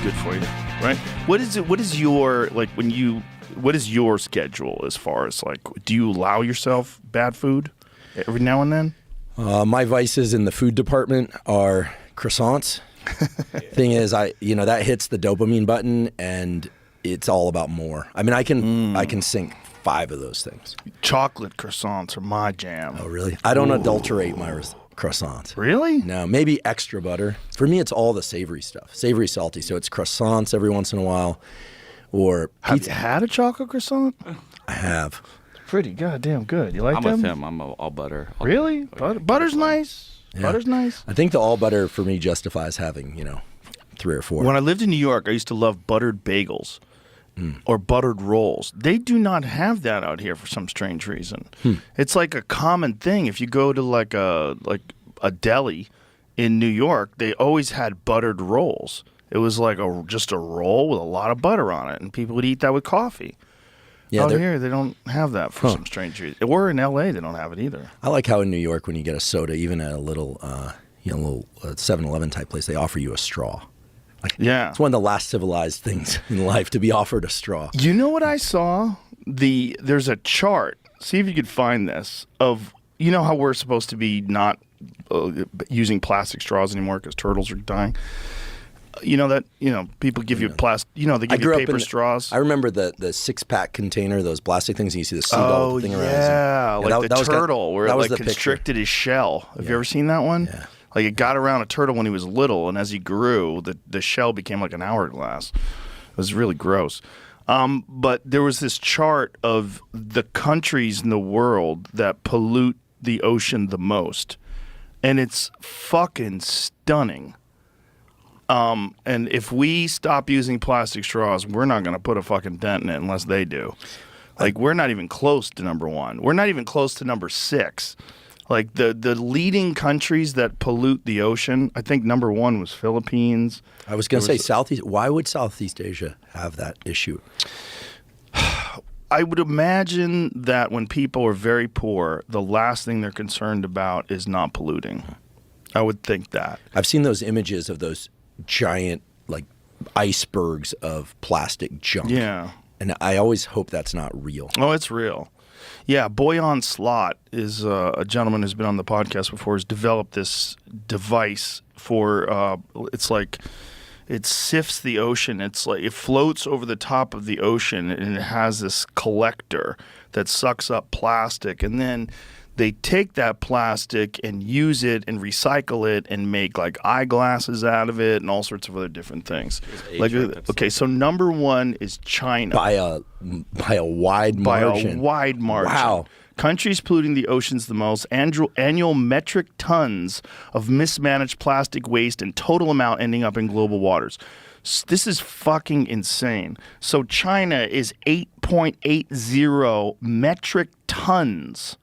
good for you, right? What is it? What is your what is your schedule as far as do you allow yourself bad food every now and then? My vices in the food department are croissants. Thing is, that hits the dopamine button, and it's all about more. I mean, I can sink 5 of those things. Chocolate croissants are my jam. Oh, really? I don't adulterate my croissants. Really? No, maybe extra butter. For me, it's all the savory stuff. Savory, salty. So it's croissants every once in a while. Or have you had a chocolate croissant? I have. Pretty goddamn good. You like I'm them? with him. I'm all butter. Really? Butter's nice. Yeah. Butter's nice. I think the all butter for me justifies having, 3 or 4. When I lived in New York, I used to love buttered bagels or buttered rolls. They do not have that out here for some strange reason. It's like a common thing. If you go to like a deli in New York, they always had buttered rolls. It was like just a roll with a lot of butter on it, and people would eat that with coffee. Yeah, out here, they don't have that for some strange reason. Or in L.A., they don't have it either. I like how in New York, when you get a soda, even at a little 7-Eleven type place, they offer you a straw. Yeah. It's one of the last civilized things in life to be offered a straw. You know what I saw? There's a chart. See if you could find this of, how we're supposed to be not using plastic straws anymore because turtles are dying. People give you plastic, they give you paper straws. I remember the 6-pack container, those plastic things, and you see the seagull thing around. Like the turtle where it constricted his shell. Have you ever seen that one? Yeah. Like it got around a turtle when he was little, and as he grew, the shell became like an hourglass. It was really gross. But there was this chart of the countries in the world that pollute the ocean the most, and it's fucking stunning. And if we stop using plastic straws, we're not going to put a fucking dent in it unless they do. We're not even close to number 1. We're not even close to number 6. The leading countries that pollute the ocean, I think number 1 was Philippines. I was going to say Southeast. Why would Southeast Asia have that issue? I would imagine that when people are very poor, the last thing they're concerned about is not polluting. I would think that. I've seen those images of those giant icebergs of plastic junk. Yeah. And I always hope that's not real. Oh, it's real. Yeah, Boyan Slot is a gentleman who's been on the podcast before. Has developed this device for it sifts the ocean. It's like it floats over the top of the ocean, and it has this collector that sucks up plastic, and then they take that plastic and use it and recycle it and make eyeglasses out of it and all sorts of other different things. So number 1 is China. By a wide margin. By a wide margin. Wow. Countries polluting the oceans the most, annual metric tons of mismanaged plastic waste and total amount ending up in global waters. This is fucking insane. So China is 8.80 metric tons.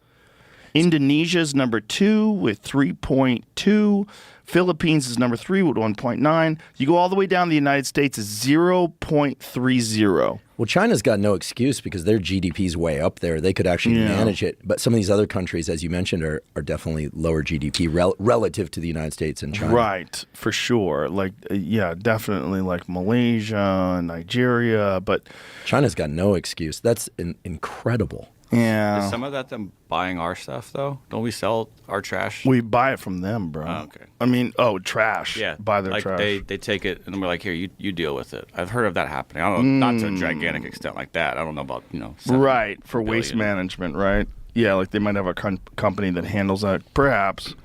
Indonesia's number 2 with 3.2. Philippines is number 3 with 1.9. You go all the way down to the United States is 0.30. Well, China's got no excuse because their GDP's way up there. They could actually manage it. But some of these other countries, as you mentioned, are definitely lower GDP relative to the United States and China. Right, for sure. Definitely like Malaysia, Nigeria. But China's got no excuse. That's incredible. Yeah. Is some of that them buying our stuff, though? Don't we sell our trash? We buy it from them, bro. Oh, okay. I mean, trash. Yeah. Buy their trash. They take it, and then we're like, here, you deal with it. I've heard of that happening. I don't know, not to a gigantic extent like that. I don't know about, Right, for waste management, right? Yeah, they might have a company that handles that, perhaps.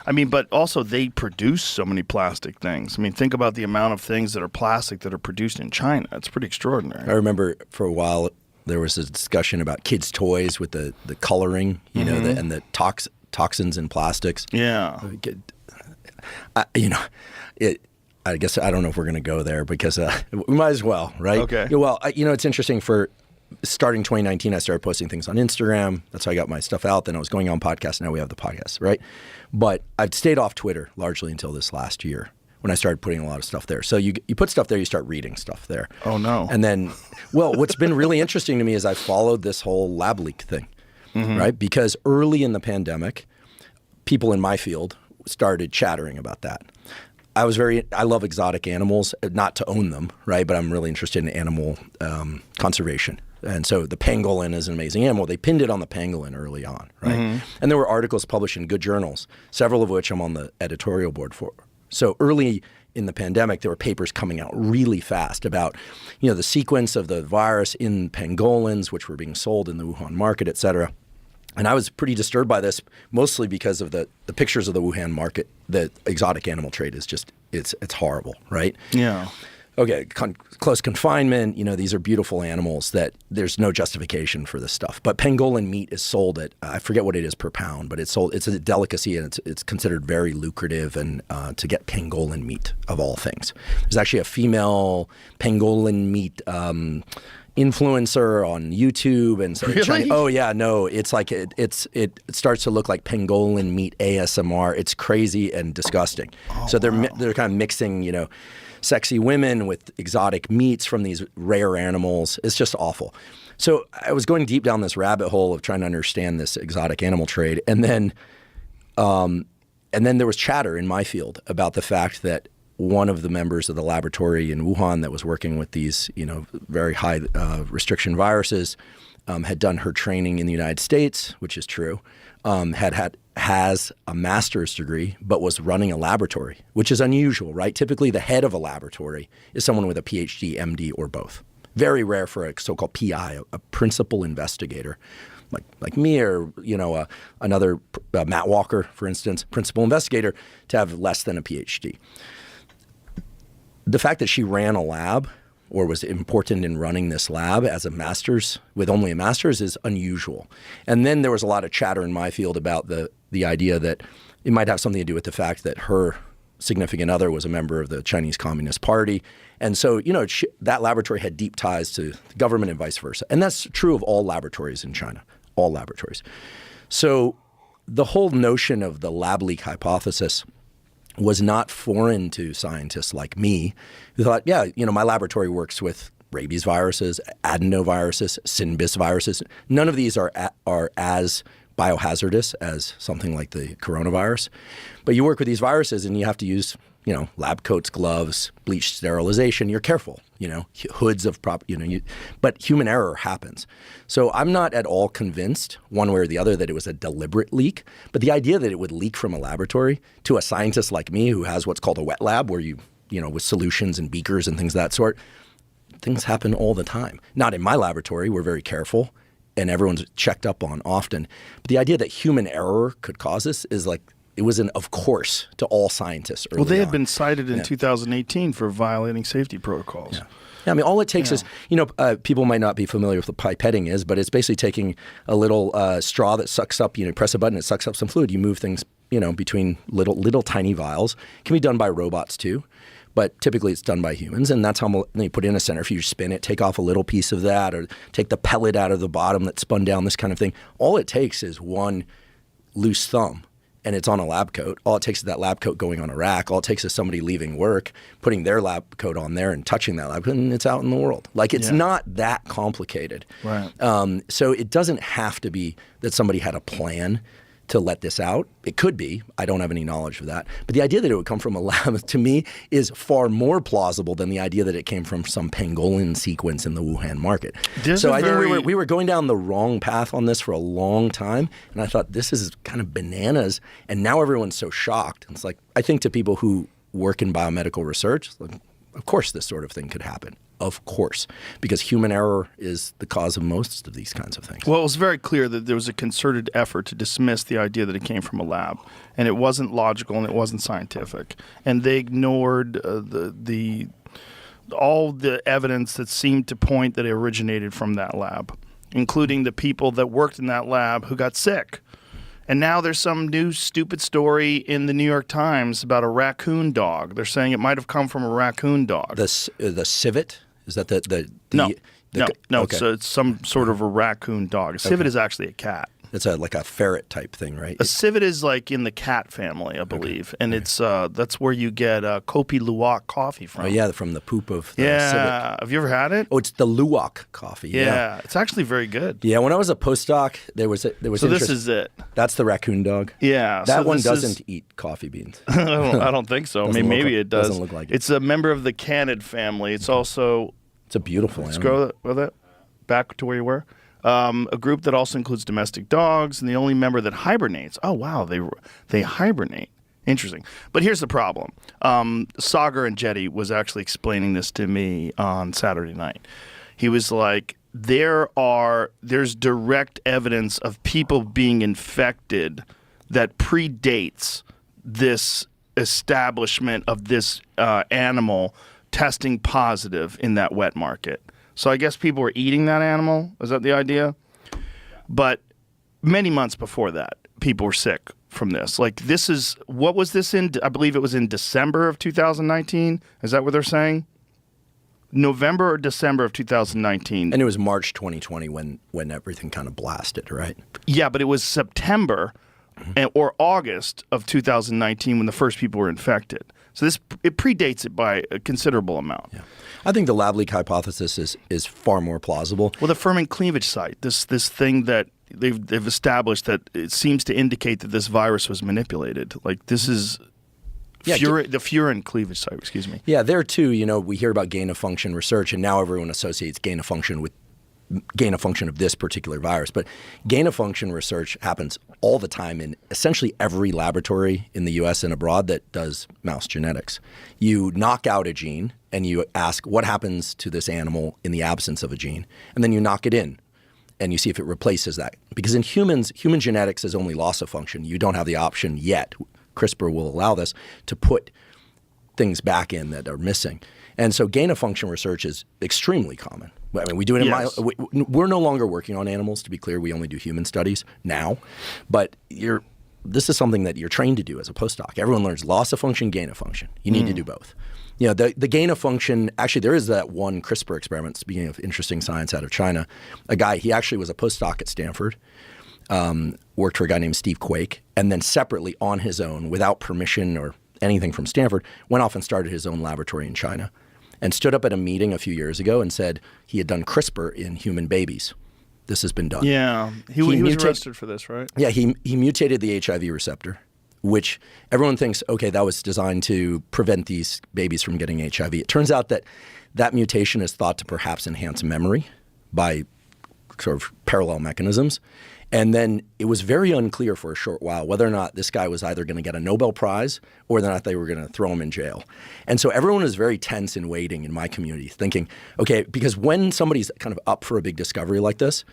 I mean, but also they produce so many plastic things. I mean, think about the amount of things that are plastic that are produced in China. It's pretty extraordinary. I remember for a while there was a discussion about kids' toys with the coloring, and the toxins in plastics. Yeah. I guess I don't know if we're going to go there because we might as well, right? Okay. Well, it's interesting for starting 2019, I started posting things on Instagram. That's how I got my stuff out. Then I was going on podcasts. Now we have the podcast, right? But I've stayed off Twitter largely until this last year when I started putting a lot of stuff there. So you put stuff there, you start reading stuff there. Oh, no. And then, what's been really interesting to me is I followed this whole lab leak thing, right? Because early in the pandemic, people in my field started chattering about that. I love exotic animals, not to own them, right? But I'm really interested in animal conservation. And so the pangolin is an amazing animal. They pinned it on the pangolin early on, right? And there were articles published in good journals, several of which I'm on the editorial board for. So early in the pandemic, there were papers coming out really fast about, the sequence of the virus in pangolins, which were being sold in the Wuhan market, et cetera. And I was pretty disturbed by this, mostly because of the pictures of the Wuhan market. The exotic animal trade is just, it's horrible, right? Yeah. Okay, close confinement, these are beautiful animals that there's no justification for this stuff. But pangolin meat is sold at, I forget what it is per pound, but it's a delicacy, and it's considered very lucrative and to get pangolin meat, of all things. There's actually a female pangolin meat influencer on YouTube, and so really? Oh yeah, no, it's like it starts to look like pangolin meat ASMR. It's crazy and disgusting. So they're kind of mixing, sexy women with exotic meats from these rare animals. It's just awful. So I was going deep down this rabbit hole of trying to understand this exotic animal trade, and then there was chatter in my field about the fact that one of the members of the laboratory in Wuhan that was working with these, very high restriction viruses, had done her training in the United States, which is true, has a master's degree, but was running a laboratory, which is unusual, right? Typically, the head of a laboratory is someone with a PhD, MD, or both. Very rare for a so-called PI, a principal investigator, like me, or another Matt Walker, for instance, principal investigator, to have less than a PhD. The fact that she ran a lab, or was important in running this lab as a master's, with only a master's, is unusual. And then there was a lot of chatter in my field about the idea that it might have something to do with the fact that her significant other was a member of the Chinese Communist Party. And so, that laboratory had deep ties to the government and vice versa. And that's true of all laboratories in China, all laboratories. So the whole notion of the lab leak hypothesis was not foreign to scientists like me who thought, my laboratory works with rabies viruses, adenoviruses, Synbis viruses. None of these are as biohazardous as something like the coronavirus. But you work with these viruses and you have to use, lab coats, gloves, bleach sterilization. You're careful, hoods of but human error happens. So I'm not at all convinced one way or the other that it was a deliberate leak. But the idea that it would leak from a laboratory to a scientist like me who has what's called a wet lab, where with solutions and beakers and things of that sort, things happen all the time. Not in my laboratory. We're very careful and everyone's checked up on often. But the idea that human error could cause this is it was an of course to all scientists early on. Well, they had been cited in 2018 for violating safety protocols. Yeah, I mean, all it takes is, people might not be familiar with what pipetting is, but it's basically taking a little straw that sucks up, press a button, it sucks up some fluid. You move things, between little tiny vials. It can be done by robots too, but typically it's done by humans. And that's how you put in a centrifuge, spin it, take off a little piece of that, or take the pellet out of the bottom that spun down, this kind of thing. All it takes is one loose thumb. And it's on a lab coat. All it takes is that lab coat going on a rack. All it takes is somebody leaving work, putting their lab coat on there and touching that lab coat, and it's out in the world. It's not that complicated. Right. So it doesn't have to be that somebody had a plan to let this out. It could be. I don't have any knowledge of that. But the idea that it would come from a lab, to me, is far more plausible than the idea that it came from some pangolin sequence in the Wuhan market. So I think we were going down the wrong path on this for a long time. And I thought, this is kind of bananas. And now everyone's so shocked. It's I think to people who work in biomedical research, of course this sort of thing could happen. Of course, because human error is the cause of most of these kinds of things. Well, it was very clear that there was a concerted effort to dismiss the idea that it came from a lab, and it wasn't logical and it wasn't scientific, and they ignored all the evidence that seemed to point that it originated from that lab, including the people that worked in that lab who got sick. And now there's some new stupid story in the New York Times about a raccoon dog. They're saying it might have come from a raccoon dog. The civet? Is that No. No, Okay. it's some sort of a raccoon dog. A civet is actually a cat. It's like a ferret type thing, right? A civet is like in the cat family, I believe, and it's that's where you get Kopi Luwak coffee from. Oh yeah, from the poop of the yeah. civet. Have you ever had it? Oh, it's the Luwak coffee. Yeah, it's actually very good. Yeah, when I was a postdoc, there was So this interest- is it. That's the raccoon dog. Yeah, That so one this doesn't is- eat coffee beans. I don't think so. I Doesn't mean, look maybe like- it does. doesn't look like it. It's a member of the canid family. It's also It's a beautiful let's animal. go with it back to where you were. A group that also includes domestic dogs, and the only member that hibernates. Oh wow, they hibernate. Interesting. But here's the problem. Sagar and Jetty was actually explaining this to me on Saturday night. He was like, there's direct evidence of people being infected that predates this establishment of this animal testing positive in that wet market. So I guess people were eating that animal. Is that the idea? But many months before that, people were sick from this. Like what was this in? I believe it was in December of 2019. Is that what they're saying? November or December of 2019. And it was March 2020 when everything kind of blasted, right? Yeah, but it was September or August of 2019 when the first people were infected. So it predates it by a considerable amount. Yeah. I think the lab leak hypothesis is far more plausible. Well, the ferment cleavage site, this thing that they've established that it seems to indicate that this virus was manipulated. Like this is the furin cleavage site. Excuse me. Yeah, there too. We hear about gain of function research, and now everyone associates gain of function with gain of function of this particular virus. But gain of function research happens all the time in essentially every laboratory in the U.S. and abroad that does mouse genetics. You knock out a gene and you ask what happens to this animal in the absence of a gene, and then you knock it in and you see if it replaces that. Because in humans, human genetics is only loss of function. You don't have the option yet. CRISPR will allow this to put things back in that are missing. And so gain of function research is extremely common. I mean, we do it in Yes. we're no longer working on animals, to be clear. We only do human studies now. But this is something that you're trained to do as a postdoc. Everyone learns loss of function, gain of function. You need to do both. The gain of function, actually there is that one CRISPR experiment, speaking of interesting science out of China. A guy, he actually was a postdoc at Stanford, worked for a guy named Steve Quake, and then separately on his own, without permission or anything from Stanford, went off and started his own laboratory in China and stood up at a meeting a few years ago and said he had done CRISPR in human babies. This has been done. Yeah, he was arrested for this, right? Yeah, he mutated the HIV receptor, which everyone thinks, okay, that was designed to prevent these babies from getting HIV. It turns out that mutation is thought to perhaps enhance memory by sort of parallel mechanisms. And then it was very unclear for a short while whether or not this guy was either going to get a Nobel Prize or whether or not they were going to throw him in jail. And so everyone is very tense and waiting in my community, thinking, okay, because when somebody's kind of up for a big discovery like this,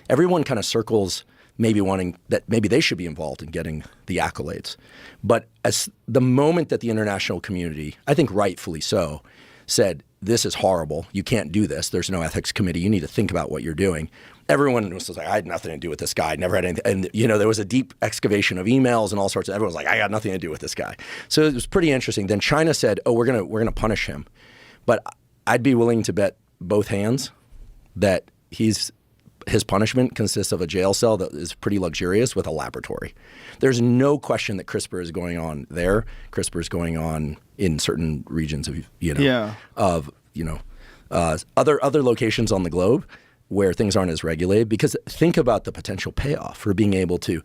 everyone kind of circles maybe wanting that maybe they should be involved in getting the accolades. But as the moment that the international community, I think rightfully so, said, this is horrible, you can't do this, there's no ethics committee, you need to think about what you're doing. Everyone was like, I had nothing to do with this guy. I never had anything. And, there was a deep excavation of emails and all sorts of, everyone was like, I got nothing to do with this guy. So it was pretty interesting. Then China said, oh, we're going to punish him. But I'd be willing to bet both hands that his punishment consists of a jail cell that is pretty luxurious with a laboratory. There's no question that CRISPR is going on there. CRISPR is going on in certain regions of, other locations on the globe where things aren't as regulated. Because think about the potential payoff for being able to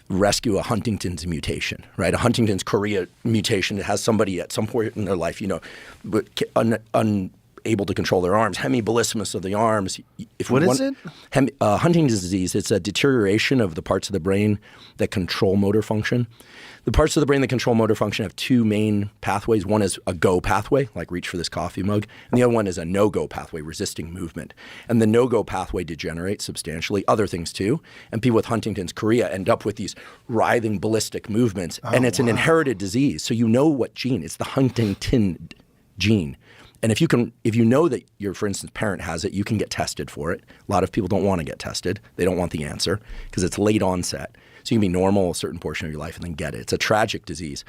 rescue a Huntington's mutation, right? A Huntington's chorea mutation that has somebody at some point in their life, unable to control their arms, hemiballismus of the arms. What is it? Huntington's disease. It's a deterioration of the parts of the brain that control motor function. The parts of the brain that control motor function have two main pathways. One is a go pathway, like reach for this coffee mug, and the other one is a no-go pathway, resisting movement. And the no-go pathway degenerates substantially, other things too, and people with Huntington's chorea end up with these writhing ballistic movements, and it's an inherited disease. So you know what gene, it's the Huntington gene. And if you know that your, for instance, parent has it, you can get tested for it. A lot of people don't want to get tested. They don't want the answer because it's late onset. So you can be normal a certain portion of your life and then get it. It's a tragic disease.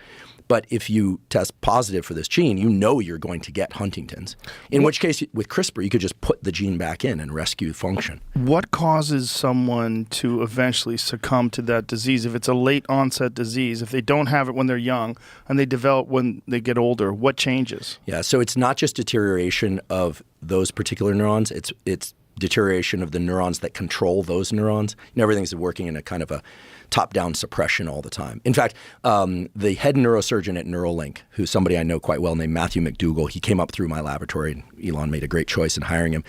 But if you test positive for this gene, you know you're going to get Huntington's. In which case, with CRISPR, you could just put the gene back in and rescue function. What causes someone to eventually succumb to that disease? If it's a late onset disease, if they don't have it when they're young and they develop when they get older, what changes? Yeah, so it's not just deterioration of those particular neurons. It's deterioration of the neurons that control those neurons. Everything's working in a kind of a top-down suppression all the time. In fact, the head neurosurgeon at Neuralink, who's somebody I know quite well named Matthew McDougall, he came up through my laboratory, and Elon made a great choice in hiring him,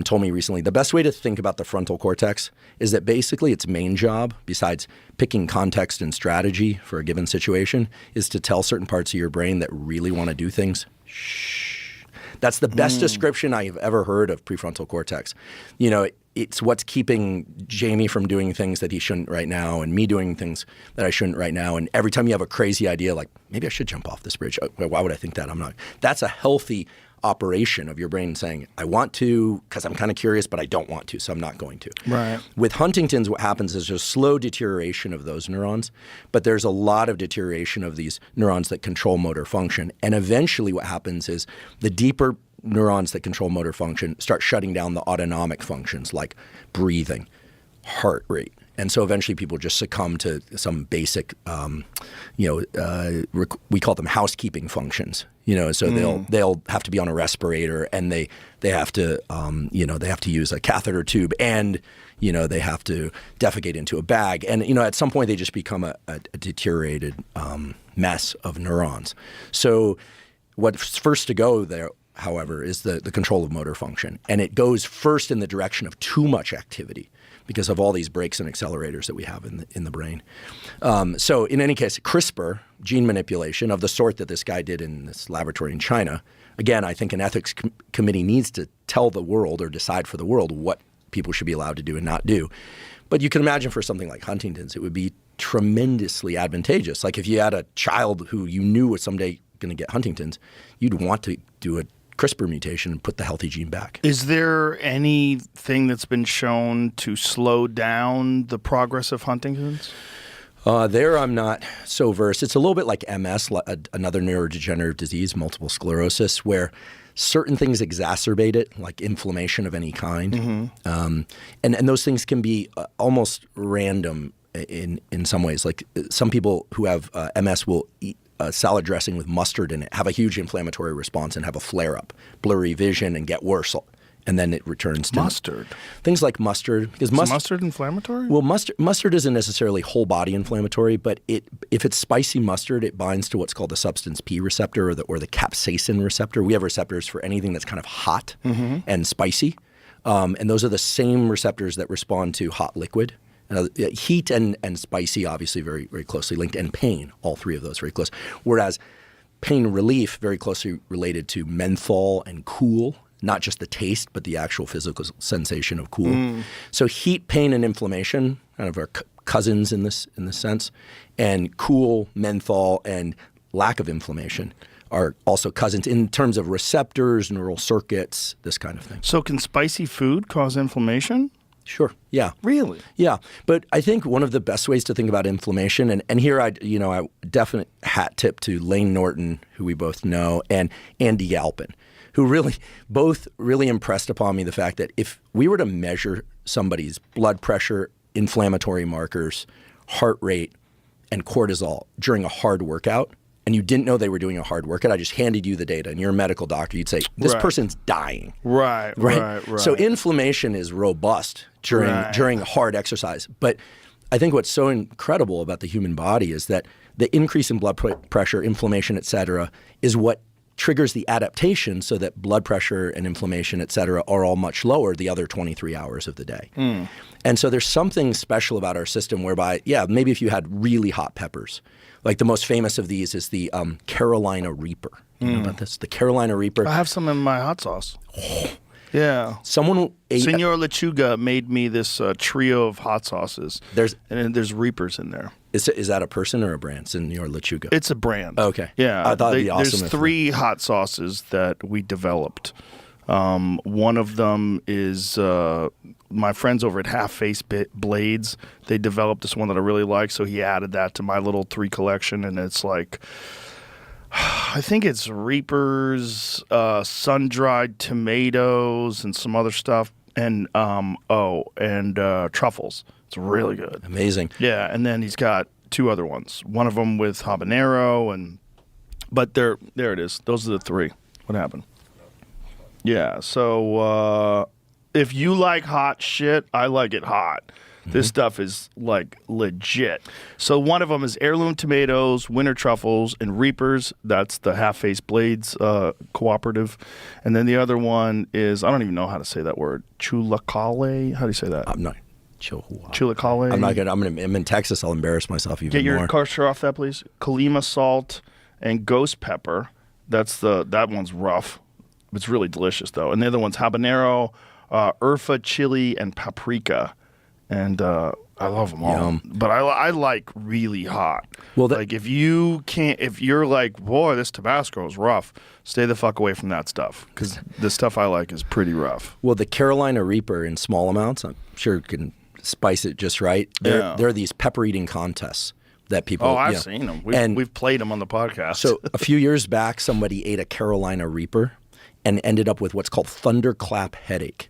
told me recently, the best way to think about the frontal cortex is that basically its main job, besides picking context and strategy for a given situation, is to tell certain parts of your brain that really want to do things, shh. That's the best description I have ever heard of prefrontal cortex. It's what's keeping Jamie from doing things that he shouldn't right now and me doing things that I shouldn't right now. And every time you have a crazy idea, like, maybe I should jump off this bridge. Why would I think that? I'm not. That's a healthy operation of your brain saying, I want to because I'm kind of curious, but I don't want to, so I'm not going to. Right. With Huntington's, what happens is there's slow deterioration of those neurons, but there's a lot of deterioration of these neurons that control motor function. And eventually what happens is the deeper neurons that control motor function start shutting down the autonomic functions like breathing, heart rate. And so eventually people just succumb to some basic, we call them housekeeping functions. So they'll have to be on a respirator, and they have to they have to use a catheter tube, and they have to defecate into a bag, and at some point they just become a deteriorated mess of neurons. So what's first to go there, however, is the control of motor function, and it goes first in the direction of too much activity, because of all these brakes and accelerators that we have in the brain. So in any case, CRISPR, gene manipulation of the sort that this guy did in this laboratory in China, again, I think an ethics committee needs to tell the world or decide for the world what people should be allowed to do and not do. But you can imagine for something like Huntington's, it would be tremendously advantageous. Like if you had a child who you knew was someday going to get Huntington's, you'd want to do a CRISPR mutation and put the healthy gene back. Is there anything that's been shown to slow down the progress of Huntington's? There I'm not so versed. It's a little bit like MS, another neurodegenerative disease, multiple sclerosis, where certain things exacerbate it, like inflammation of any kind. Mm-hmm. And those things can be almost random in some ways. Like some people who have MS will eat salad dressing with mustard in it, have a huge inflammatory response and have a flare-up, blurry vision, and get worse. And then it returns to mustard. Things like mustard. Because is mustard inflammatory? Well, mustard isn't necessarily whole body inflammatory, but if it's spicy mustard, it binds to what's called the substance P receptor or the capsaicin receptor. We have receptors for anything that's kind of hot and spicy. And those are the same receptors that respond to hot liquid. Heat and spicy, obviously, very, very closely linked, and pain, all three of those very close. Whereas pain relief, very closely related to menthol and cool, not just the taste, but the actual physical sensation of cool. So heat, pain, and inflammation kind of are cousins in this sense, and cool, menthol, and lack of inflammation are also cousins in terms of receptors, neural circuits, this kind of thing. So can spicy food cause inflammation? Sure. Yeah. Really? Yeah. But I think one of the best ways to think about inflammation, and here I definite hat tip to Lane Norton, who we both know, and Andy Galpin, who both really impressed upon me the fact that if we were to measure somebody's blood pressure, inflammatory markers, heart rate, and cortisol during a hard workout, and you didn't know they were doing a hard workout, I just handed you the data, and you're a medical doctor, you'd say, this person's dying. Right. So inflammation is robust during hard exercise. But I think what's so incredible about the human body is that the increase in blood pressure, inflammation, et cetera, is what triggers the adaptation so that blood pressure and inflammation, et cetera, are all much lower the other 23 hours of the day. And so there's something special about our system whereby, maybe if you had really hot peppers, like the most famous of these is the Carolina Reaper. You know about this? The Carolina Reaper. I have some in my hot sauce. Yeah. Someone ate Senor Lechuga made me this trio of hot sauces. There's Reapers in there. Is that a person or a brand? Senor Lechuga. It's a brand. Okay. Yeah. I thought it'd be awesome. There's 3 hot sauces that we developed. One of them is my friends over at Half Face Blades. They developed this one that I really like, so he added that to my little 3 collection, and it's like, I think it's Reapers, sun-dried tomatoes, and some other stuff, and truffles. It's really good. Amazing. Yeah, and then he's got 2 other ones. One of them with habanero, but there it is. Those are the 3. What happened? Yeah, so if you like hot shit, I like it hot. This stuff is like legit. So one of them is heirloom tomatoes, winter truffles, and Reapers. That's the Half Face Blades cooperative. And then the other one is, I don't even know how to say that word, chulacale. How do you say that? I'm not. Chulacale. I'm in Texas. I'll embarrass myself even more. Get your cursor off that, please. Colima salt and ghost pepper. That one's rough. It's really delicious, though. And the other one's habanero, urfa, chili, and paprika. And I love them all. Yum. But I like really hot. Well, like if you're like, boy, this Tabasco is rough, stay the fuck away from that stuff. Because the stuff I like is pretty rough. Well, the Carolina Reaper in small amounts, I'm sure you can spice it just right. There are these pepper eating contests that people. Oh, I've seen them. We've played them on the podcast. So a few years back, somebody ate a Carolina Reaper and ended up with what's called thunderclap headache.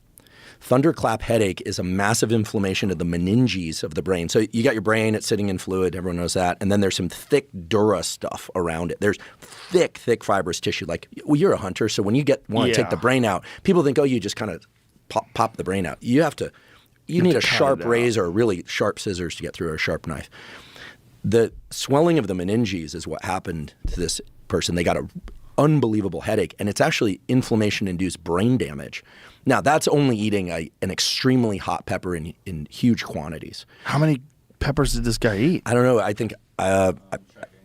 Thunderclap headache is a massive inflammation of the meninges of the brain. So you got your brain, it's sitting in fluid, everyone knows that. And then there's some thick dura stuff around it. There's thick fibrous tissue. Like, well, you're a hunter, so when you want to take the brain out, people think, oh, you just kind of pop the brain out. You need a sharp razor or really sharp scissors to get through, or a sharp knife. The swelling of the meninges is what happened to this person. They got an unbelievable headache, and it's actually inflammation-induced brain damage. Now, that's only eating an extremely hot pepper in huge quantities. How many peppers did this guy eat? I don't know. I think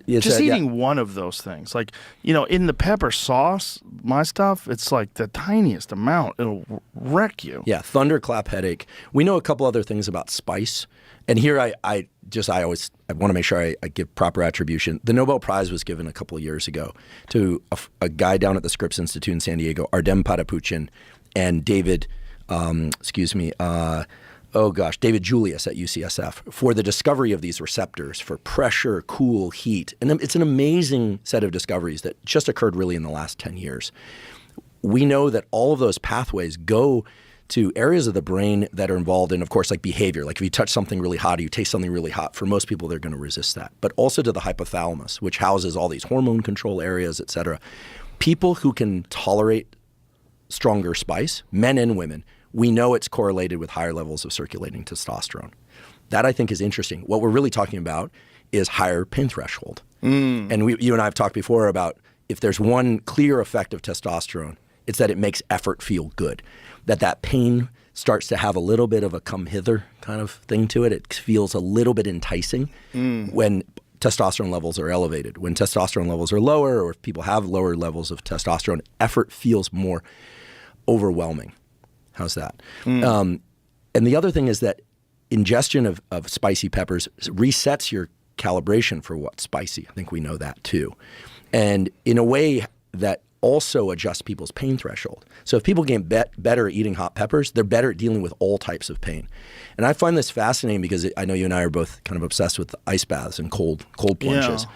just eating one of those things. Like, in the pepper sauce, my stuff, it's like the tiniest amount. It'll wreck you. Yeah, thunderclap headache. We know a couple other things about spice. And here I want to make sure I give proper attribution. The Nobel Prize was given a couple of years ago to a guy down at the Scripps Institute in San Diego, Ardem Patapuchin, and David Julius at UCSF for the discovery of these receptors for pressure, cool, heat. And it's an amazing set of discoveries that just occurred really in the last 10 years. We know that all of those pathways go to areas of the brain that are involved in, of course, like behavior. Like if you touch something really hot or you taste something really hot, for most people, they're going to resist that. But also to the hypothalamus, which houses all these hormone control areas, et cetera. People who can tolerate stronger spice, men and women, we know it's correlated with higher levels of circulating testosterone. That, I think, is interesting. What we're really talking about is higher pain threshold. And you and I have talked before about if there's one clear effect of testosterone, it's that it makes effort feel good, that pain starts to have a little bit of a come hither kind of thing to it. It feels a little bit enticing when testosterone levels are elevated. When testosterone levels are lower, or if people have lower levels of testosterone, effort feels more overwhelming. How's that? And the other thing is that ingestion of spicy peppers resets your calibration for what's spicy. I think we know that too. And in a way that also adjusts people's pain threshold. So if people get better at eating hot peppers, they're better at dealing with all types of pain. And I find this fascinating because I know you and I are both kind of obsessed with ice baths and cold plunges. Yeah.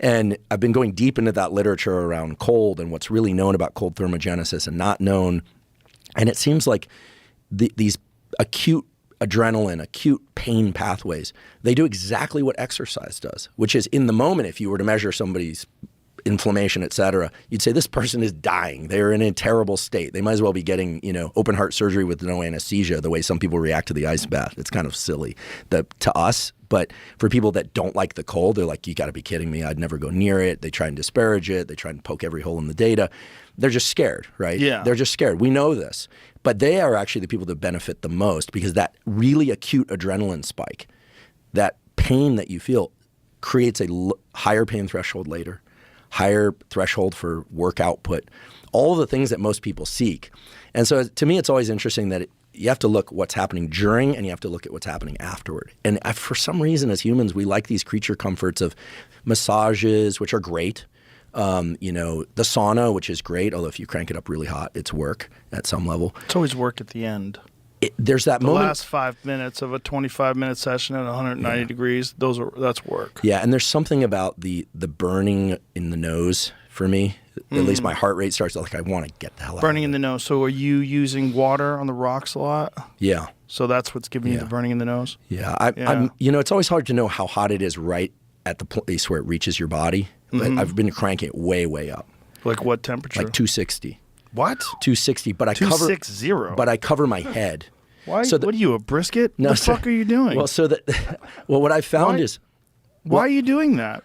And I've been going deep into that literature around cold and what's really known about cold thermogenesis and not known. And it seems like these acute adrenaline, acute pain pathways, they do exactly what exercise does, which is in the moment, if you were to measure somebody's inflammation, et cetera, you'd say this person is dying. They're in a terrible state. They might as well be getting, open heart surgery with no anesthesia, the way some people react to the ice bath. It's kind of silly to us. But for people that don't like the cold, they're like, you got to be kidding me. I'd never go near it. They try and disparage it. They try and poke every hole in the data. They're just scared, right? Yeah. They're just scared. We know this. But they are actually the people that benefit the most because that really acute adrenaline spike, that pain that you feel creates a higher pain threshold later, higher threshold for work output, all of the things that most people seek. And so to me, it's always interesting that you have to look what's happening during and you have to look at what's happening afterward. And for some reason, as humans, we like these creature comforts of massages, which are great. The sauna, which is great, although if you crank it up really hot, it's work at some level. It's always work at the end. There's that The moment. last 5 minutes of a 25-minute session at 190 degrees, that's work. Yeah, and there's something about the burning in the nose for me. At least my heart rate starts like I want to get the hell out. Burning of in the nose. So are you using water on the rocks a lot? Yeah. So that's what's giving you the burning in the nose? Yeah. I'm. It's always hard to know how hot it is right at the place where it reaches your body. But I've been cranking it way, way up. Like what temperature? Like 260. What? 260. But I 260. But I cover my head. Why? So what are you, a brisket? No, what the fuck are you doing? Well, what I found is. Why are you doing that?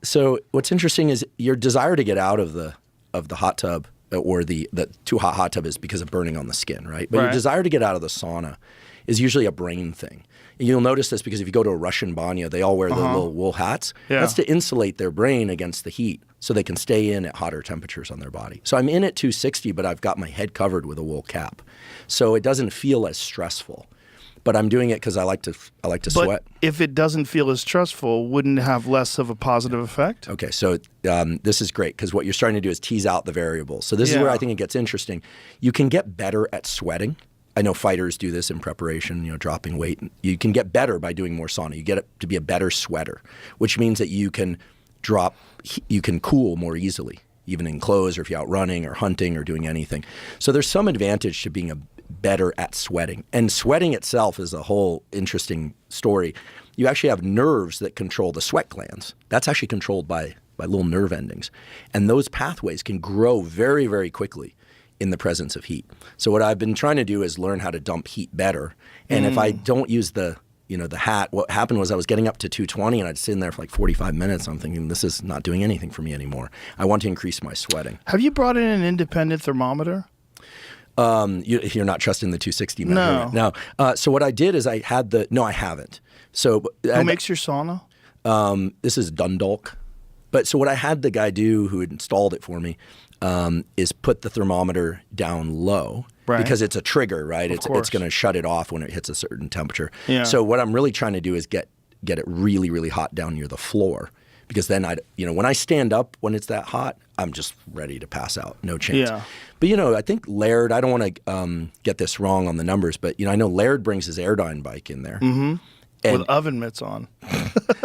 So what's interesting is your desire to get out of the hot tub or the too hot tub is because of burning on the skin, right? But your desire to get out of the sauna is usually a brain thing. And you'll notice this because if you go to a Russian banya, they all wear the little wool hats. Yeah. That's to insulate their brain against the heat so they can stay in at hotter temperatures on their body. So I'm in at 260, but I've got my head covered with a wool cap. So it doesn't feel as stressful. But I'm doing it because I like to sweat. But if it doesn't feel as stressful, wouldn't it have less of a positive effect? Okay, so this is great because what you're starting to do is tease out the variables. So this is where I think it gets interesting. You can get better at sweating. I know fighters do this in preparation, dropping weight. You can get better by doing more sauna. You get to be a better sweater, which means that you can cool more easily, even in clothes or if you're out running or hunting or doing anything. So there's some advantage to being better at sweating. And sweating itself is a whole interesting story. You actually have nerves that control the sweat glands. That's actually controlled by little nerve endings. And those pathways can grow very, very quickly in the presence of heat. So what I've been trying to do is learn how to dump heat better. And if I don't use the hat, what happened was I was getting up to 220 and I'd sit in there for like 45 minutes. I'm thinking, this is not doing anything for me anymore. I want to increase my sweating. Have you brought in an independent thermometer? You're not trusting the 260 measurement. No. So what I did is I haven't. So who makes your sauna? This is Dundalk. But so what I had the guy do who had installed it for me is put the thermometer down low because it's a trigger, right? It's going to shut it off when it hits a certain temperature. Yeah. So what I'm really trying to do is get it really, really hot down near the floor. Because then when I stand up when it's that hot, I'm just ready to pass out. No chance. Yeah. But I think Laird, I don't want to get this wrong on the numbers, but I know Laird brings his Airdyne bike in there. Mm-hmm. With oven mitts on.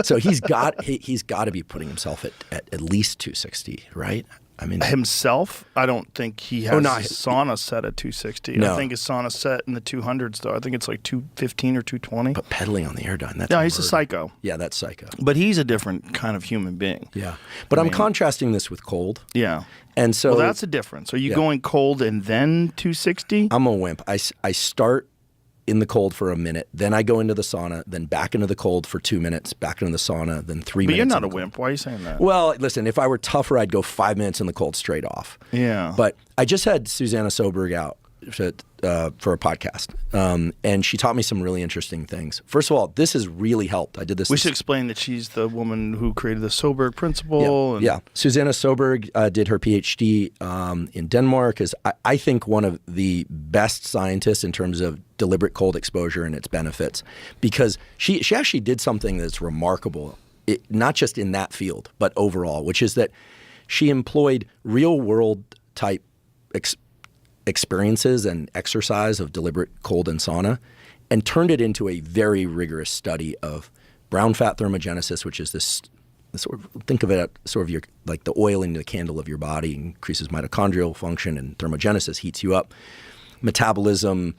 So he's got to be putting himself at least 260, right? I mean, himself, I don't think he has his sauna set at 260. No. I think his sauna set in the 200s, though. I think it's like 215 or 220. But pedaling on the Airdyne, that's he's a psycho. Yeah, that's psycho. But he's a different kind of human being. Yeah. But I'm contrasting this with cold. Yeah. And so that's a difference. Are you going cold and then 260? I'm a wimp. I start in the cold for a minute, then I go into the sauna, then back into the cold for 2 minutes, back into the sauna, then 3 minutes. But you're not a wimp. Why are you saying that? Well, listen, if I were tougher, I'd go 5 minutes in the cold straight off. Yeah. But I just had Susanna Soberg out for a podcast, and she taught me some really interesting things. First of all, this has really helped. I did this. We should explain that she's the woman who created the Soberg principle. Yeah. Susanna Soberg did her PhD in Denmark. Is I think one of the best scientists in terms of deliberate cold exposure and its benefits, because she actually did something that's remarkable, not just in that field but overall, which is that she employed real world type experiences and exercise of deliberate cold and sauna and turned it into a very rigorous study of brown fat thermogenesis, which is this sort of, think of it as sort of your, like the oiling the candle of your body, increases mitochondrial function, and thermogenesis heats you up, metabolism,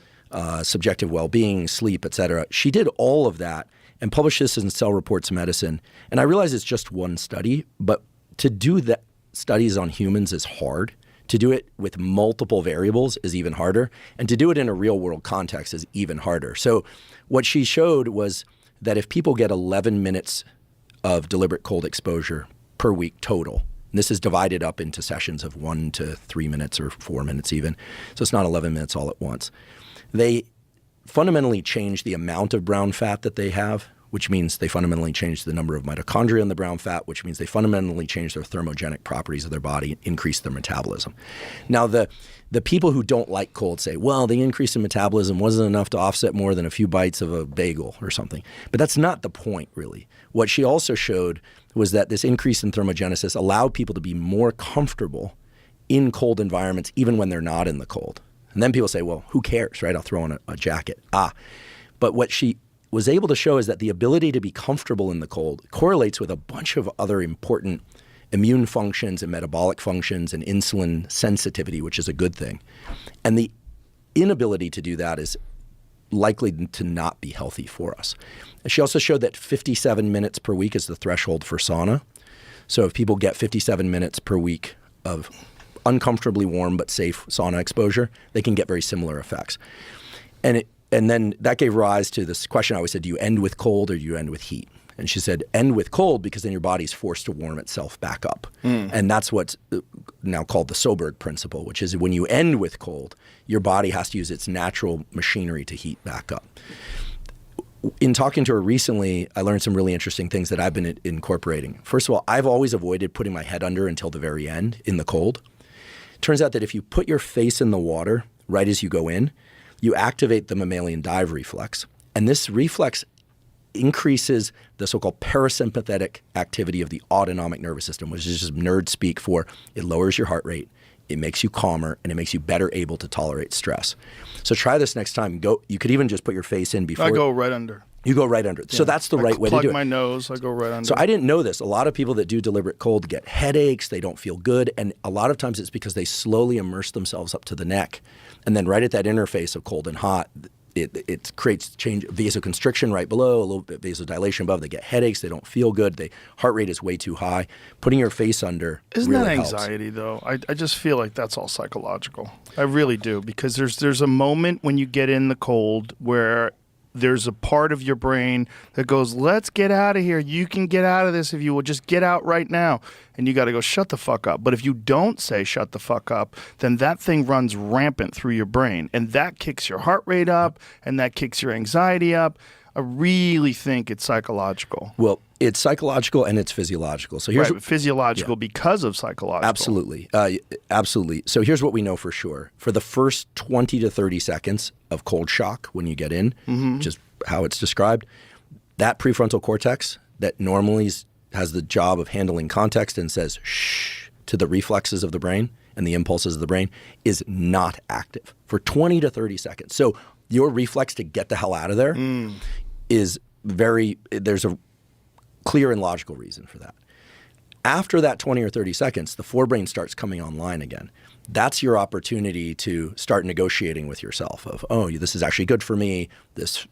subjective well-being, sleep, etc. She did all of that and published this in Cell Reports Medicine. And I realize it's just one study, but to do that studies on humans is hard. To do it with multiple variables is even harder. And to do it in a real world context is even harder. So what she showed was that if people get 11 minutes of deliberate cold exposure per week total, and this is divided up into sessions of 1 to 3 minutes or 4 minutes even, so it's not 11 minutes all at once, they fundamentally change the amount of brown fat that they have, which means they fundamentally change the number of mitochondria in the brown fat, which means they fundamentally change their thermogenic properties of their body, increase their metabolism. Now, the people who don't like cold say, well, the increase in metabolism wasn't enough to offset more than a few bites of a bagel or something. But that's not the point, really. What she also showed was that this increase in thermogenesis allowed people to be more comfortable in cold environments, even when they're not in the cold. And then people say, well, who cares, right? I'll throw on a jacket. But what she was able to show is that the ability to be comfortable in the cold correlates with a bunch of other important immune functions and metabolic functions and insulin sensitivity, which is a good thing. And the inability to do that is likely to not be healthy for us. She also showed that 57 minutes per week is the threshold for sauna. So if people get 57 minutes per week of uncomfortably warm but safe sauna exposure, they can get very similar effects. And then that gave rise to this question I always said, do you end with cold or do you end with heat? And she said, end with cold because then your body's forced to warm itself back up. And that's what's now called the Soberg principle, which is when you end with cold, your body has to use its natural machinery to heat back up. In talking to her recently, I learned some really interesting things that I've been incorporating. First of all, I've always avoided putting my head under until the very end in the cold. Turns out that if you put your face in the water right as you go in, you activate the mammalian dive reflex. And this reflex increases the so-called parasympathetic activity of the autonomic nervous system, which is just nerd speak for it lowers your heart rate, it makes you calmer, and it makes you better able to tolerate stress. So try this next time. You could even just put your face in before. I go right under. You go right under. Yeah. So that's the right way to do it. Plug my nose, I go right under. So I didn't know this. A lot of people that do deliberate cold get headaches, they don't feel good, and a lot of times it's because they slowly immerse themselves up to the neck. And then right at that interface of cold and hot, it creates change, vasoconstriction right below, a little bit vasodilation above. They get headaches. They don't feel good. Their heart rate is way too high. Putting your face under Isn't really that helps. anxiety, though? I just feel like that's all psychological. I really do, because there's a moment when you get in the cold where there's a part of your brain that goes, let's get out of here. You can get out of this if you will just get out right now. And you got to go, shut the fuck up. But if you don't say shut the fuck up, then that thing runs rampant through your brain. And that kicks your heart rate up, and that kicks your anxiety up. I really think it's psychological. Well, it's psychological and it's physiological. So here's physiological because of psychological. Absolutely. Absolutely. So here's what we know for sure. For the first 20 to 30 seconds of cold shock when you get in, which is how it's described, that prefrontal cortex that normally has the job of handling context and says shh to the reflexes of the brain and the impulses of the brain is not active for 20 to 30 seconds. So your reflex to get the hell out of there is there's a clear and logical reason for that. After that 20 or 30 seconds, the forebrain starts coming online again. That's your opportunity to start negotiating with yourself of, oh, this is actually good for me. This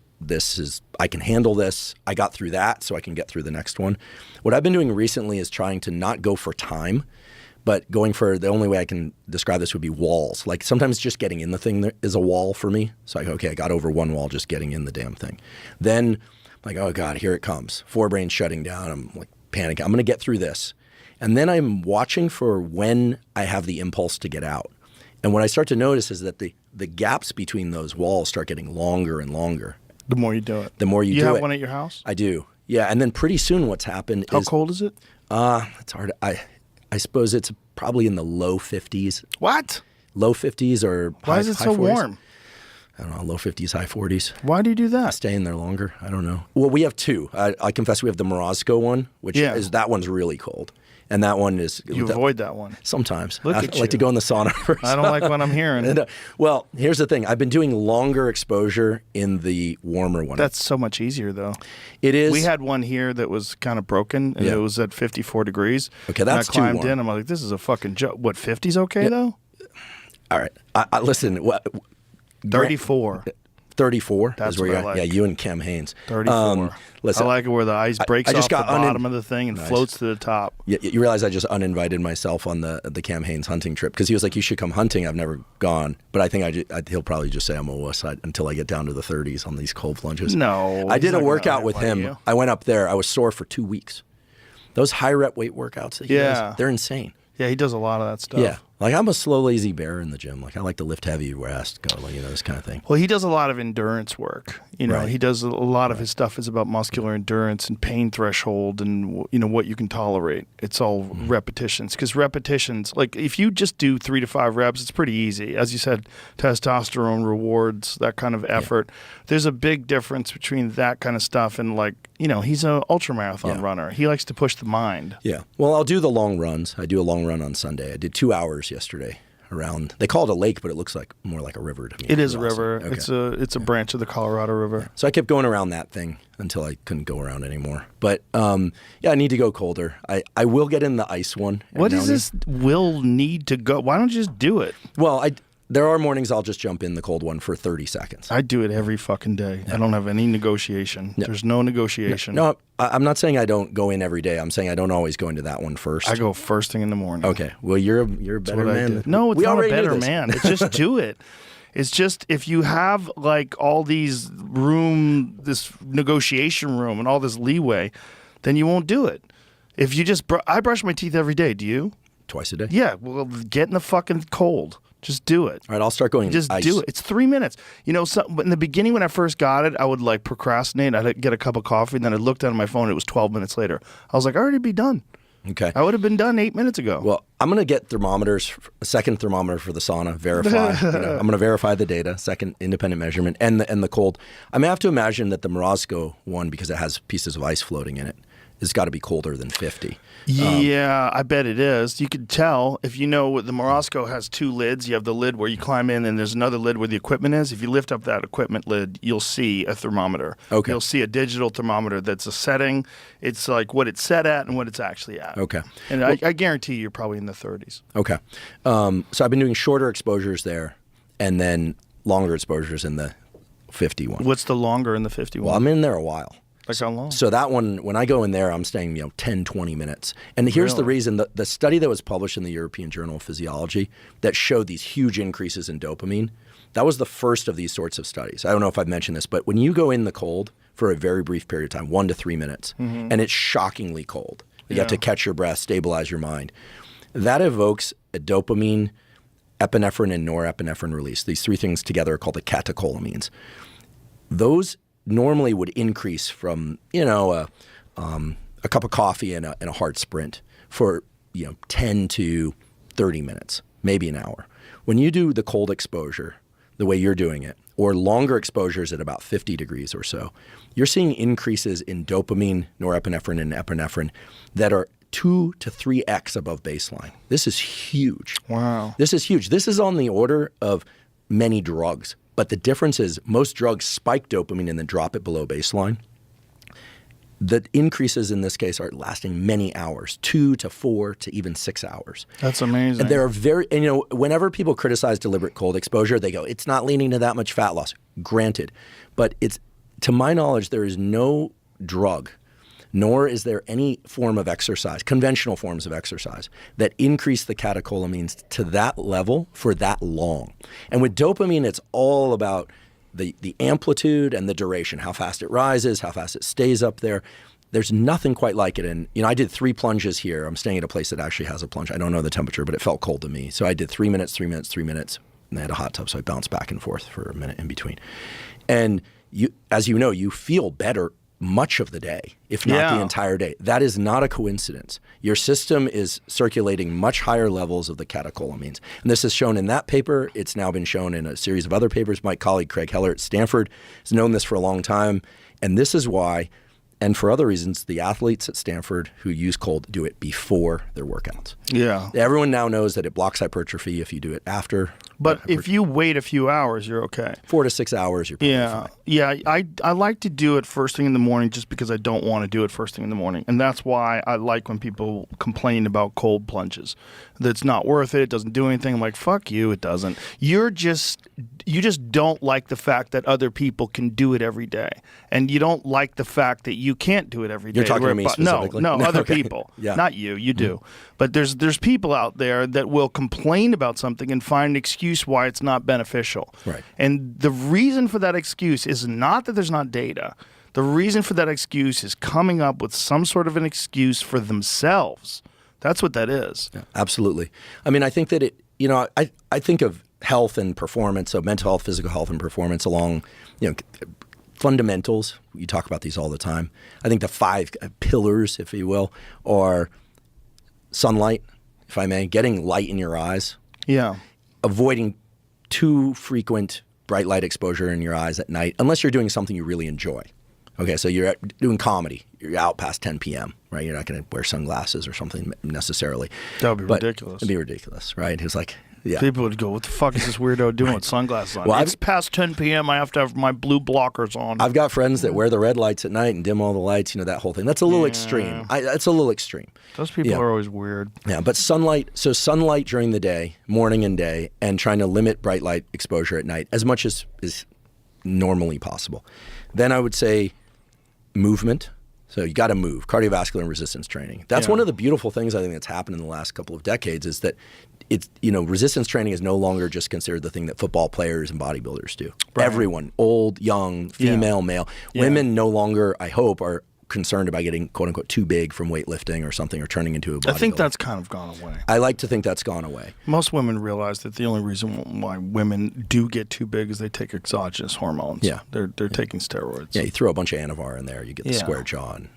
is, I can handle this. I got through that, so I can get through the next one. What I've been doing recently is trying to not go for time, but going for, the only way I can describe this would be walls. Like sometimes just getting in the thing is a wall for me. So I go, okay, I got over one wall just getting in the damn thing. Then I'm like, oh God, here it comes. Forebrain's shutting down. I'm like panicking. I'm going to get through this. And then I'm watching for when I have the impulse to get out. And what I start to notice is that the gaps between those walls start getting longer and longer. The more you do it. The more you do it. You have one at your house? I do. Yeah. And then pretty soon what's happened How is... cold is it? It's hard. I suppose it's probably in the low 50s. What? Low 50s or Why is it so 40s. warm? I don't know, low 50s, high 40s. Why do you do that? Stay in there longer. I don't know. Well, we have two. I confess we have the Morozko one, which is that one's really cold. And that one is... You avoid that one. Sometimes. Look I at like you. to go in the sauna first. I don't like what I'm hearing. Well, here's the thing. I've been doing longer exposure in the warmer one. That's so much easier, though. It is. We had one here that was kind of broken, and it was at 54 degrees. Okay, that's and I climbed too warm. in. I'm like, this is a fucking joke. What, 50's okay, though? All right. Listen. 34. 34 That's is where what I you're at. like. Yeah, you and Cam Haynes. 34. Listen, I like it where the ice breaks I just off got the bottom of the thing and floats to the top. You realize I just uninvited myself on the Cam Haynes hunting trip because he was like, you should come hunting. I've never gone. But I think he'll probably just say I'm a wuss until I get down to the 30s on these cold plunges. No. I did a he's not workout gonna with him. invite you. I went up there. I was sore for 2 weeks. Those high rep weight workouts that he does, they're insane. Yeah, he does a lot of that stuff. Yeah. Like I'm a slow, lazy bear in the gym. Like I like to lift heavy, rest, go, like, this kind of thing. Well, he does a lot of endurance work. Right. He does a lot of his stuff is about muscular endurance and pain threshold and what you can tolerate. It's all repetitions, because repetitions, like if you just do 3 to 5 reps, it's pretty easy. As you said, testosterone rewards that kind of effort. There's a big difference between that kind of stuff and he's an ultramarathon runner. He likes to push the mind. Yeah. Well, I'll do the long runs. I do a long run on Sunday. I did 2 hours yesterday around. They call it a lake, but it looks like more like a river to me. It is a river. Okay. It's a branch of the Colorado River. Yeah. So I kept going around that thing until I couldn't go around anymore. But I need to go colder. I will get in the ice one. What is this will need to go? Why don't you just do it? Well, there are mornings I'll just jump in the cold one for 30 seconds. I do it every fucking day. I don't have any negotiation. There's no negotiation. No, I'm not saying I don't go in every day. I'm saying I don't always go into that one first. I go first thing in the morning. Okay. Well, you're a better man. No, it's not a better man. It's just do it. It's just if you have all these this negotiation room and all this leeway, then you won't do it. If you just I brush my teeth every day. Do you? Twice a day. Yeah. Well, get in the fucking cold. Just do it. All right, I'll start going. Just ice. do it. It's 3 minutes. In the beginning when I first got it, I would procrastinate. I'd get a cup of coffee, and then I looked down at my phone. It was 12 minutes later. I was like, I already be done. Okay. I would have been done 8 minutes ago. Well, I'm going to get thermometers, a second thermometer for the sauna, verify. I'm going to verify the data, second independent measurement, and the cold. I'm going to have to imagine that the Morozko one, because it has pieces of ice floating in it, has got to be colder than 50. Yeah, I bet it is. You could tell if the Morozko has 2 lids. You have the lid where you climb in, and there's another lid where the equipment is. If you lift up that equipment lid, you'll see a thermometer. Okay. You'll see a digital thermometer that's a setting. It's like what it's set at and what it's actually at. Okay. And I guarantee you're probably in the 30s. Okay. So I've been doing shorter exposures there, and then longer exposures in the 51. What's the longer in the 51? Well, I'm in there a while. Like how long? So that one, when I go in there, I'm staying 10, 20 minutes. And here's the reason. The study that was published in the European Journal of Physiology that showed these huge increases in dopamine, that was the first of these sorts of studies. I don't know if I've mentioned this, but when you go in the cold for a very brief period of time, 1 to 3 minutes, and it's shockingly cold, you have to catch your breath, stabilize your mind, that evokes a dopamine, epinephrine, and norepinephrine release. These 3 things together are called the catecholamines. Those normally would increase from a cup of coffee and a hard sprint for 10 to 30 minutes, maybe an hour. When you do the cold exposure the way you're doing it, or longer exposures at about 50 degrees or so, you're seeing increases in dopamine, norepinephrine, and epinephrine that are 2 to 3x above baseline. This is huge. Wow. This is huge. This is on the order of many drugs. But the difference is most drugs spike dopamine and then drop it below baseline. The increases in this case are lasting many hours, 2 to 4 to even 6 hours. That's amazing. And they're whenever people criticize deliberate cold exposure, they go, it's not leading to that much fat loss. Granted. But to my knowledge, there is no drug, nor is there any form of exercise, conventional forms of exercise, that increase the catecholamines to that level for that long. And with dopamine, it's all about the amplitude and the duration, how fast it rises, how fast it stays up there. There's nothing quite like it. And, I did 3 plunges here. I'm staying at a place that actually has a plunge. I don't know the temperature, but it felt cold to me. So I did 3 minutes, 3 minutes, 3 minutes, and they had a hot tub, so I bounced back and forth for a minute in between. And as you know, you feel better much of the day, if not the entire day. That is not a coincidence. Your system is circulating much higher levels of the catecholamines. And this is shown in that paper. It's now been shown in a series of other papers. My colleague Craig Heller at Stanford has known this for a long time. And this is why, and for other reasons, the athletes at Stanford who use cold do it before their workouts. Yeah. Everyone now knows that it blocks hypertrophy if you do it after. But if you wait a few hours, you're okay. 4 to 6 hours, you're probably fine. Yeah. I like to do it first thing in the morning just because I don't want to do it first thing in the morning. And that's why I like when people complain about cold plunges. That it's not worth it, it doesn't do anything. I'm like, fuck you, it doesn't. You just don't like the fact that other people can do it every day. And you don't like the fact that you can't do it every day. You're talking to me specifically? No, other Okay. people. Yeah. Not you, you do. But there's people out there that will complain about something and find an excuse why it's not beneficial. Right. And the reason for that excuse is not that there's not data. The reason for that excuse is coming up with some sort of an excuse for themselves. That's what that is. Yeah, absolutely. I mean, I think that I think of health and performance, so mental health, physical health, and performance along, fundamentals. You talk about these all the time. I think the 5 pillars, if you will, are sunlight, if I may, getting light in your eyes. Yeah. Avoiding too frequent bright light exposure in your eyes at night, unless you're doing something you really enjoy. Okay, so you're doing comedy. You're out past 10 p.m., right? You're not going to wear sunglasses or something necessarily. That would be But ridiculous. It'd be ridiculous, right? It's like, yeah. People would go, what the fuck is this weirdo doing with sunglasses on? Well, It's past 10 p.m. I have to have my blue blockers on. I've got friends that wear the red lights at night and dim all the lights, that whole thing. That's a little extreme. That's a little extreme. Those people are always weird. Yeah, but sunlight during the day, morning and day, and trying to limit bright light exposure at night as much as is normally possible. Then I would say movement. So you got to move, cardiovascular and resistance training. That's one of the beautiful things I think that's happened in the last couple of decades is that it's, resistance training is no longer just considered the thing that football players and bodybuilders do. Right. Everyone, old, young, female, male. Women no longer, I hope, are concerned about getting quote unquote too big from weightlifting or something or turning into a bodybuilder. I think that's kind of gone away. I like to think that's gone away. Most women realize that the only reason why women do get too big is they take exogenous hormones. Yeah. They're taking steroids. Yeah, you throw a bunch of Anavar in there, you get the square jaw. And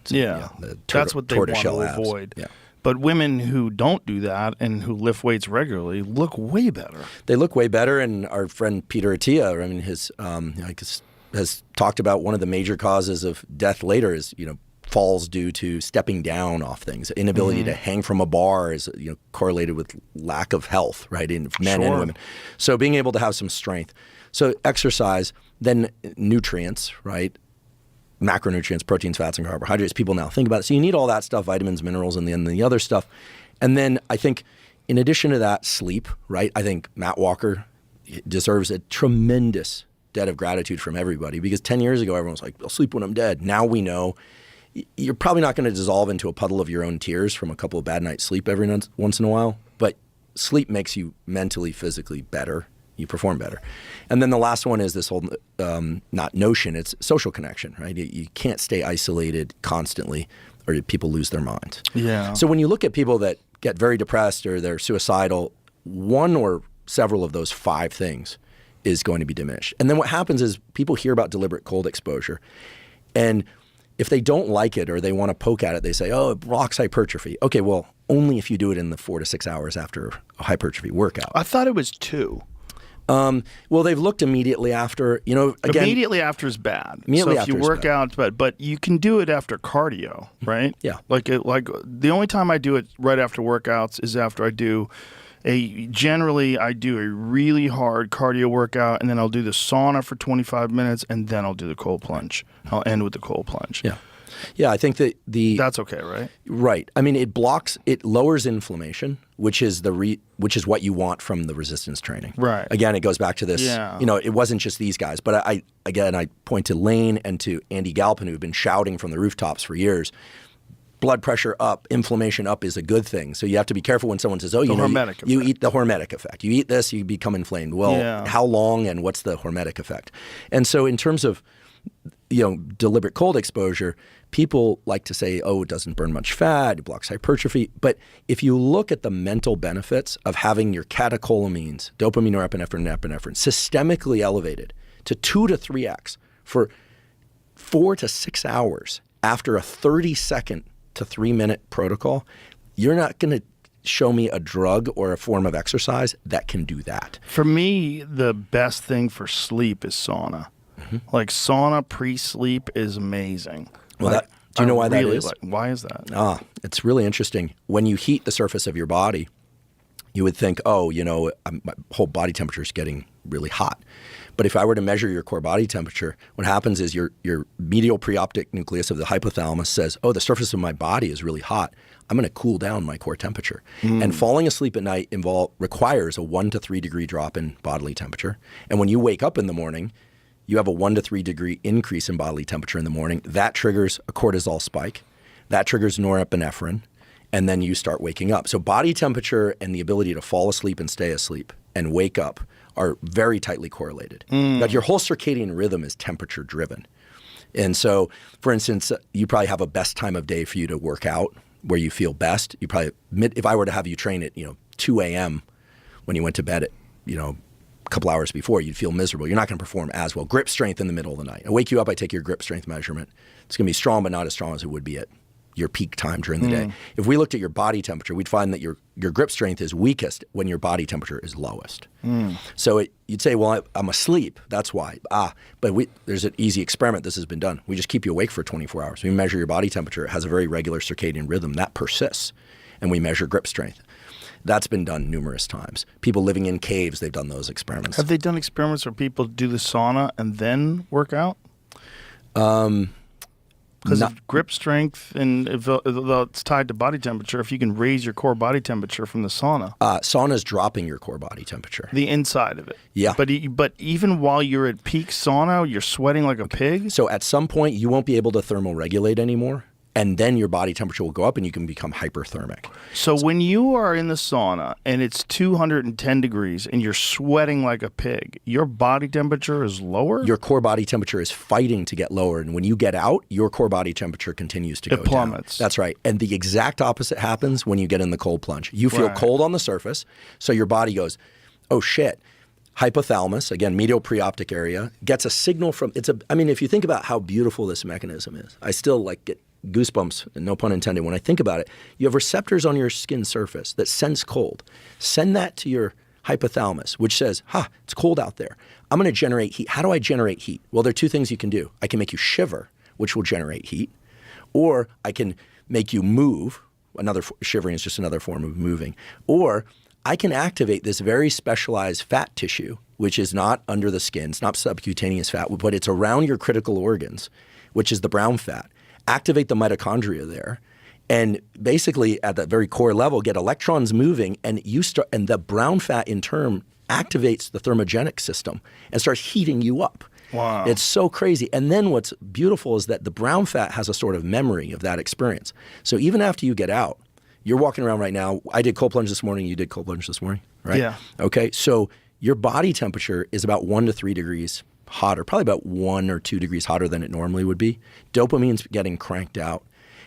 That's what they want to avoid. Yeah. But women who don't do that and who lift weights regularly look way better. They look way better, and our friend Peter Attia, his has talked about one of the major causes of death later is, falls due to stepping down off things. Inability to hang from a bar is, correlated with lack of health, right, in men and women. So being able to have some strength. So exercise, then nutrients, right? Macronutrients, proteins, fats, and carbohydrates. People now think about it. So you need all that stuff, vitamins, minerals, and then the other stuff. And then I think in addition to that, sleep, right? I think Matt Walker deserves a tremendous debt of gratitude from everybody because 10 years ago, everyone was like, I'll sleep when I'm dead. Now we know you're probably not going to dissolve into a puddle of your own tears from a couple of bad nights' sleep every once in a while, but sleep makes you mentally, physically better. You perform better. And then the last one is this whole, not notion, it's social connection, right? You can't stay isolated constantly or people lose their minds. Yeah. So when you look at people that get very depressed or they're suicidal, one or several of those 5 things is going to be diminished. And then what happens is people hear about deliberate cold exposure, and if they don't like it or they want to poke at it, they say, oh, it blocks hypertrophy. Okay, well, only if you do it in the 4 to 6 hours after a hypertrophy workout. I thought it was 2. Well, they've looked immediately after, again. Immediately after is bad. Immediately so if after you is work bad. out, but you can do it after cardio, right? Yeah. Like the only time I do it right after workouts is after I do generally I do a really hard cardio workout, and then I'll do the sauna for 25 minutes, and then I'll do the cold plunge. I'll end with the cold plunge. Yeah. Yeah, I think that that's okay, right? Right. It lowers inflammation, which is what you want from the resistance training. Right. Again, it goes back to this. Yeah. It wasn't just these guys, but I point to Lane and to Andy Galpin, who've been shouting from the rooftops for years. Blood pressure up, inflammation up is a good thing. So you have to be careful when someone says, "Oh, you eat the hormetic effect. You eat this, you become inflamed." Well, how long and what's the hormetic effect? And so in terms of deliberate cold exposure, people like to say, oh, it doesn't burn much fat, it blocks hypertrophy. But if you look at the mental benefits of having your catecholamines, dopamine, norepinephrine, and epinephrine, systemically elevated to 2 to 3x for 4 to 6 hours after a 30-second to 3-minute protocol, you're not going to show me a drug or a form of exercise that can do that. For me, the best thing for sleep is sauna. Like sauna pre-sleep is amazing. Well, do you know why that is? Why is that? It's really interesting. When you heat the surface of your body, you would think, my whole body temperature is getting really hot. But if I were to measure your core body temperature, what happens is your medial preoptic nucleus of the hypothalamus says, oh, the surface of my body is really hot. I'm going to cool down my core temperature. And falling asleep at night requires a 1 to 3 degree drop in bodily temperature. And when you wake up in the morning, you have a 1 to 3 degree increase in bodily temperature in the morning. That triggers a cortisol spike. That triggers norepinephrine. And then you start waking up. So body temperature and the ability to fall asleep and stay asleep and wake up are very tightly correlated. Like your whole circadian rhythm is temperature driven. And so, for instance, you probably have a best time of day for you to work out where you feel best. You probably, if I were to have you train at 2 a.m., when you went to bed at, a couple hours before, you'd feel miserable. You're not going to perform as well. Grip strength in the middle of the night. I wake you up, I take your grip strength measurement. It's going to be strong, but not as strong as it would be at your peak time during the day. If we looked at your body temperature, we'd find that your grip strength is weakest when your body temperature is lowest. So you'd say, well, I'm asleep. That's why. But there's an easy experiment. This has been done. We just keep you awake for 24 hours. We measure your body temperature. It has a very regular circadian rhythm. That persists. And we measure grip strength. That's been done numerous times. People living in caves, they've done those experiments. Have they done experiments where people do the sauna and then work out? Because of grip strength, and if it's tied to body temperature, if you can raise your core body temperature from the sauna. Sauna's dropping your core body temperature. The inside of it. Yeah. But even while you're at peak sauna, you're sweating like a pig? So at some point, you won't be able to thermoregulate anymore. And then your body temperature will go up and you can become hyperthermic. So when you are in the sauna and it's 210 degrees and you're sweating like a pig, your body temperature is lower? Your core body temperature is fighting to get lower. And when you get out, your core body temperature continues to go down. It plummets. That's right. And the exact opposite happens when you get in the cold plunge. You feel cold on the surface, so your body goes, oh shit. Hypothalamus, again, medial preoptic area, gets a signal from, if you think about how beautiful this mechanism is, I still get goosebumps, no pun intended, when I think about it. You have receptors on your skin surface that sense cold. Send that to your hypothalamus, which says, it's cold out there. I'm going to generate heat. How do I generate heat? Well, there are two things you can do. I can make you shiver, which will generate heat, or I can make you move. Shivering is just another form of moving. Or I can activate this very specialized fat tissue, which is not under the skin. It's not subcutaneous fat, but it's around your critical organs, which is the brown fat. Activate the mitochondria there, and basically at that very core level, get electrons moving, and the brown fat in turn activates the thermogenic system and starts heating you up. Wow. It's so crazy. And then what's beautiful is that the brown fat has a sort of memory of that experience. So even after you get out, you're walking around right now. I did cold plunge this morning. You did cold plunge this morning, right? Yeah. Okay. So your body temperature is about 1 to 3 degrees hotter, probably about 1 or 2 degrees hotter than it normally would be. Dopamine's getting cranked out.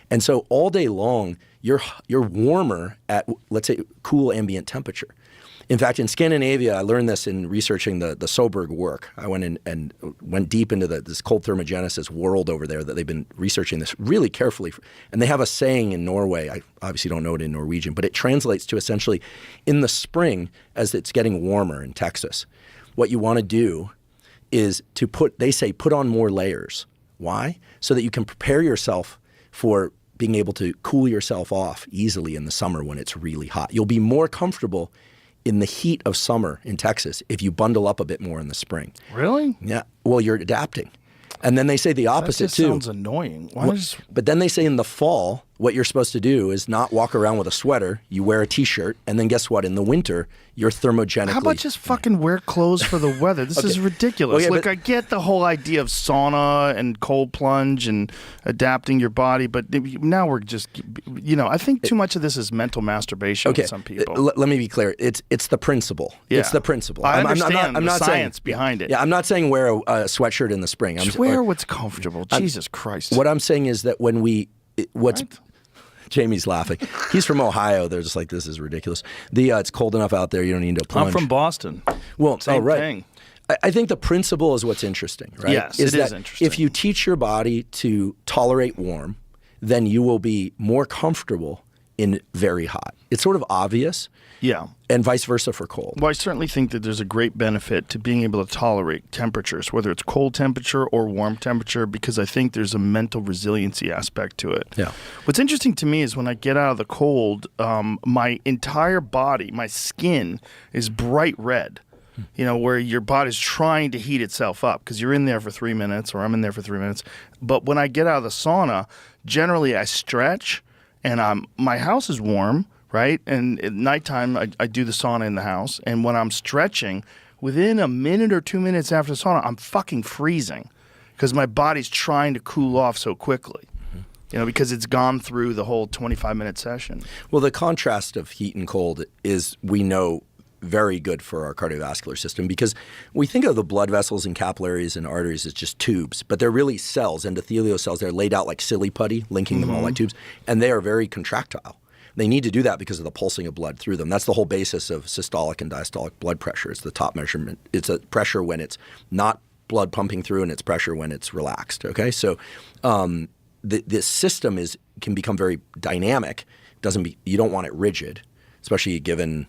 And so all day long, you're warmer at, let's say, cool ambient temperature. In fact, in Scandinavia, I learned this in researching the Soberg work. I went in and went deep into this cold thermogenesis world over there that they've been researching this really carefully. And they have a saying in Norway, I obviously don't know it in Norwegian, but it translates to essentially in the spring as it's getting warmer in Texas, what you want to do is to put on more layers. Why? So that you can prepare yourself for being able to cool yourself off easily in the summer when it's really hot. You'll be more comfortable in the heat of summer in Texas if you bundle up a bit more in the spring. Really? Yeah. Well, you're adapting. And then they say the opposite that too. Sounds annoying. But then they say in the fall, what you're supposed to do is not walk around with a sweater. You wear a T-shirt, and then guess what? In the winter, you're thermogenically. How about just fucking wear clothes for the weather? This is ridiculous. Okay, Look, I get the whole idea of sauna and cold plunge and adapting your body, but now we're just, I think too much of this is mental masturbation with some people. Let me be clear. It's the principle. Yeah. It's the principle. I understand I'm the not science saying, behind it. Yeah, I'm not saying wear a sweatshirt in the spring. Just wear what's comfortable. Jesus Christ. What I'm saying is that when Jamie's laughing. He's from Ohio. They're just like, this is ridiculous. It's cold enough out there. You don't need to plunge. I'm from Boston. Well, Same right. thing. I think the principle is what's interesting, right? Yes, it is interesting. If you teach your body to tolerate warm, then you will be more comfortable in very hot. It's sort of obvious. Yeah. And vice versa for cold. Well, I certainly think that there's a great benefit to being able to tolerate temperatures, whether it's cold temperature or warm temperature, because I think there's a mental resiliency aspect to it. Yeah. What's interesting to me is when I get out of the cold, my entire body, my skin is bright red. Where your body's trying to heat itself up because you're in there for 3 minutes, or I'm in there for 3 minutes. But when I get out of the sauna, generally I stretch, and my house is warm. Right? And at nighttime, I do the sauna in the house. And when I'm stretching, within a minute or 2 minutes after the sauna, I'm fucking freezing because my body's trying to cool off so quickly, because it's gone through the whole 25-minute session. Well, the contrast of heat and cold is, we know, very good for our cardiovascular system because we think of the blood vessels and capillaries and arteries as just tubes, but they're really cells, endothelial cells. They're laid out like silly putty, linking them all like tubes, and they are very contractile. They need to do that because of the pulsing of blood through them. That's the whole basis of systolic and diastolic blood pressure. It's the top measurement. It's a pressure when it's not blood pumping through, and it's pressure when it's relaxed. Okay, so this system can become very dynamic. You don't want it rigid, especially given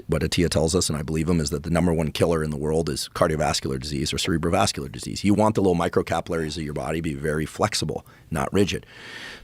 what Attia tells us, and I believe him, is that the number one killer in the world is cardiovascular disease or cerebrovascular disease. You want the little microcapillaries of your body to be very flexible, not rigid.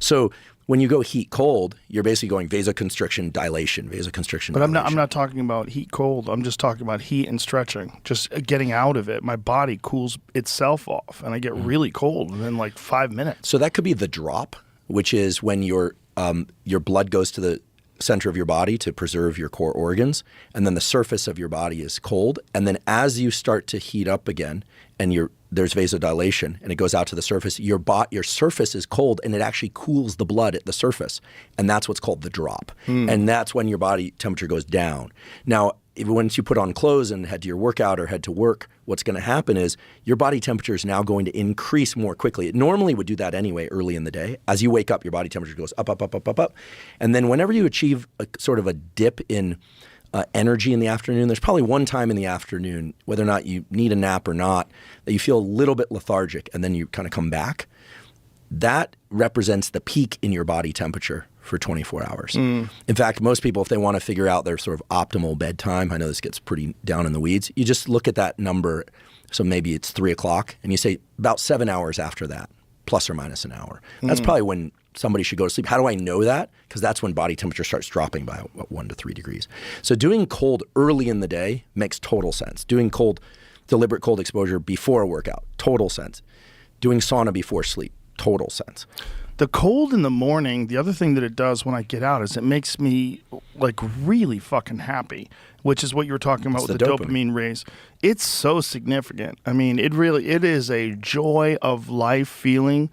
So when you go heat cold, you're basically going vasoconstriction, dilation, vasoconstriction. But dilation. I'm not talking about heat cold. I'm just talking about heat and stretching. Just getting out of it. My body cools itself off, and I get really cold within like 5 minutes. So that could be the drop, which is when your blood goes to the center of your body to preserve your core organs, and then the surface of your body is cold. And then as you start to heat up again, and there's vasodilation, and it goes out to the surface, your surface is cold, and it actually cools the blood at the surface, and that's what's called the drop. And that's when your body temperature goes down. Now, once you put on clothes and head to your workout or head to work, what's going to happen is your body temperature is now going to increase more quickly. It normally would do that anyway early in the day. As you wake up, your body temperature goes up, up, up, up, up, up. And then whenever you achieve a sort of a dip in energy in the afternoon, there's probably one time in the afternoon, whether or not you need a nap or not, that you feel a little bit lethargic, and then you kind of come back. That represents the peak in your body temperature for 24 hours. In fact, most people, if they want to figure out their sort of optimal bedtime, I know this gets pretty down in the weeds, you just look at that number. So maybe it's 3 o'clock, and you say about 7 hours after that, plus or minus an hour. That's probably when somebody should go to sleep. How do I know that? Because that's when body temperature starts dropping by 1 to 3 degrees. So doing cold early in the day makes total sense. Doing deliberate cold exposure before a workout, total sense. Doing sauna before sleep, total sense. The cold in the morning, the other thing that it does when I get out is it makes me like really fucking happy, which is what you were talking about with the dopamine raise. It's so significant. I mean, it is a joy of life feeling.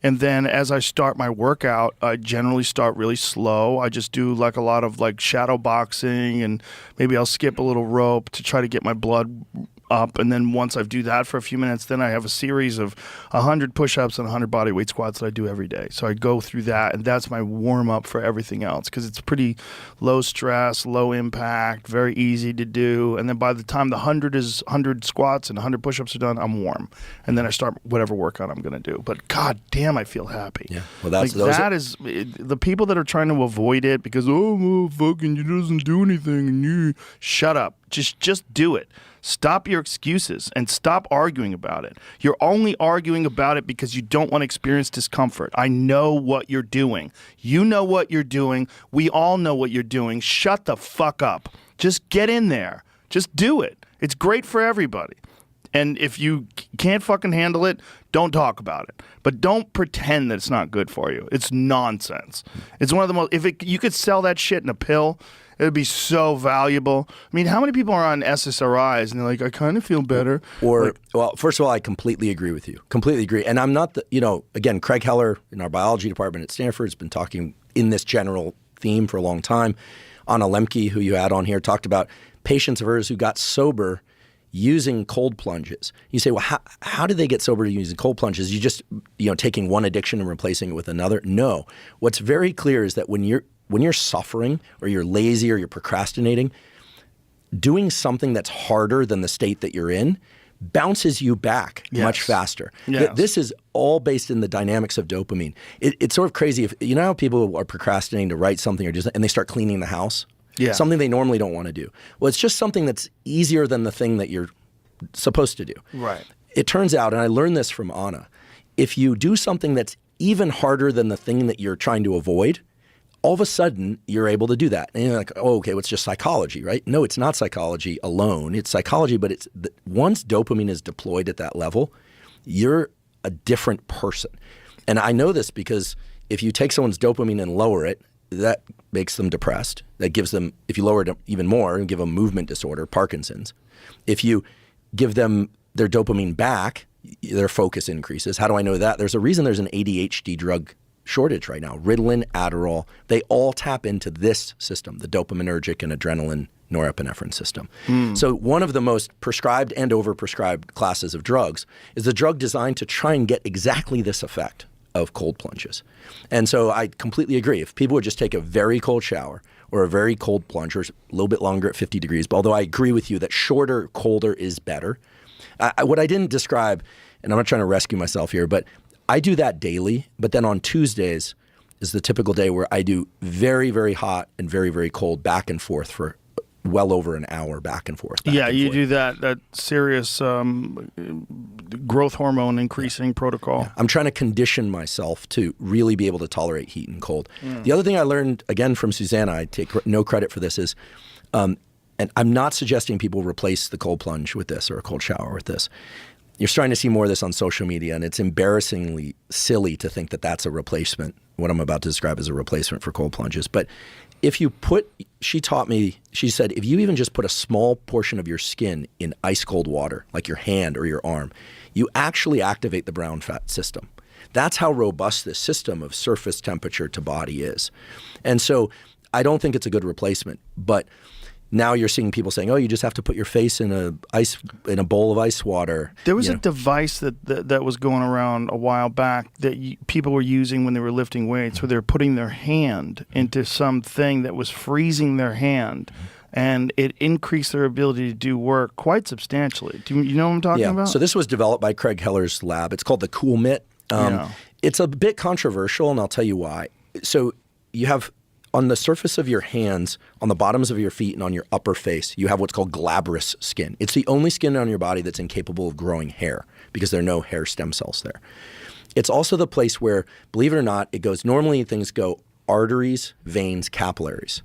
And then as I start my workout, I generally start really slow. I just do like a lot of like shadow boxing, and maybe I'll skip a little rope to try to get my blood up. And then once I do that for a few minutes, then I have a series of 100 push-ups and 100 body weight squats that I do every day. So I go through that, and that's my warm-up for everything else, because it's pretty low stress, low impact, very easy to do. And then by the time the 100 squats and 100 push-ups are done, I'm warm. And then I start whatever workout I'm going to do. But god damn, I feel happy. Yeah. Well, that's the people that are trying to avoid it because, oh, fucking, it doesn't do anything. And you shut up. Just do it. Stop your excuses and stop arguing about it. You're only arguing about it because you don't want to experience discomfort. I know what you're doing. You know what you're doing. We all know what you're doing. Shut the fuck up. Just get in there. Just do it. It's great for everybody. And if you can't fucking handle it, don't talk about it. But don't pretend that it's not good for you. It's nonsense. It's one of the most, you could sell that shit in a pill, it would be so valuable. I mean, how many people are on SSRIs and they're like, I kind of feel better? Well, first of all, I completely agree with you. Completely agree. And I'm not again, Craig Heller in our biology department at Stanford has been talking in this general theme for a long time. Anna Lemke, who you had on here, talked about patients of hers who got sober using cold plunges. You say, well, how do they get sober using cold plunges? You just, taking one addiction and replacing it with another? No. What's very clear is that when you're suffering or you're lazy or you're procrastinating, doing something that's harder than the state that you're in bounces you back much faster. Yes. This is all based in the dynamics of dopamine. It's sort of crazy. If you know how people are procrastinating to write something or do something, and they start cleaning the house? Yeah. Something they normally don't want to do. Well, it's just something that's easier than the thing that you're supposed to do. Right. It turns out, and I learned this from Anna, if you do something that's even harder than the thing that you're trying to avoid, all of a sudden you're able to do that. And you're like, oh, okay, well, it's just psychology, right? No, it's not psychology alone. It's psychology, but once dopamine is deployed at that level, you're a different person. And I know this because if you take someone's dopamine and lower it, that makes them depressed. That gives them, if you lower it even more and give them movement disorder, Parkinson's. If you give them their dopamine back, their focus increases. How do I know that? There's a reason there's an ADHD drug shortage right now. Ritalin, Adderall, they all tap into this system, the dopaminergic and adrenaline norepinephrine system. So one of the most prescribed and overprescribed classes of drugs is the drug designed to try and get exactly this effect of cold plunges. And so I completely agree. If people would just take a very cold shower or a very cold plunge, or a little bit longer at 50 degrees, but although I agree with you that shorter, colder is better. What I didn't describe, and I'm not trying to rescue myself here, but I do that daily. But then on Tuesdays is the typical day where I do very, very hot and very, very cold back and forth for well over an hour back and forth. Yeah, you do that serious growth hormone increasing protocol. I'm trying to condition myself to really be able to tolerate heat and cold. The other thing I learned, again, from Susanna, I take no credit for this, is, and I'm not suggesting people replace the cold plunge with this or a cold shower with this. You're starting to see more of this on social media, and it's embarrassingly silly to think that that's a replacement. What I'm about to describe is a replacement for cold plunges. But if you put, she taught me, she said, if you even just put a small portion of your skin in ice cold water, like your hand or your arm, you actually activate the brown fat system. That's how robust this system of surface temperature to body is. And so I don't think it's a good replacement, but now you're seeing people saying, "Oh, you just have to put your face in a bowl of ice water." There was a device that was going around a while back that people were using when they were lifting weights, where they were putting their hand into something that was freezing their hand, and it increased their ability to do work quite substantially. Do you know what I'm talking about? So this was developed by Craig Heller's lab. It's called the Cool Mitt. It's a bit controversial, and I'll tell you why. So you have, on the surface of your hands, on the bottoms of your feet, and on your upper face, you have what's called glabrous skin. It's the only skin on your body that's incapable of growing hair because there are no hair stem cells there. It's also the place where, believe it or not, it goes, normally things go arteries, veins, capillaries.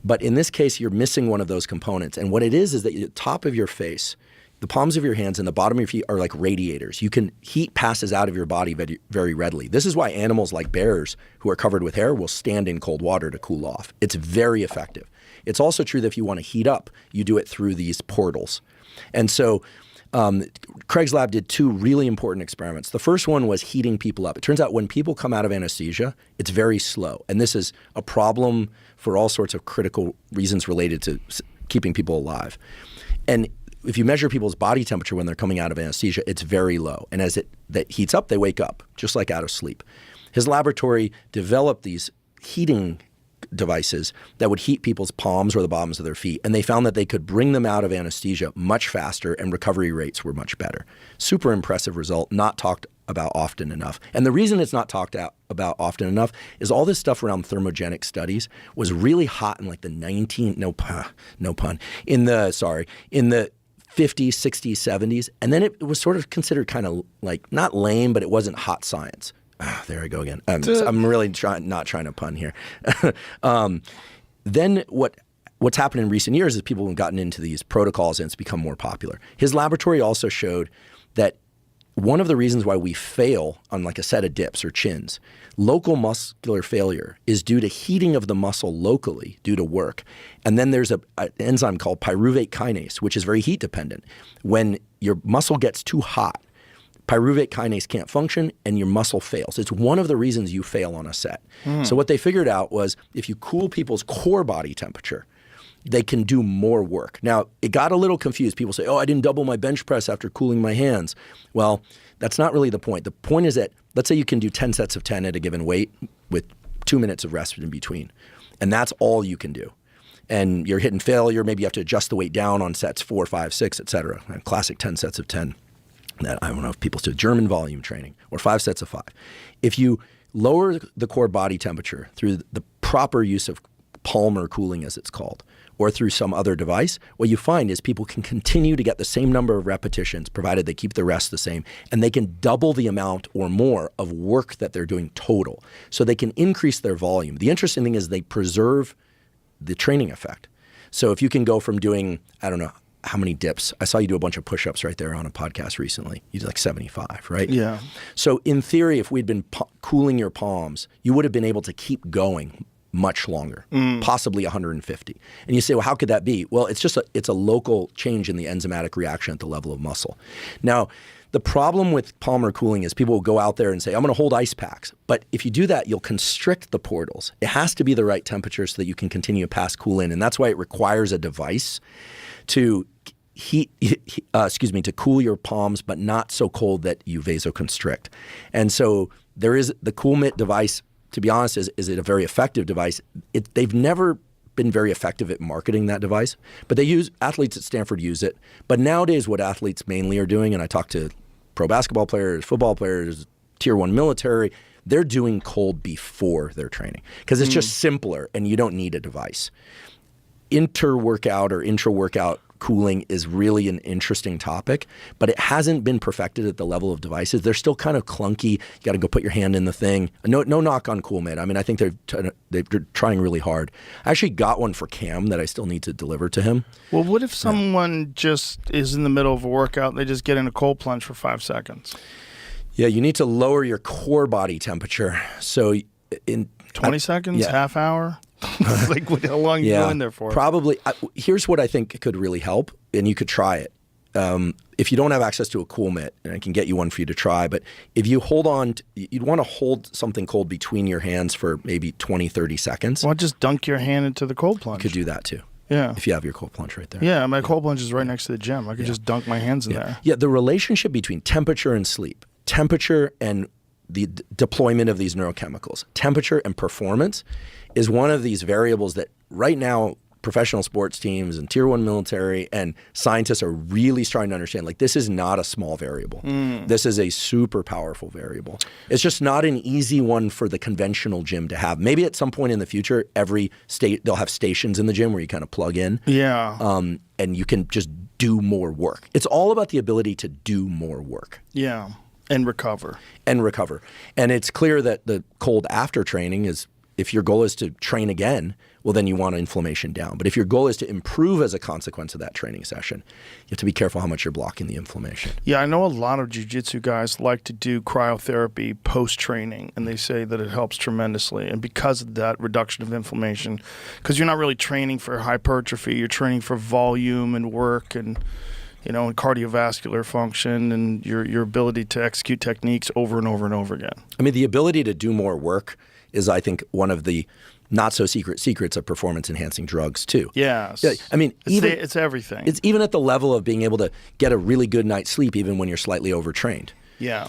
But in this case, you're missing one of those components. And what it is that the top of your face, the palms of your hands and the bottom of your feet are like radiators. Heat passes out of your body very, very readily. This is why animals like bears who are covered with hair will stand in cold water to cool off. It's very effective. It's also true that if you want to heat up, you do it through these portals. And so Craig's lab did two really important experiments. The first one was heating people up. It turns out when people come out of anesthesia, it's very slow. And this is a problem for all sorts of critical reasons related to keeping people alive. And if you measure people's body temperature when they're coming out of anesthesia, it's very low. And as that heats up, they wake up, just like out of sleep. His laboratory developed these heating devices that would heat people's palms or the bottoms of their feet. And they found that they could bring them out of anesthesia much faster, and recovery rates were much better. Super impressive result, not talked about often enough. And the reason it's not talked about often enough is all this stuff around thermogenic studies was really hot in like the in the 50s, 60s, 70s. And then it was sort of considered kind of like, not lame, but it wasn't hot science. There I go again. I'm really not trying to pun here. Then what's happened in recent years is people have gotten into these protocols and it's become more popular. His laboratory also showed that one of the reasons why we fail on like a set of dips or chins, local muscular failure, is due to heating of the muscle locally due to work. And then there's an enzyme called pyruvate kinase, which is very heat dependent. When your muscle gets too hot, pyruvate kinase can't function and your muscle fails. It's one of the reasons you fail on a set. So what they figured out was if you cool people's core body temperature, they can do more work. Now, it got a little confused. People say, "Oh, I didn't double my bench press after cooling my hands." Well, that's not really the point. The point is that, let's say you can do 10 sets of 10 at a given weight with 2 minutes of rest in between. And that's all you can do. And you're hitting failure. Maybe you have to adjust the weight down on sets 4, 5, 6, et cetera. And classic 10 sets of 10. That, I don't know if people do German volume training, or 5 sets of 5. If you lower the core body temperature through the proper use of Palmer cooling, as it's called, or through some other device, what you find is people can continue to get the same number of repetitions, provided they keep the rest the same, and they can double the amount or more of work that they're doing total. So they can increase their volume. The interesting thing is they preserve the training effect. So if you can go from doing, I don't know, how many dips? I saw you do a bunch of push-ups right there on a podcast recently. You did like 75, right? Yeah. So in theory, if we'd been cooling your palms, you would have been able to keep going much longer, possibly 150. And you say, well, how could that be? Well, it's a local change in the enzymatic reaction at the level of muscle. Now, the problem with Palmer cooling is people will go out there and say, I'm going to hold ice packs. But if you do that, you'll constrict the portals. It has to be the right temperature so that you can continue to pass cool in. And that's why it requires a device to to cool your palms, but not so cold that you vasoconstrict. And so there is the Cool Mitt device. To be honest, is it a very effective device? They've never been very effective at marketing that device, but athletes at Stanford use it. But nowadays, what athletes mainly are doing, and I talk to pro basketball players, football players, Tier 1 military, they're doing cold before their training because it's just simpler and you don't need a device. Inter-workout or intra-workout cooling is really an interesting topic, but it hasn't been perfected at the level of devices. They're still kind of clunky. You got to go put your hand in the thing. No knock on Cool Mitt. I mean, I think they're trying really hard. I actually got one for Cam that I still need to deliver to him. Well, what if someone just is in the middle of a workout and they just get in a cold plunge for 5 seconds? Yeah, you need to lower your core body temperature. So in 20 seconds, half hour? Like, how long are you going there for? Probably. Here's what I think could really help, and you could try it. If you don't have access to a Cool Mitt, and I can get you one for you to try, but if you you'd want to hold something cold between your hands for maybe 20, 30 seconds. Well, just dunk your hand into the cold plunge. You could do that too. Yeah. If you have your cold plunge right there. Yeah, my cold plunge is right next to the gym. I could just dunk my hands in there. Yeah, the relationship between temperature and sleep, temperature and the deployment of these neurochemicals, temperature and performance is one of these variables that right now professional sports teams and Tier 1 military and scientists are really starting to understand. Like, this is not a small variable. This is a super powerful variable. It's just not an easy one for the conventional gym to have. Maybe at some point in the future, every state, they'll have stations in the gym where you kind of plug in. Yeah. And you can just do more work. It's all about the ability to do more work. Yeah. And recover. And it's clear that the cold after training is, if your goal is to train again, well, then you want inflammation down. But if your goal is to improve as a consequence of that training session, you have to be careful how much you're blocking the inflammation. Yeah, I know a lot of jiu-jitsu guys like to do cryotherapy post-training, and they say that it helps tremendously. And because of that reduction of inflammation, because you're not really training for hypertrophy, you're training for volume and work and and cardiovascular function and your ability to execute techniques over and over and over again. I mean, the ability to do more work is, I think, one of the not-so-secret secrets of performance-enhancing drugs, too. Yes. Yeah, I mean, it's everything. It's even at the level of being able to get a really good night's sleep even when you're slightly overtrained. Yeah.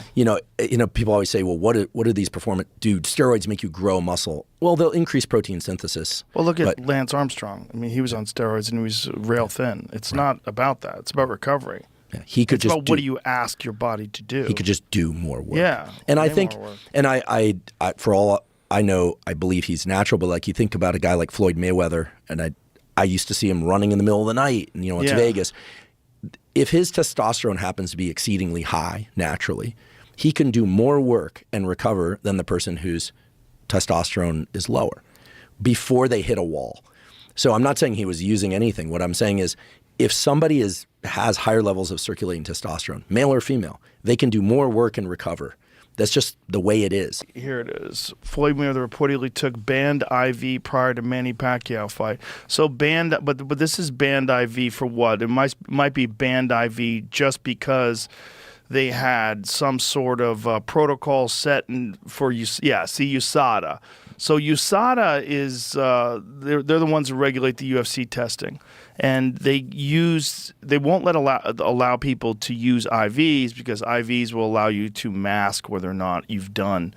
People always say, well, what do these do steroids make you grow muscle? Well, they'll increase protein synthesis. Well, look at Lance Armstrong. I mean, he was on steroids and he was rail thin. It's not about that. It's about recovery. Yeah, he could it's about what do you ask your body to do? He could just do more work. Yeah. And I think, and I for all I know, I believe he's natural, but like you think about a guy like Floyd Mayweather, and I used to see him running in the middle of the night, and it's Vegas. If his testosterone happens to be exceedingly high naturally, he can do more work and recover than the person whose testosterone is lower before they hit a wall. So I'm not saying he was using anything. What I'm saying is, if somebody has higher levels of circulating testosterone, male or female, they can do more work and recover. That's just the way it is. Here it is. Floyd Mayweather reportedly took banned IV prior to Manny Pacquiao fight. So banned, but this is banned IV for what? It might be banned IV just because they had some sort of protocol set for USADA. So USADA is they're the ones who regulate the UFC testing, and they won't allow people to use IVs because IVs will allow you to mask whether or not you've done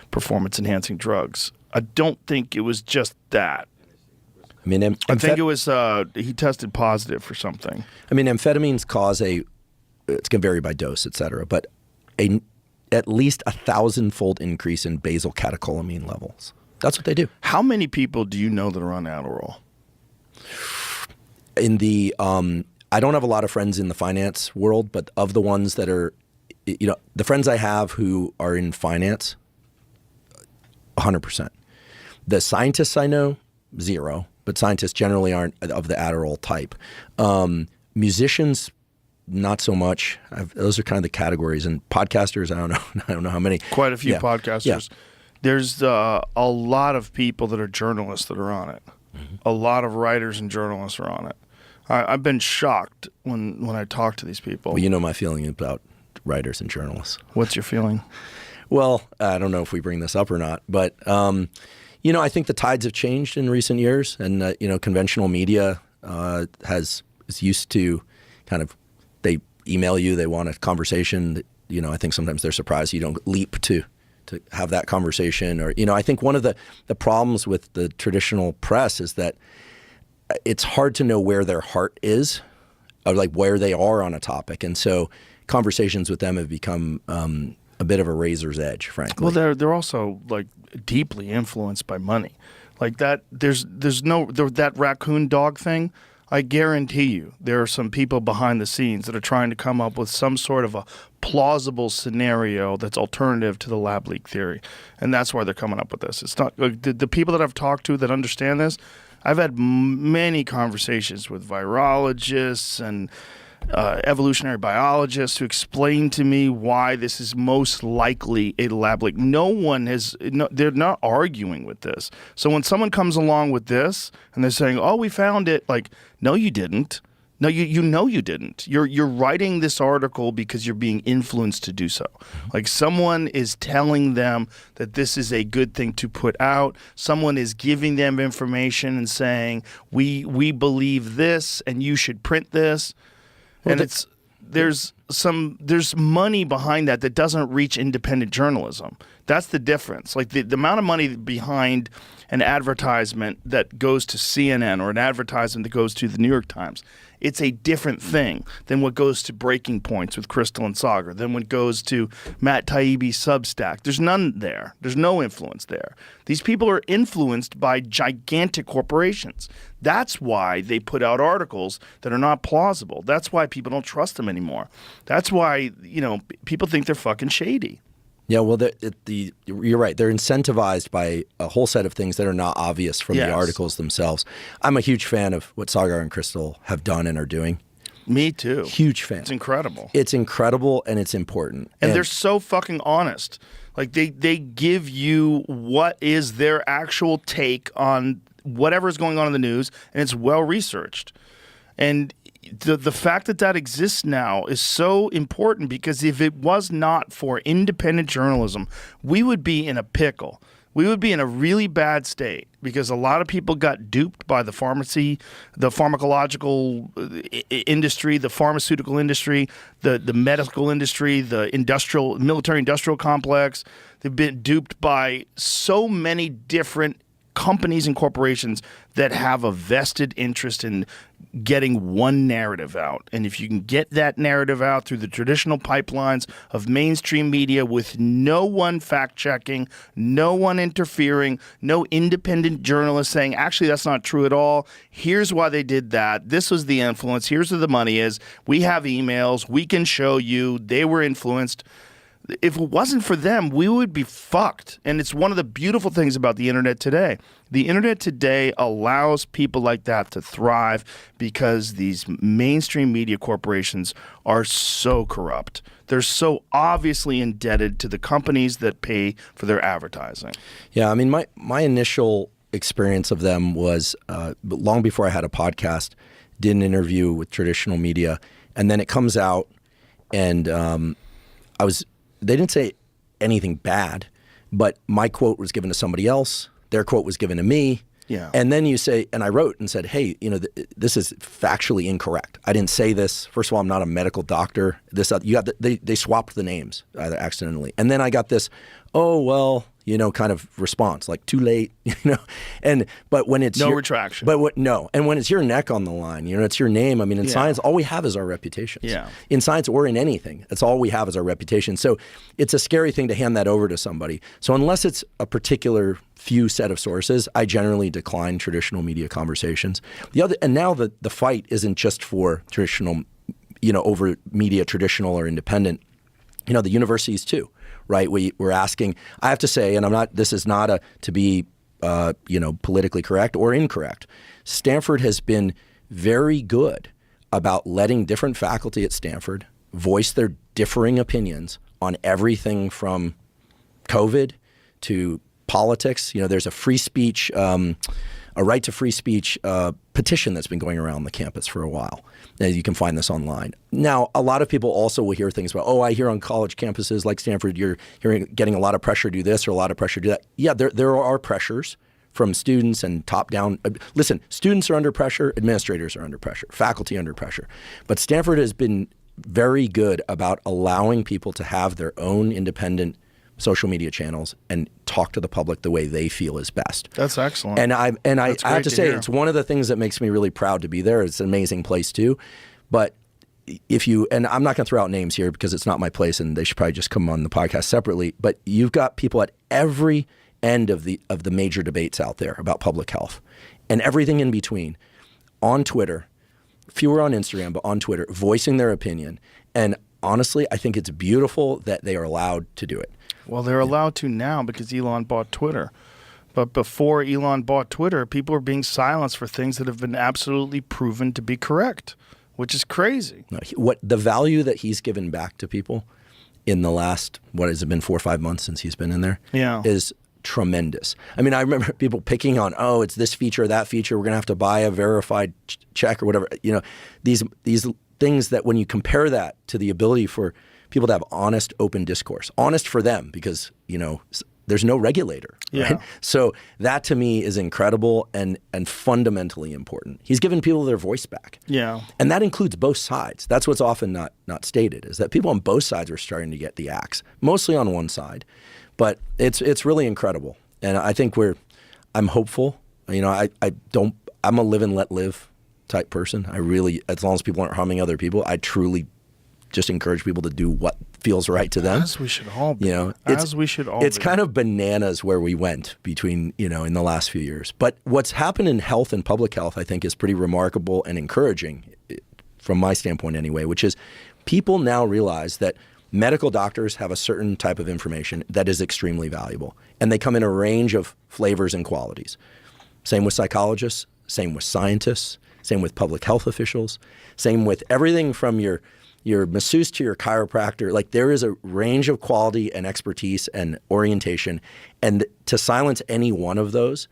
performance enhancing drugs. I don't think it was just that. I mean, I think it was he tested positive for something. I mean, amphetamines cause it's going to vary by dose, et cetera, but at least 1,000-fold increase in basal catecholamine levels. That's what they do. How many people do you know that are on Adderall? In the, I don't have a lot of friends in the finance world, but of the ones that are, the friends I have who are in finance, 100%. The scientists I know, 0, but scientists generally aren't of the Adderall type. Musicians, not so much. Those are kind of the categories. And podcasters, I don't know how many. Quite a few podcasters. Yeah. There's a lot of people that are journalists that are on it. Mm-hmm. A lot of writers and journalists are on it. I've been shocked when I talk to these people. Well, you know my feeling about writers and journalists. What's your feeling? Well, I don't know if we bring this up or not, but I think the tides have changed in recent years, and conventional media is used to kind of, they email you, they want a conversation. I think sometimes they're surprised you don't leap to have that conversation. Or, I think one of the problems with the traditional press is that it's hard to know where their heart is, or like where they are on a topic. And so conversations with them have become a bit of a razor's edge, frankly. Well, they're also like deeply influenced by money. Like that, that raccoon dog thing. I guarantee you there are some people behind the scenes that are trying to come up with some sort of a plausible scenario that's alternative to the lab leak theory. And that's why they're coming up with this. It's not like the people that I've talked to that understand this. I've had many conversations with virologists and evolutionary biologists who explain to me why this is most likely a lab leak. They're not arguing with this. So when someone comes along with this and they're saying, "Oh, we found it," like, no, you didn't. No, you know you didn't. You're writing this article because you're being influenced to do so. Like someone is telling them that this is a good thing to put out. Someone is giving them information and saying, we believe this and you should print this. Well, and there's money behind that doesn't reach independent journalism. That's the difference. Like the amount of money behind an advertisement that goes to CNN or an advertisement that goes to the New York Times, it's a different thing than what goes to Breaking Points with Crystal and Sagar, than what goes to Matt Taibbi's Substack. There's none there. There's no influence there. These people are influenced by gigantic corporations. That's why they put out articles that are not plausible. That's why people don't trust them anymore. That's why, people think they're fucking shady. Yeah, well, you're right. They're incentivized by a whole set of things that are not obvious from the articles themselves. I'm a huge fan of what Sagar and Crystal have done and are doing. Me too. Huge fan. It's incredible. It's incredible and it's important. And they're so fucking honest. Like they give you what is their actual take on whatever is going on in the news, and it's well researched. And the fact that exists now is so important, because if it was not for independent journalism, we would be in a pickle. We would be in a really bad state, because a lot of people got duped by the pharmacological industry, the pharmaceutical industry, the medical industry, the military industrial complex. They've been duped by so many different companies and corporations that have a vested interest in getting one narrative out. And if you can get that narrative out through the traditional pipelines of mainstream media with no one fact-checking, no one interfering, no independent journalist saying, actually, that's not true at all. Here's why they did that. This was the influence. Here's where the money is. We have emails. We can show you they were influenced. If it wasn't for them, we would be fucked. And it's one of the beautiful things about the internet today. The internet today allows people like that to thrive, because these mainstream media corporations are so corrupt. They're so obviously indebted to the companies that pay for their advertising. Yeah, I mean, my initial experience of them was long before I had a podcast, did an interview with traditional media, and then it comes out, and they didn't say anything bad, but my quote was given to somebody else. Their quote was given to me. Yeah. And then you say, and I wrote and said, hey, this is factually incorrect. I didn't say this. First of all, I'm not a medical doctor. They swapped the names either accidentally. And then I got this, oh, well, kind of response, like too late, but when it's no retraction, and when it's your neck on the line, it's your name. I mean, in science, all we have is our reputations. Yeah. In science or in anything, that's all we have is our reputation. So it's a scary thing to hand that over to somebody. So unless it's a particular few set of sources, I generally decline traditional media conversations. And now the fight isn't just for traditional, over media, traditional or independent. The universities too. Right, we're asking. I have to say, and this is not to be, politically correct or incorrect. Stanford has been very good about letting different faculty at Stanford voice their differing opinions on everything from COVID to politics. There's a free speech, a right to free speech petition that's been going around the campus for a while. And you can find this online. Now, a lot of people also will hear things about, I hear on college campuses like Stanford, you're getting a lot of pressure to do this or a lot of pressure to do that. Yeah, there are pressures, from students and top down. Listen, students are under pressure, administrators are under pressure, faculty under pressure. But Stanford has been very good about allowing people to have their own independent social media channels and talk to the public the way they feel is best. That's excellent. And I That's have great to to say, hear. it's one of the things that makes me really proud to be there. It's an amazing place too. But if you, and I'm not going to throw out names here because it's not my place and they should probably just come on the podcast separately, but you've got people at every end of the major debates out there about public health and everything in between on Twitter, fewer on Instagram, but on Twitter, voicing their opinion. And honestly, I think it's beautiful that they are allowed to do it. Well, they're allowed to now because Elon bought Twitter. But before Elon bought Twitter, people were being silenced for things that have been absolutely proven to be correct, which is crazy. No, what the value that he's given back to people in the last, what has it been, 4 or 5 months since he's been in there, Yeah. is tremendous. I mean, I remember people picking on, oh, it's this feature or that feature. We're going to have to buy a verified check or whatever. You know, these things that when you compare that to the ability for people to have honest, open discourse, honest for them because, you know, there's no regulator. Right? Yeah. So that to me is incredible and fundamentally important. He's given people their voice back. Yeah. And that includes both sides. That's what's often not stated, is that people on both sides are starting to get the axe, mostly on one side. But it's really incredible. And I think I'm hopeful. You know, I'm a live and let live type person. I really, as long as people aren't harming other people, I truly just encourage people to do what feels right to them. As we should all be. You know, As we should all It's be. kind of bananas where we went between, you know, in the last few years. But what's happened in health and public health, I think, is pretty remarkable and encouraging, from my standpoint anyway, which is people now realize that medical doctors have a certain type of information that is extremely valuable. And they come in a range of flavors and qualities. Same with psychologists, same with scientists, same with public health officials, same with everything from your masseuse to your chiropractor. Like, there is a range of quality and expertise and orientation. And to silence any one of those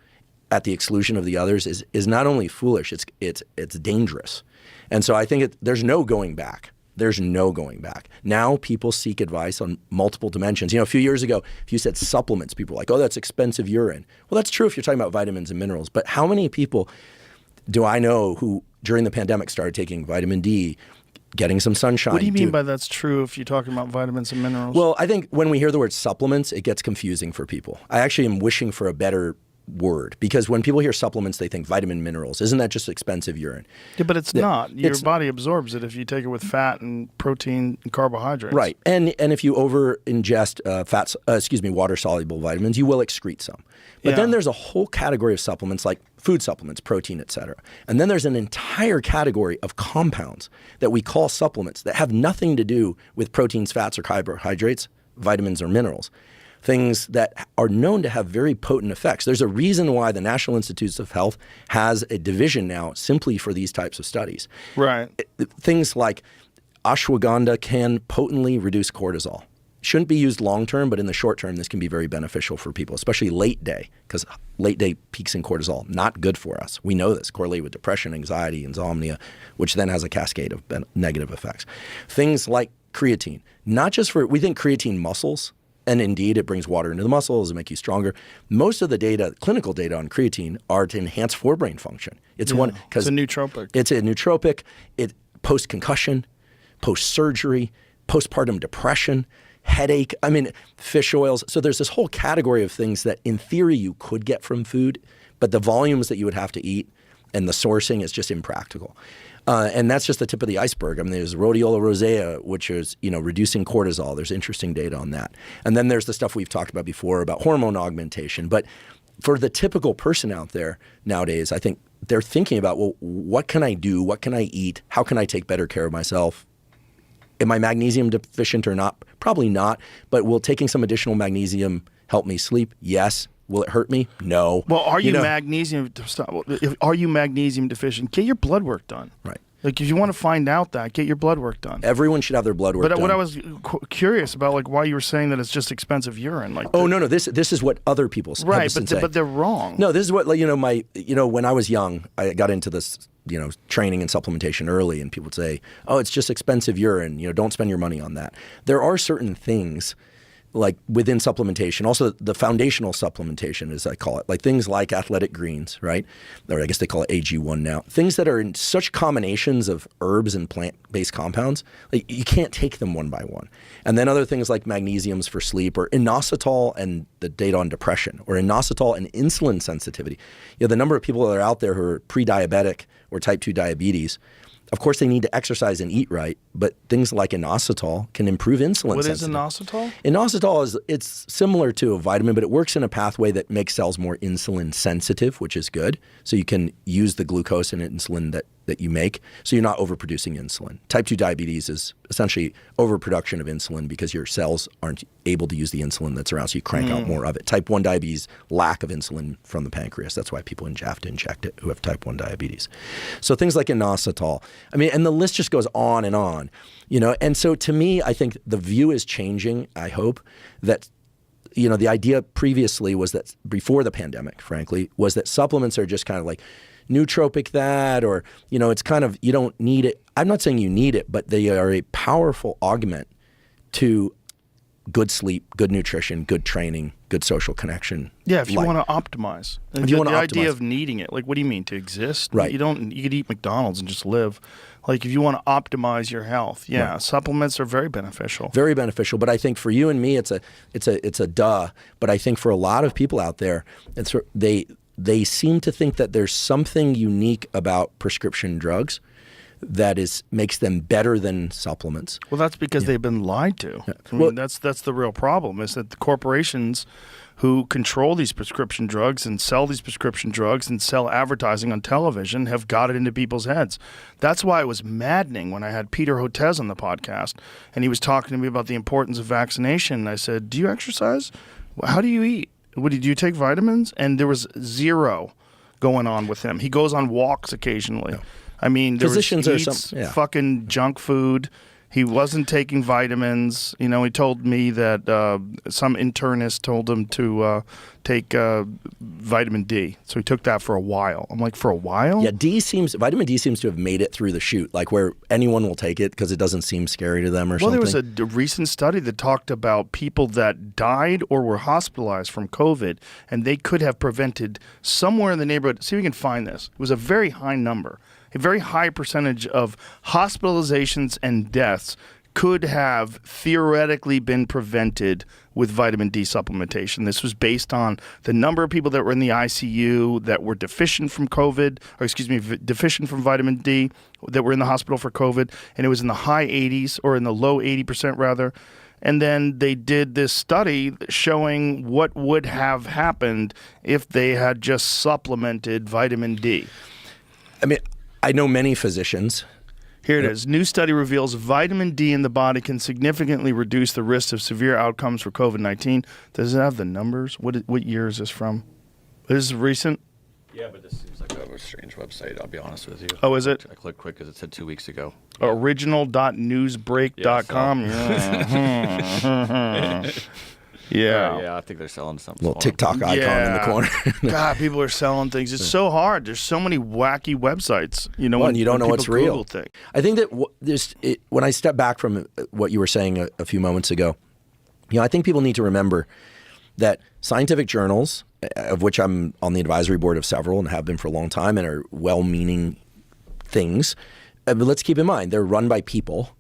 at the exclusion of the others is not only foolish, it's dangerous. And so I think there's no going back. There's no going back. Now people seek advice on multiple dimensions. You know, a few years ago, if you said supplements, people were like, oh, that's expensive urine. Well, that's true if you're talking about vitamins and minerals. But how many people do I know who during the pandemic started taking vitamin D, getting some sunshine? What do you mean by that's true if you're talking about vitamins and minerals? Well, I think when we hear the word supplements, it gets confusing for people. I actually am wishing for a better word because when people hear supplements, they think vitamin minerals. Isn't that just expensive urine? Yeah, but it's not. Your body absorbs it if you take it with fat and protein and carbohydrates. Right. And if you over ingest water soluble vitamins, you will excrete some. But then there's a whole category of supplements like food supplements, protein, et cetera. And then there's an entire category of compounds that we call supplements that have nothing to do with proteins, fats, or carbohydrates, vitamins, or minerals. Things that are known to have very potent effects. There's a reason why the National Institutes of Health has a division now simply for these types of studies. Right. Things like ashwagandha can potently reduce cortisol. Shouldn't be used long term, but in the short term, this can be very beneficial for people, especially late day, because late day peaks in cortisol, not good for us. We know this, correlated with depression, anxiety, insomnia, which then has a cascade of negative effects. Things like creatine, not just we think creatine muscles, and indeed it brings water into the muscles and make you stronger. Most of the data, clinical data on creatine, are to enhance forebrain function. It's a nootropic. It's a nootropic. It post-concussion, post-surgery, postpartum depression, headache, fish oils. So there's this whole category of things that in theory you could get from food, but the volumes that you would have to eat and the sourcing is just impractical. And that's just the tip of the iceberg. There's rhodiola rosea, which is, reducing cortisol. There's interesting data on that. And then there's the stuff we've talked about before about hormone augmentation. But for the typical person out there nowadays, I think they're thinking about, well, what can I do? What can I eat? How can I take better care of myself? Am I magnesium deficient or not? Probably not. But will taking some additional magnesium help me sleep? Yes. Will it hurt me? No. Well, are you magnesium deficient? Get your blood work done. Right. Like, if you want to find out that, get your blood work done. Everyone should have their blood work done. But what I was curious about, like, why you were saying that it's just expensive urine. Like, no. This is what other people say. Right, but they're wrong. No, this is what, when I was young, I got into this, training and supplementation early, and people would say, oh, it's just expensive urine. Don't spend your money on that. There are certain things like within supplementation, also the foundational supplementation, as I call it, like things like athletic greens, right? Or I guess they call it AG1 now. Things that are in such combinations of herbs and plant-based compounds, like you can't take them one by one. And then other things like magnesiums for sleep, or inositol and the data on depression, or inositol and insulin sensitivity. You know, the number of people that are out there who are pre-diabetic or type 2 diabetes, of course, they need to exercise and eat right, but things like inositol can improve insulin sensitivity. What is inositol? Inositol it's similar to a vitamin, but it works in a pathway that makes cells more insulin sensitive, which is good. So you can use the glucose and insulin that you make, so you're not overproducing insulin. Type 2 diabetes is essentially overproduction of insulin because your cells aren't able to use the insulin that's around, so you crank out more of it. Type 1 diabetes, lack of insulin from the pancreas. That's why people have to inject it who have type 1 diabetes. So things like inositol. I mean, and the list just goes on and on, you know. And so to me, I think the view is changing, I hope, that the idea previously was that, before the pandemic, frankly, was that supplements are just kind of like nootropic that, or, it's kind of, you don't need it. I'm not saying you need it, but they are a powerful augment to good sleep, good nutrition, good training, good social connection. Yeah, if you want to optimize. If you want to the optimize. idea of needing it, like, what do you mean, to exist? Right. You could eat McDonald's and just live. Like, if you want to optimize your health, right. Supplements are very beneficial. Very beneficial, but I think for you and me, it's a duh. But I think for a lot of people out there, they seem to think that there's something unique about prescription drugs that makes them better than supplements. Well, that's because they've been lied to. Yeah. I mean, that's the real problem, is that the corporations who control these prescription drugs and sell these prescription drugs and sell advertising on television have got it into people's heads. That's why it was maddening when I had Peter Hotez on the podcast, and he was talking to me about the importance of vaccination. And I said, do you exercise? How do you eat? Do you take vitamins? And there was zero going on with him. He goes on walks occasionally. No. I mean, physicians he eats fucking junk food. He wasn't taking vitamins. He told me that some internist told him to take vitamin D. So he took that for a while. I'm like, for a while? Yeah, vitamin D seems to have made it through the chute, like where anyone will take it because it doesn't seem scary to them or something. Well, there was a recent study that talked about people that died or were hospitalized from COVID, and they could have prevented somewhere in the neighborhood. See if we can find this. It was a very high number. A very high percentage of hospitalizations and deaths could have theoretically been prevented with vitamin D supplementation. This was based on the number of people that were in the ICU that were deficient from COVID, deficient from vitamin D, that were in the hospital for COVID, and it was in the high 80s, or in the low 80% rather. And then they did this study showing what would have happened if they had just supplemented vitamin D. I mean, I know many physicians. Here it is. New study reveals vitamin D in the body can significantly reduce the risk of severe outcomes for COVID-19. Does it have the numbers? What year is this from? Is this recent? Yeah, but this seems like a strange website, I'll be honest with you. Oh, is it? I clicked quick because it said 2 weeks ago. Original.newsbreak.com. Yeah, I think they're selling something. Little TikTok icon in the corner. God, people are selling things. It's so hard. There's so many wacky websites. When you don't know what's real. Things. I think that when I step back from what you were saying a few moments ago, I think people need to remember that scientific journals, of which I'm on the advisory board of several and have been for a long time and are well-meaning things, but let's keep in mind they're run by people,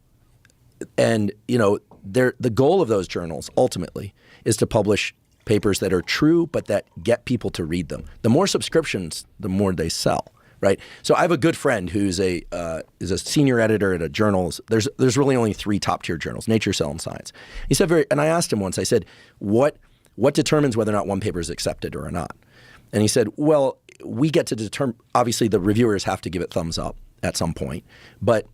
and the goal of those journals ultimately is to publish papers that are true but that get people to read them. The more subscriptions, the more they sell, right? So I have a good friend who's is a senior editor at a journal. There's really only 3 top-tier journals: Nature, Cell, and Science. He said and I asked him once, I said, what determines whether or not one paper is accepted or not? And he said, well, we get to determine, obviously the reviewers have to give it thumbs up at some point, but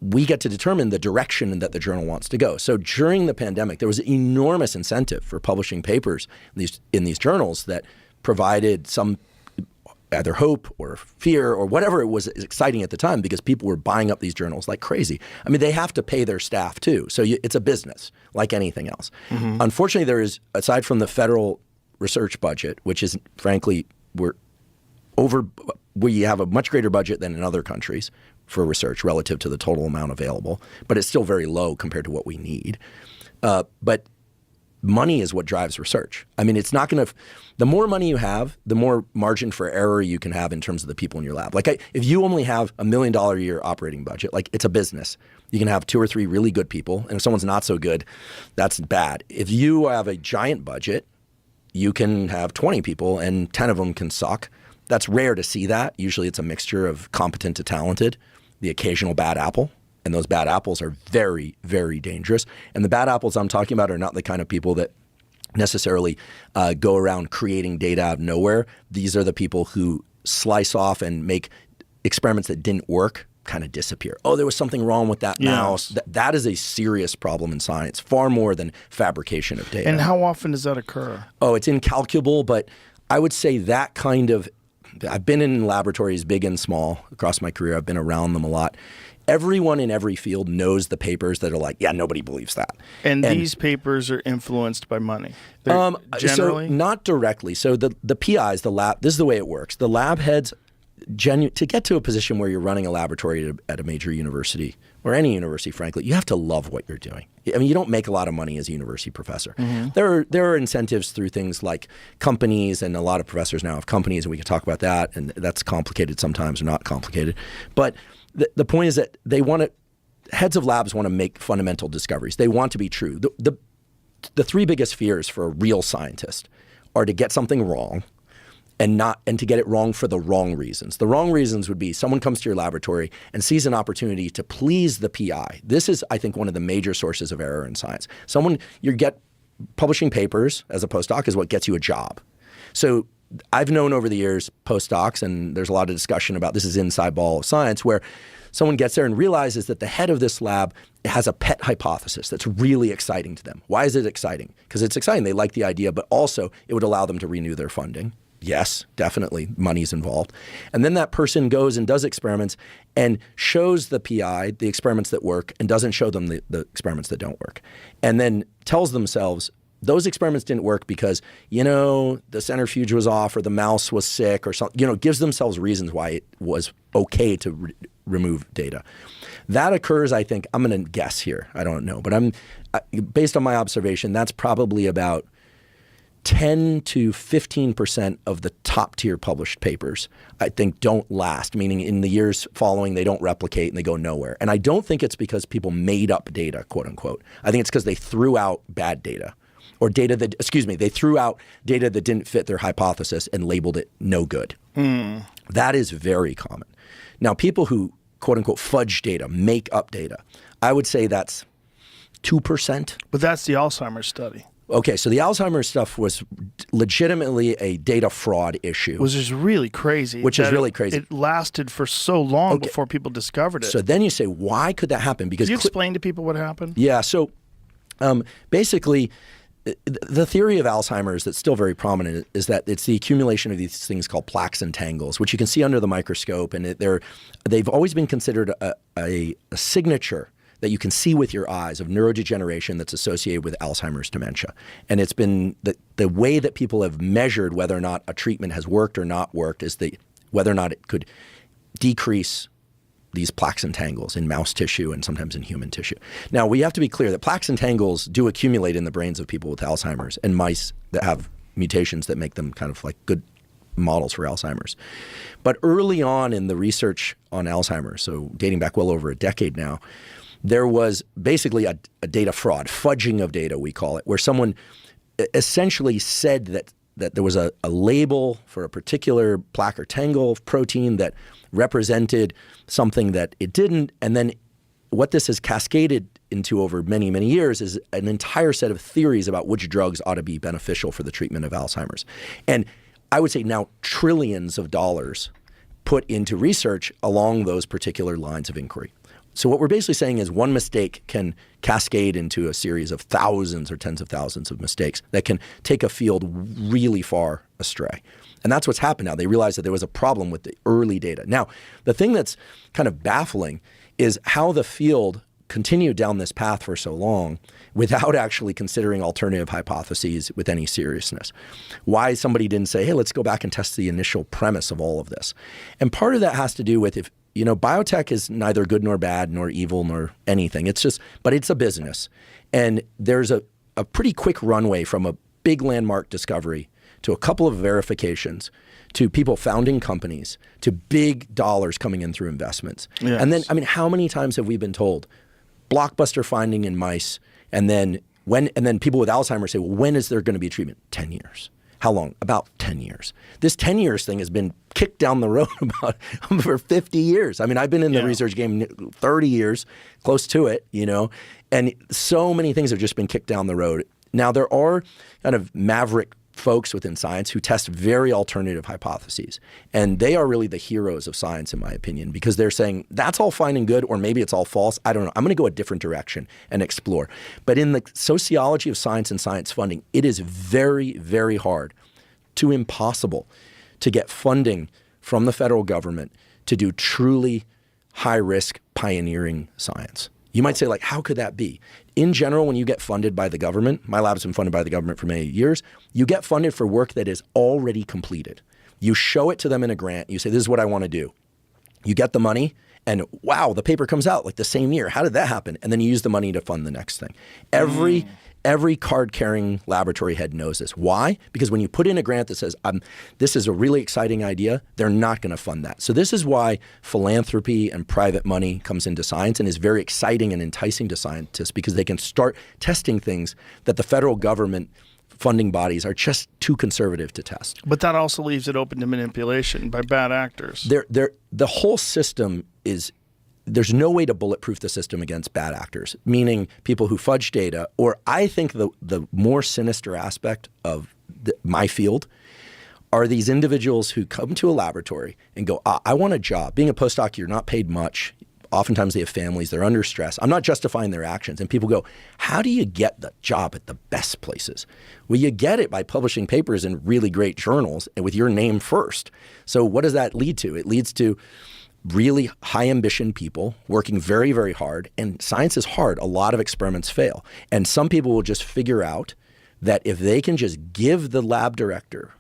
we get to determine the direction that the journal wants to go. So during the pandemic, there was enormous incentive for publishing papers in these journals that provided some either hope or fear or whatever it was exciting at the time, because people were buying up these journals like crazy. I mean, they have to pay their staff too. So it's a business like anything else. Mm-hmm. Unfortunately, there is, aside from the federal research budget, which is frankly, we have a much greater budget than in other countries for research relative to the total amount available, but it's still very low compared to what we need. But money is what drives research. I mean, it's not going to, the more money you have, the more margin for error you can have in terms of the people in your lab. Like if you only have $1 million a year operating budget, like it's a business, you can have 2 or 3 really good people. And if someone's not so good, that's bad. If you have a giant budget, you can have 20 people and 10 of them can suck. That's rare to see that. Usually it's a mixture of competent to talented, the occasional bad apple. And those bad apples are very, very dangerous. And the bad apples I'm talking about are not the kind of people that necessarily go around creating data out of nowhere. These are the people who slice off and make experiments that didn't work kind of disappear. Oh, there was something wrong with that mouse. That is a serious problem in science, far more than fabrication of data. And how often does that occur? Oh, it's incalculable, but I would say that kind of, I've been in laboratories big and small across my career. I've been around them a lot. Everyone in every field knows the papers that are like, yeah, nobody believes that. And these papers are influenced by money? Generally? So not directly. So the PIs, the lab, this is the way it works. The lab heads, to get to a position where you're running a laboratory at a major university, or any university, frankly, you have to love what you're doing. I mean, you don't make a lot of money as a university professor. Mm-hmm. There are incentives through things like companies, and a lot of professors now have companies, and we can talk about that, and that's complicated sometimes or not complicated. But the point is that heads of labs want to make fundamental discoveries. They want to be true. The 3 biggest fears for a real scientist are to get something wrong, and to get it wrong for the wrong reasons. The wrong reasons would be someone comes to your laboratory and sees an opportunity to please the PI. This is, I think, one of the major sources of error in science. Publishing papers as a postdoc is what gets you a job. So I've known over the years postdocs, and there's a lot of discussion about this is inside ball of science, where someone gets there and realizes that the head of this lab has a pet hypothesis that's really exciting to them. Why is it exciting? Because it's exciting. They like the idea, but also it would allow them to renew their funding. Yes, definitely, money's involved. And then that person goes and does experiments and shows the PI the experiments that work and doesn't show them the experiments that don't work. And then tells themselves, those experiments didn't work because, the centrifuge was off or the mouse was sick or something, gives themselves reasons why it was okay to remove data. That occurs, I think, I'm going to guess here, I don't know, but based on my observation, that's probably about 10 to 15% of the top tier published papers, I think, don't last, meaning in the years following, they don't replicate and they go nowhere. And I don't think it's because people made up data, quote unquote. I think it's because they threw out bad data. Or they threw out data that didn't fit their hypothesis and labeled it no good. That is very common. Now, people who, quote unquote, fudge data, make up data, I would say that's 2%. But that's the Alzheimer's study. Okay, so the Alzheimer's stuff was legitimately a data fraud issue. Which is really crazy. It lasted for so long before people discovered it. So then you say, why could that happen? Because Could you explain to people what happened? Yeah, so basically, the theory of Alzheimer's that's still very prominent is that it's the accumulation of these things called plaques and tangles, which you can see under the microscope, and they've always been considered a signature that you can see with your eyes of neurodegeneration that's associated with Alzheimer's dementia. And it's been the way that people have measured whether or not a treatment has worked or not worked is whether or not it could decrease these plaques and tangles in mouse tissue and sometimes in human tissue. Now, we have to be clear that plaques and tangles do accumulate in the brains of people with Alzheimer's and mice that have mutations that make them kind of like good models for Alzheimer's. But early on in the research on Alzheimer's, so dating back well over a decade now, there was basically a data fraud, fudging of data, we call it, where someone essentially said that there was a label for a particular plaque or tangle protein that represented something that it didn't. And then what this has cascaded into over many, many years is an entire set of theories about which drugs ought to be beneficial for the treatment of Alzheimer's. And I would say now trillions of dollars put into research along those particular lines of inquiry. So what we're basically saying is one mistake can cascade into a series of thousands or tens of thousands of mistakes that can take a field really far astray. And that's what's happened now. They realized that there was a problem with the early data. Now, the thing that's kind of baffling is how the field continued down this path for so long without actually considering alternative hypotheses with any seriousness. Why somebody didn't say, hey, let's go back and test the initial premise of all of this. And part of that has to do with biotech is neither good nor bad nor evil nor anything. But it's a business. And there's a pretty quick runway from a big landmark discovery to a couple of verifications to people founding companies to big dollars coming in through investments. Yes. And then, I mean, how many times have we been told blockbuster finding in mice, and then people with Alzheimer's say, well, when is there going to be a treatment? 10 years. How long? About 10 years. This 10 years thing has been kicked down the road about for 50 years. I mean, I've been in the research game 30 years, close to it, and so many things have just been kicked down the road. Now, there are kind of maverick folks within science who test very alternative hypotheses. And they are really the heroes of science, in my opinion, because they're saying that's all fine and good, or maybe it's all false. I don't know. I'm going to go a different direction and explore. But in the sociology of science and science funding, it is very, very hard to impossible to get funding from the federal government to do truly high-risk pioneering science. You might say, like, how could that be? In general, when you get funded by the government, my lab's been funded by the government for many years, you get funded for work that is already completed. You show it to them in a grant. You say, this is what I want to do. You get the money, and wow, the paper comes out like the same year. How did that happen? And then you use the money to fund the next thing. Every card-carrying laboratory head knows this. Why? Because when you put in a grant that says, this is a really exciting idea, they're not going to fund that. So this is why philanthropy and private money comes into science and is very exciting and enticing to scientists, because they can start testing things that the federal government funding bodies are just too conservative to test. But that also leaves it open to manipulation by bad actors. The whole system is... There's no way to bulletproof the system against bad actors, meaning people who fudge data, or I think the more sinister aspect of my field are these individuals who come to a laboratory and go, I want a job. Being a postdoc, you're not paid much. Oftentimes they have families, they're under stress. I'm not justifying their actions. And people go, how do you get the job at the best places? Well, you get it by publishing papers in really great journals and with your name first. So what does that lead to? It leads to really high ambition people working very, very hard. And science is hard. A lot of experiments fail. And some people will just figure out that if they can just give the lab director,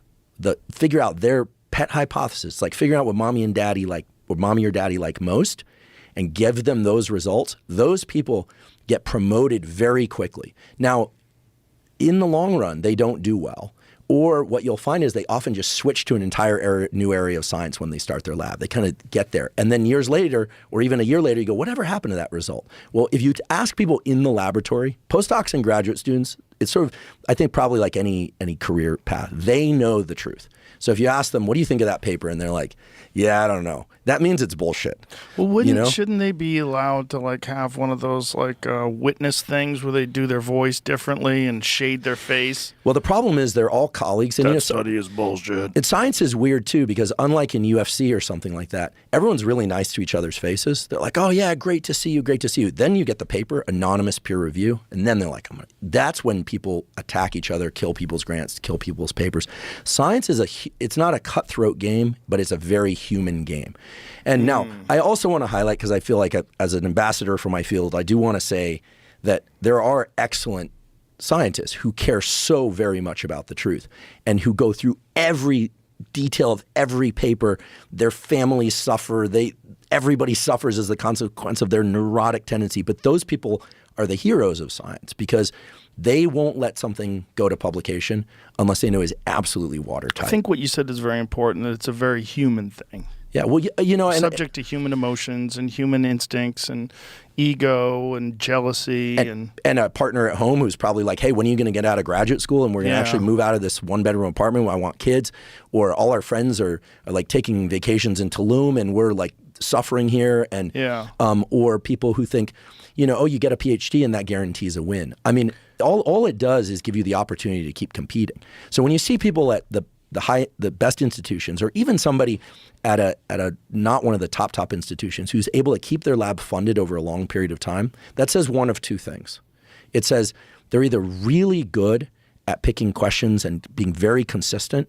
figure out their pet hypothesis, like figuring out what mommy and daddy like, what mommy or daddy like most, and give them those results, those people get promoted very quickly. Now, in the long run, they don't do well. Or what you'll find is they often just switch to an entire new area of science when they start their lab. They kind of get there. And then years later, or even a year later, you go, whatever happened to that result? Well, if you ask people in the laboratory, postdocs and graduate students, it's sort of, I think probably like any career path, they know the truth. So if you ask them, what do you think of that paper? And they're like, yeah, I don't know. That means it's bullshit. Well, shouldn't they be allowed to like have one of those like witness things where they do their voice differently and shade their face? Well, the problem is they're all colleagues. And that study is bullshit. And science is weird too, because unlike in UFC or something like that, everyone's really nice to each other's faces. They're like, oh yeah, great to see you, great to see you. Then you get the paper, anonymous peer review, and then they're like, that's when people attack each other, kill people's grants, kill people's papers. Science is it's not a cutthroat game, but it's a very human game. And now, I also want to highlight, because I feel like as an ambassador for my field, I do want to say that there are excellent scientists who care so very much about the truth and who go through every detail of every paper. Their families suffer. Everybody suffers as the consequence of their neurotic tendency. But those people are the heroes of science, because they won't let something go to publication unless they know it's absolutely watertight. I think what you said is very important, that it's a very human thing. Yeah, well, subject to human emotions and human instincts and ego and jealousy and a partner at home who's probably like, hey, when are you going to get out of graduate school and we're going to actually move out of this one-bedroom apartment where I want kids? Or all our friends are like taking vacations in Tulum and we're like suffering here. And or people who think, oh, you get a PhD and that guarantees a win. I mean, all it does is give you the opportunity to keep competing. So when you see people at the best institutions, or even somebody at a not one of the top institutions who's able to keep their lab funded over a long period of time, that says one of two things. It says they're either really good at picking questions and being very consistent,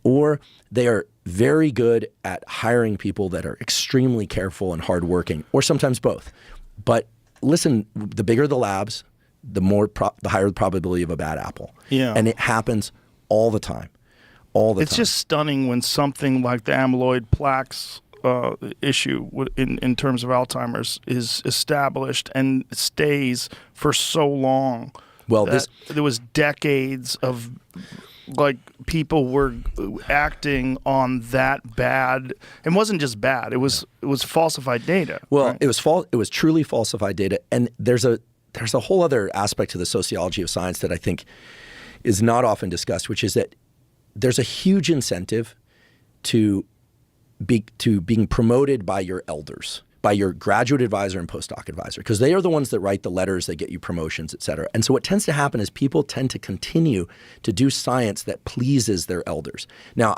or they are very good at hiring people that are extremely careful and hardworking, or sometimes both. But listen, the bigger the labs, the higher the probability of a bad apple. Yeah. And it happens all the time. It's just stunning when something like the amyloid plaques issue in terms of Alzheimer's is established and stays for so long. Well, there was decades of like people were acting on that bad. It wasn't just bad. It was falsified data. Well, right? it was truly falsified data, and there's a whole other aspect to the sociology of science that I think is not often discussed, which is that there's a huge incentive to being promoted by your elders, by your graduate advisor and postdoc advisor, because they are the ones that write the letters that get you promotions, et cetera. And so what tends to happen is people tend to continue to do science that pleases their elders. Now,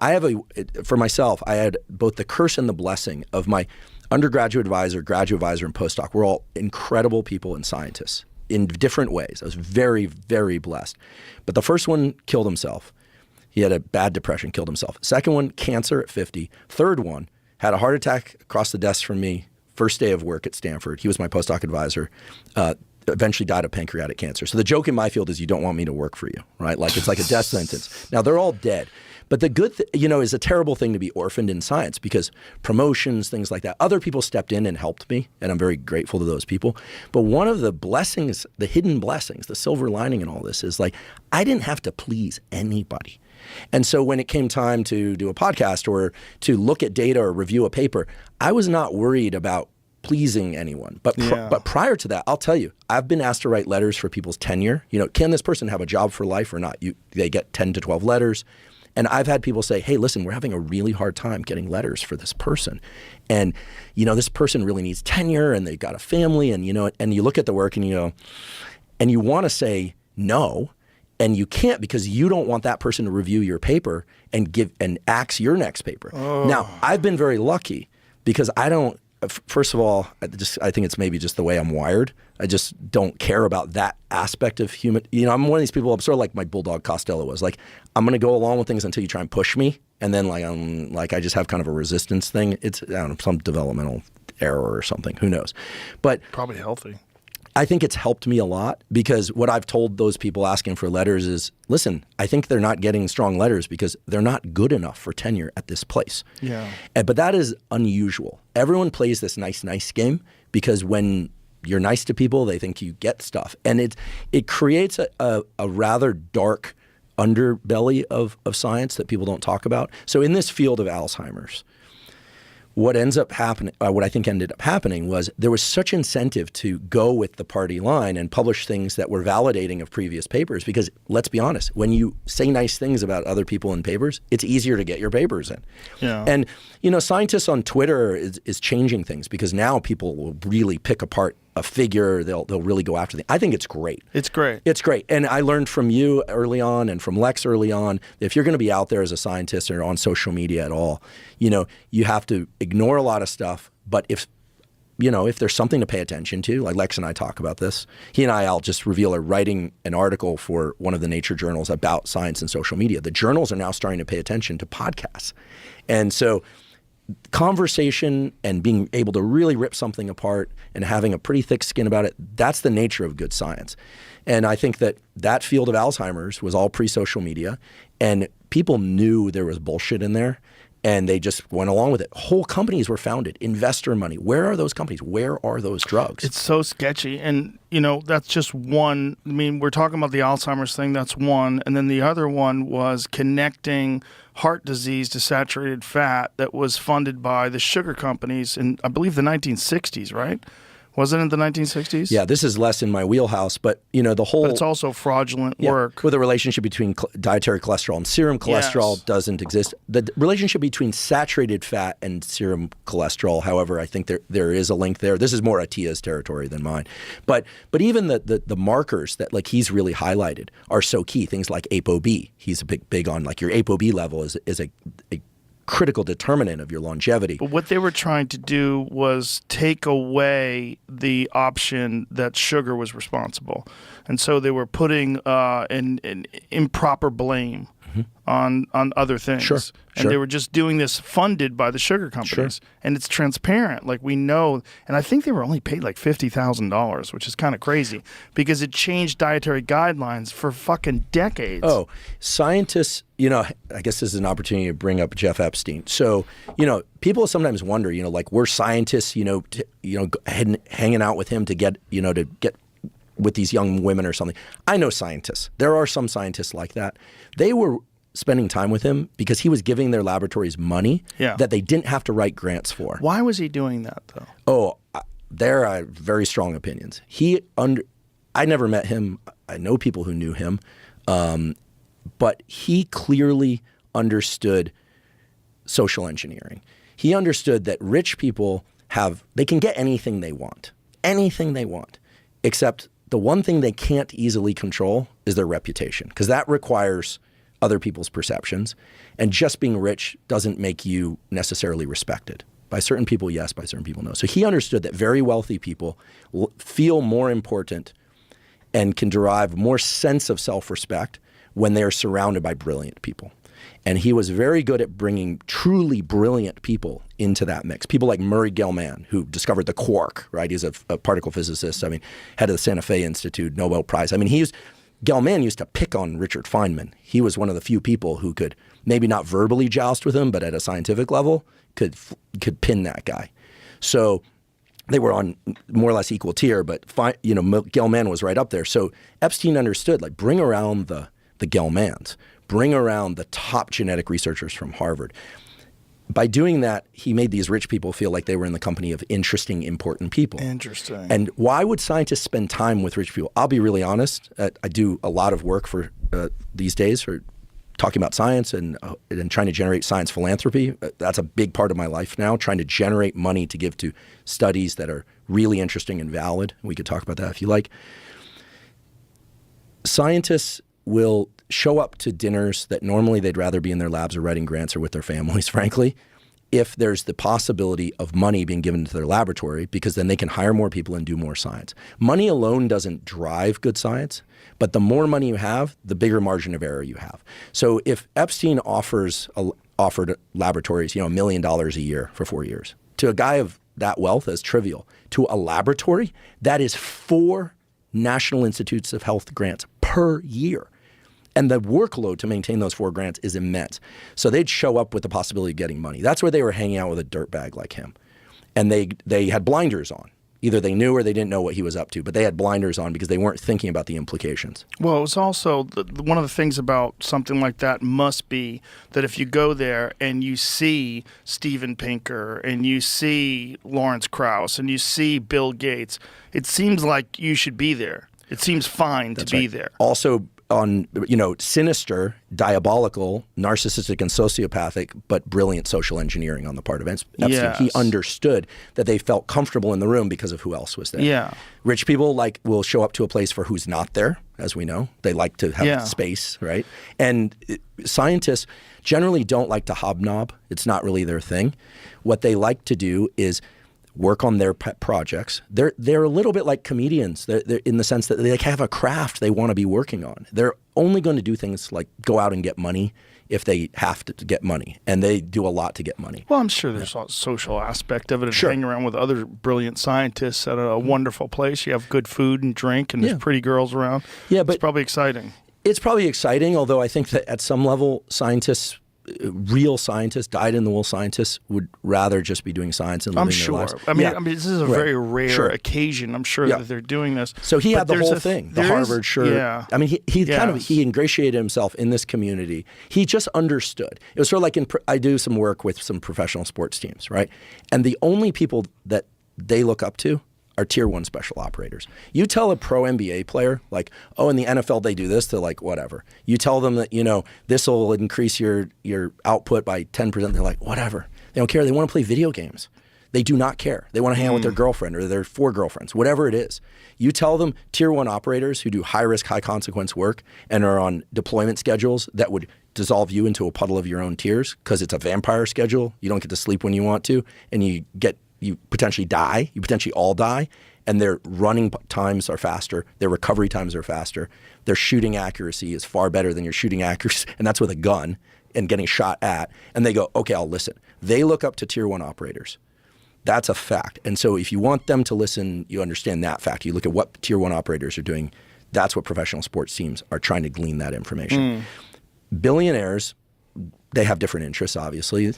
for myself, I had both the curse and the blessing of my undergraduate advisor, graduate advisor, and postdoc. We're all incredible people and scientists in different ways. I was very, very blessed. But the first one killed himself. He had a bad depression, killed himself. Second one, cancer at 50. Third one, had a heart attack across the desk from me, first day of work at Stanford. He was my postdoc advisor. Eventually died of pancreatic cancer. So the joke in my field is you don't want me to work for you, right? Like it's like a death sentence. Now they're all dead. But the good, is a terrible thing to be orphaned in science because promotions, things like that. Other people stepped in and helped me, and I'm very grateful to those people. But one of the blessings, the hidden blessings, the silver lining in all this is like I didn't have to please anybody. And so when it came time to do a podcast or to look at data or review a paper, I was not worried about pleasing anyone. But prior to that, I'll tell you, I've been asked to write letters for people's tenure. Can this person have a job for life or not? They get 10 to 12 letters. And I've had people say, hey, listen, we're having a really hard time getting letters for this person. And, this person really needs tenure and they've got a family and, and you look at the work and and you want to say no. And you can't because you don't want that person to review your paper and axe your next paper. Oh. Now, I've been very lucky because I don't. First of all, I think it's maybe just the way I'm wired. I just don't care about that aspect of human. I'm one of these people. I'm sort of like my bulldog Costello was. Like, I'm going to go along with things until you try and push me, and then I just have kind of a resistance thing. It's some developmental error or something. Who knows? But probably healthy. I think it's helped me a lot because what I've told those people asking for letters is, listen, I think they're not getting strong letters because they're not good enough for tenure at this place. Yeah. But that is unusual. Everyone plays this nice game because when you're nice to people, they think you get stuff. And it creates a rather dark underbelly of science that people don't talk about. So in this field of Alzheimer's, what I think ended up happening was there was such incentive to go with the party line and publish things that were validating of previous papers because let's be honest, when you say nice things about other people in papers, it's easier to get your papers in. Yeah. And, scientists on Twitter is changing things because now people will really pick apart a figure. They'll really go after them. I think it's great. It's great. It's great. And I learned from you early on and from Lex early on, if you're going to be out there as a scientist or on social media at all, you have to ignore a lot of stuff. But if there's something to pay attention to, like Lex and I talk about this, I'll just reveal are writing an article for one of the Nature journals about science and social media. The journals are now starting to pay attention to podcasts. And so conversation and being able to really rip something apart and having a pretty thick skin about it, that's the nature of good science. And I think that field of Alzheimer's was all pre-social media and people knew there was bullshit in there and they just went along with it. Whole companies were founded, investor money. Where are those companies? Where are those drugs? It's so sketchy. And, that's just one. I mean, we're talking about the Alzheimer's thing. That's one. And then the other one was connecting heart disease to saturated fat that was funded by the sugar companies in, I believe, the 1960s, right? Wasn't it the 1960s? Yeah, this is less in my wheelhouse, but the whole. But it's also fraudulent work. With the relationship between dietary cholesterol and serum cholesterol doesn't exist. The relationship between saturated fat and serum cholesterol, however, I think there is a link there. This is more Atiya's territory than mine, but even the markers that he's really highlighted are so key. Things like ApoB. He's a big on your ApoB level is a critical determinant of your longevity. But what they were trying to do was take away the option that sugar was responsible. And so they were putting an improper blame on other things. Sure. And they were just doing this funded by the sugar companies. Sure. And it's transparent. We know. And I think they were only paid $50,000, which is kind of crazy because it changed dietary guidelines for fucking decades. Oh, scientists, I guess this is an opportunity to bring up Jeff Epstein. So, people sometimes wonder, we're scientists, hanging out with him to get with these young women or something. I know scientists. There are some scientists like that. They were spending time with him because he was giving their laboratories money that they didn't have to write grants for. Why was he doing that, though? Oh, there are very strong opinions. I never met him. I know people who knew him. But he clearly understood social engineering. He understood that rich people they can get anything they want, except the one thing they can't easily control is their reputation, because that requires other people's perceptions. And just being rich doesn't make you necessarily respected. By certain people, yes. By certain people, no. So he understood that very wealthy people feel more important and can derive more sense of self-respect when they are surrounded by brilliant people. And he was very good at bringing truly brilliant people into that mix. People like Murray Gell-Mann, who discovered the quark, right? He's a particle physicist. I mean, head of the Santa Fe Institute, Nobel Prize. I mean, Gell-Mann used to pick on Richard Feynman. He was one of the few people who could maybe not verbally joust with him, but at a scientific level could pin that guy. So they were on more or less equal tier, but Gell-Mann was right up there. So Epstein understood, like, bring around the Gell-Manns, bring around the top genetic researchers from Harvard. By doing that, he made these rich people feel like they were in the company of interesting, important people. Interesting. And why would scientists spend time with rich people? I'll be really honest. I do a lot of work for these days for talking about science and trying to generate science philanthropy. That's a big part of my life now, trying to generate money to give to studies that are really interesting and valid. We could talk about that if you like. Scientists will show up to dinners that normally they'd rather be in their labs or writing grants or with their families, frankly, if there's the possibility of money being given to their laboratory, because then they can hire more people and do more science. Money alone doesn't drive good science, but the more money you have, the bigger margin of error you have. So if Epstein offered laboratories, $1 million a year for 4 years, to a guy of that wealth, that's trivial. To a laboratory, that is 4 National Institutes of Health grants per year. And the workload to maintain those 4 grants is immense. So they'd show up with the possibility of getting money. That's where they were hanging out with a dirtbag like him. And they had blinders on. Either they knew or they didn't know what he was up to, but they had blinders on because they weren't thinking about the implications. Well, it's also one of the things about something like that must be that if you go there and you see Steven Pinker and you see Lawrence Krauss and you see Bill Gates, it seems like you should be there. It seems fine to be there. Also, on sinister, diabolical, narcissistic, and sociopathic, but brilliant social engineering on the part of Epstein. Yes. He understood that they felt comfortable in the room because of who else was there. Yeah. Rich people will show up to a place for who's not there, as we know. They like to have space, right? And scientists generally don't like to hobnob. It's not really their thing. What they like to do is work on their pet projects. They're a little bit like comedians. They're in the sense that they have a craft they want to be working on. They're only going to do things like go out and get money if they have to get money, and they do a lot to get money. Well, I'm sure there's a social aspect of it, and Sure. hanging around with other brilliant scientists at a wonderful place. You have good food and drink, and there's pretty girls around. Yeah, but it's probably exciting. It's probably exciting, although I think that at some level, real scientists, dyed-in-the-wool scientists, would rather just be doing science and living their lives. I mean, this is a very rare occasion. I'm sure that they're doing this. So he had the whole thing, the Harvard shirt. Yeah. I mean, he ingratiated himself in this community. He just understood. It was sort of like I do some work with some professional sports teams, right? And the only people that they look up to are tier 1 special operators. You tell a pro NBA player, like, oh, in the NFL they do this, they're like, whatever. You tell them that, this will increase your output by 10%, they're like, whatever. They don't care. They want to play video games. They do not care. They want to hang out with their girlfriend or their 4 girlfriends, whatever it is. You tell them tier 1 operators who do high-risk, high-consequence work and are on deployment schedules that would dissolve you into a puddle of your own tears because it's a vampire schedule. You don't get to sleep when you want to, and you potentially die. You potentially all die. And their running times are faster. Their recovery times are faster. Their shooting accuracy is far better than your shooting accuracy. And that's with a gun and getting shot at. And they go, okay, I'll listen. They look up to tier 1 operators. That's a fact. And so if you want them to listen, you understand that fact. You look at what tier 1 operators are doing. That's what professional sports teams are trying to glean that information. Billionaires, they have different interests, obviously.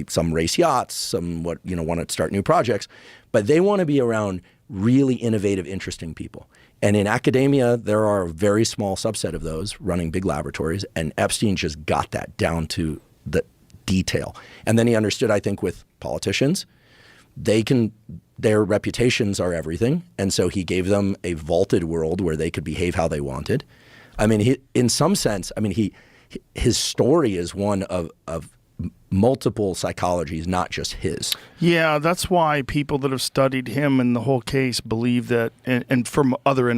Some race yachts, some want to start new projects, but they want to be around really innovative, interesting people. And in academia, there are a very small subset of those running big laboratories, and Epstein just got that down to the detail. And then he understood, I think, with politicians, their reputations are everything, and so he gave them a vaulted world where they could behave how they wanted. I mean, in some sense, his story is one of multiple psychologies, not just his. Yeah, that's why people that have studied him and the whole case believe that, and from other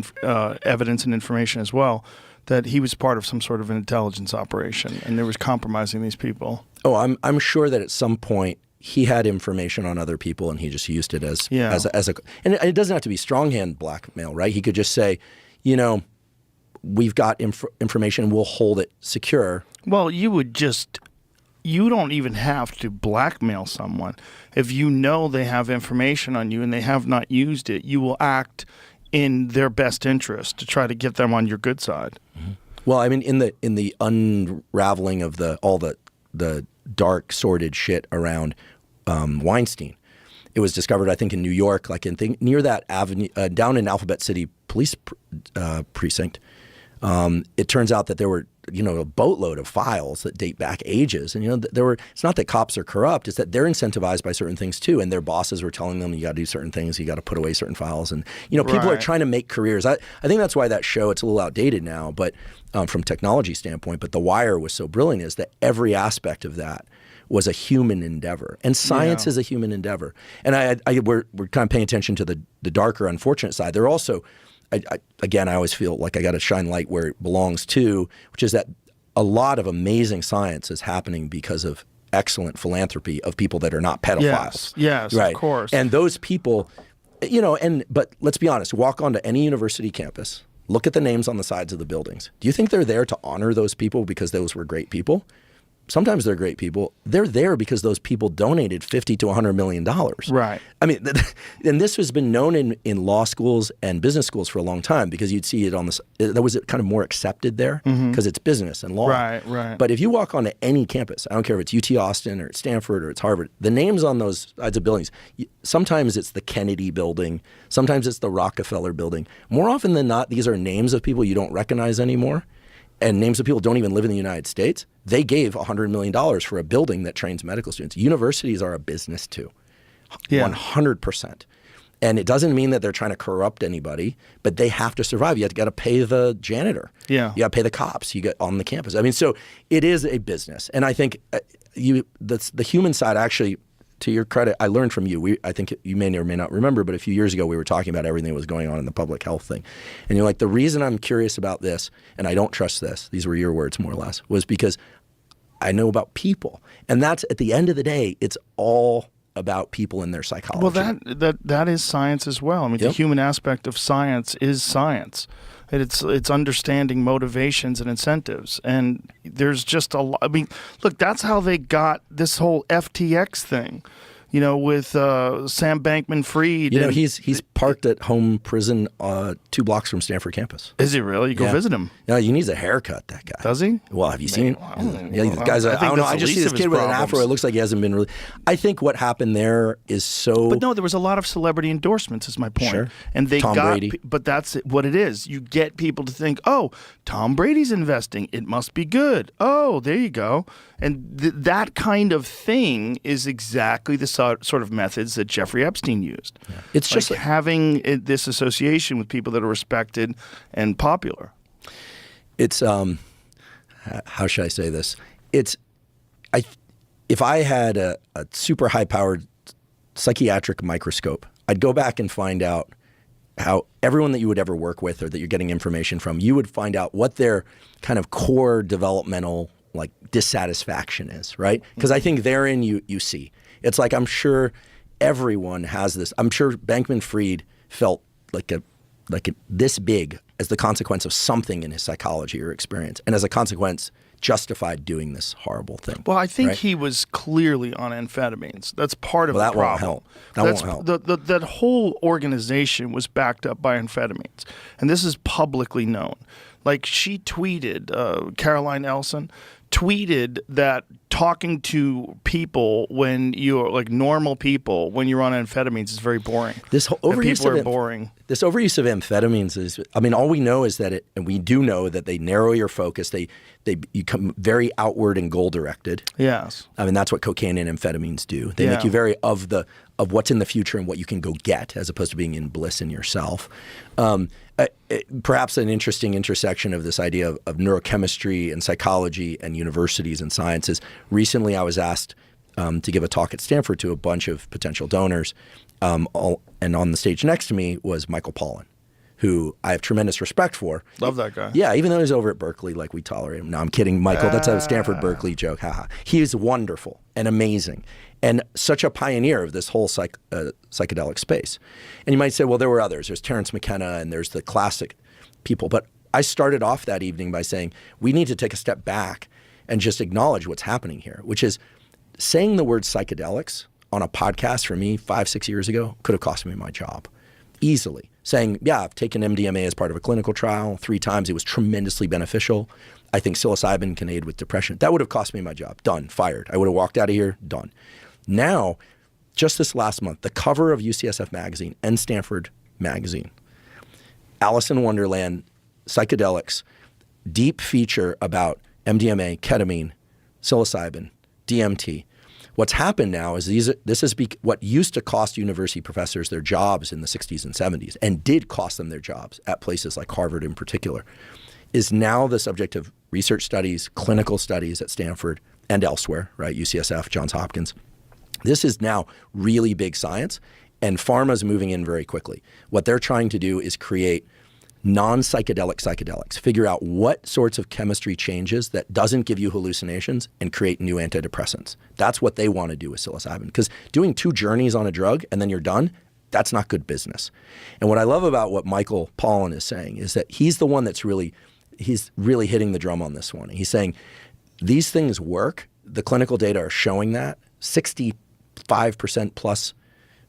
evidence and information as well, that he was part of some sort of an intelligence operation and there was compromising these people. Oh, I'm sure that at some point he had information on other people and he just used it as a. And it doesn't have to be stronghand blackmail, right? He could just say, we've got information, we'll hold it secure. Well, you don't even have to blackmail someone. If you know they have information on you and they have not used it, you will act in their best interest to try to get them on your good side. Mm-hmm. Well, I mean, in the unraveling of all the dark, sordid shit around Weinstein, it was discovered, I think, in New York, like near that avenue, down in Alphabet City Police Precinct. It turns out that there were, a boatload of files that date back ages. And, it's not that cops are corrupt, it's that they're incentivized by certain things too. And their bosses were telling them, you got to do certain things, you got to put away certain files. And, people are trying to make careers. I think that's why that show, it's a little outdated now, but from technology standpoint, but The Wire was so brilliant is that every aspect of that was a human endeavor. And science is a human endeavor. And we're kind of paying attention to the darker, unfortunate side. They're also, I always feel like I got to shine light where it belongs to, which is that a lot of amazing science is happening because of excellent philanthropy of people that are not pedophiles. Yes, right? Of course. And those people, but let's be honest, walk onto any university campus, look at the names on the sides of the buildings. Do you think they're there to honor those people because those were great people? Sometimes they're great people. They're there because those people donated $50 to $100 million. Right. I mean, and this has been known in law schools and business schools for a long time because you'd see it on that was kind of more accepted there because it's business and law. Right. But if you walk onto any campus, I don't care if it's UT Austin or it's Stanford or it's Harvard, the names on those sides of buildings, sometimes it's the Kennedy building, sometimes it's the Rockefeller building. More often than not, these are names of people you don't recognize anymore. And names of people who don't even live in the United States. They gave $100 million for a building that trains medical students. Universities are a business too, 100%. And it doesn't mean that they're trying to corrupt anybody, but they have to survive. You got to pay the janitor. Yeah. You got to pay the cops. You get on the campus. I mean, so it is a business. And I think the human side actually, to your credit, I learned from you. I think you may or may not remember, but a few years ago we were talking about everything that was going on in the public health thing. And you're like, the reason I'm curious about this, and I don't trust this, these were your words more or less, was because I know about people. And that's, at the end of the day, it's all about people and their psychology. Well, that is science as well. I mean, the human aspect of science is science. It's understanding motivations and incentives. And there's just a lot. I mean, look, that's how they got this whole FTX thing, with Sam Bankman-Fried. He's parked at home prison 2 blocks from Stanford campus. Is he really? You go visit him. Yeah, he needs a haircut, that guy. Does he? Well, have you seen him? Yeah, the guy's, I don't know. I just see this kid with an afro. It looks like he hasn't been really. I think what happened there is so. But no, there was a lot of celebrity endorsements, is my point. Sure. And they Tom Brady. But that's what it is. You get people to think, oh, Tom Brady's investing. It must be good. Oh, there you go. And that kind of thing is exactly the sort of methods that Jeffrey Epstein used. Yeah. It's just like having this association with people that are respected and popular. It's how should I say this? If I had a super high-powered psychiatric microscope, I'd go back and find out how everyone that you would ever work with or that you're getting information from, you would find out what their kind of core developmental dissatisfaction is, right? Because I think therein you see. It's like, I'm sure everyone has this. I'm sure Bankman-Fried felt like this big as the consequence of something in his psychology or experience. And as a consequence, justified doing this horrible thing. Well, I think he was clearly on amphetamines. That's part of the problem. Won't help. That won't help. That whole organization was backed up by amphetamines. And this is publicly known. Like, she tweeted, Caroline Elson tweeted that talking to people when you're like normal people when you're on amphetamines is very boring. This whole overuse people of are boring. This overuse of amphetamines is, I mean, all we know is that and we do know that they narrow your focus. They become very outward and goal directed. Yes. I mean, that's what cocaine and amphetamines do. They make you very of what's in the future and what you can go get, as opposed to being in bliss in yourself. Perhaps an interesting intersection of this idea of neurochemistry and psychology and universities and sciences. Recently, I was asked to give a talk at Stanford to a bunch of potential donors. And on the stage next to me was Michael Pollan, who I have tremendous respect for. Love that guy. Yeah, even though he's over at Berkeley, like we tolerate him. No, I'm kidding, Michael. That's a Stanford Berkeley joke. Haha. He is wonderful and amazing and such a pioneer of this whole psychedelic space. And you might say, well, there were others. There's Terence McKenna and there's the classic people. But I started off that evening by saying we need to take a step back and just acknowledge what's happening here, which is saying the word psychedelics on a podcast for me 5-6 years ago could have cost me my job easily. Saying, yeah, I've taken MDMA as part of a clinical trial 3 times. It was tremendously beneficial. I think psilocybin can aid with depression. That would have cost me my job. Done. Fired. I would have walked out of here. Done. Now, just this last month, the cover of UCSF magazine and Stanford magazine, Alice in Wonderland, psychedelics, deep feature about MDMA, ketamine, psilocybin, DMT. What's happened now is this is what used to cost university professors their jobs in the 60s and 70s, and did cost them their jobs at places like Harvard in particular, is now the subject of research studies, clinical studies at Stanford and elsewhere, right? UCSF, Johns Hopkins. This is now really big science, and pharma's moving in very quickly. What they're trying to do is create non-psychedelic psychedelics, figure out what sorts of chemistry changes that doesn't give you hallucinations and create new antidepressants. That's what they want to do with psilocybin, because doing 2 journeys on a drug and then you're done, that's not good business. And what I love about what Michael Pollan is saying is that he's the one he's really hitting the drum on this one. He's saying these things work. The clinical data are showing that 65% plus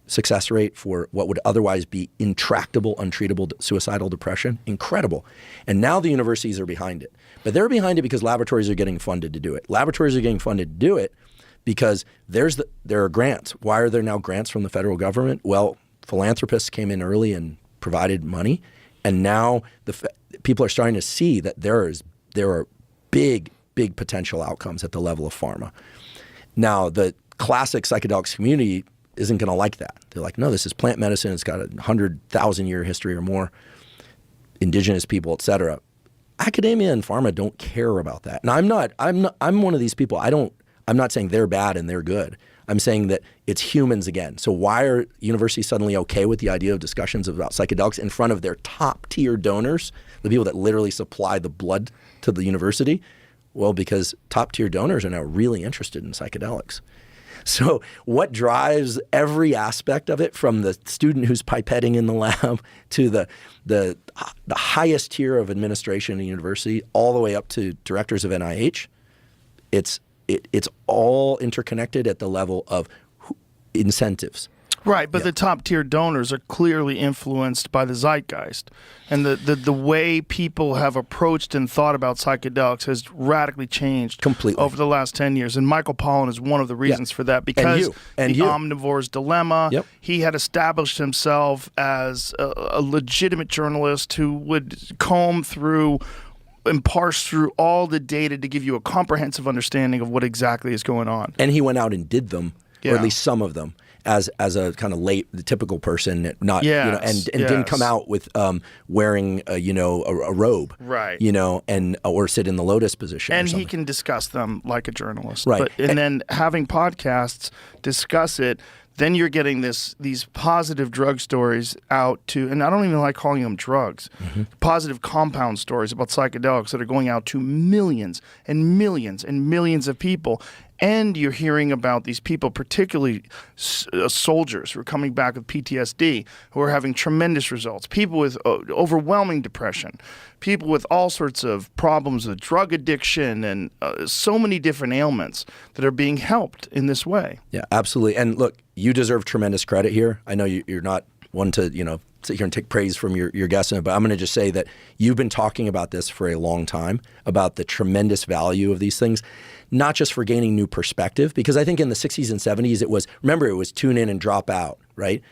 success rate for what would otherwise be intractable, untreatable suicidal depression. Incredible. And now the universities are behind it. But they're behind it because laboratories are getting funded to do it. Laboratories are getting funded to do it because there are grants. Why are there now grants from the federal government? Well, philanthropists came in early and provided money. And now people are starting to see that there are big, big potential outcomes at the level of pharma. Now, the classic psychedelics community isn't going to like that. They're like, no, this is plant medicine. It's got 100,000-year history or more, indigenous people, et cetera. Academia and pharma don't care about that. And I'm one of these people. I'm not saying they're bad and they're good. I'm saying that it's humans again. So why are universities suddenly okay with the idea of discussions about psychedelics in front of their top tier donors, the people that literally supply the blood to the university? Well, because top tier donors are now really interested in psychedelics. So what drives every aspect of it, from the student who's pipetting in the lab to the highest tier of administration in a university, all the way up to directors of NIH, it's all interconnected at the level of incentives. Right, but the top tier donors are clearly influenced by the zeitgeist, and the way people have approached and thought about psychedelics has radically changed completely over the last 10 years. And Michael Pollan is one of the reasons for that, because the omnivore's dilemma. Yep. He had established himself as a legitimate journalist who would comb through and parse through all the data to give you a comprehensive understanding of what exactly is going on. And he went out and did them, or at least some of them, as a kind of the typical person, not didn't come out with wearing a robe, right? Or sit in the lotus position. And he can discuss them like a journalist, right? And then having podcasts discuss it. Then you're getting these positive drug stories out to, and I don't even like calling them drugs, positive compound stories about psychedelics that are going out to millions and millions and millions of people. And you're hearing about these people, particularly soldiers who are coming back with PTSD, who are having tremendous results. People with overwhelming depression, people with all sorts of problems with drug addiction, and so many different ailments that are being helped in this way. Yeah, absolutely. And look, you deserve tremendous credit here. I know you're not one to, sit here and take praise from your guest, but I'm going to just say that you've been talking about this for a long time, about the tremendous value of these things, not just for gaining new perspective, because I think in the 60s and 70s, it was tune in and drop out, right?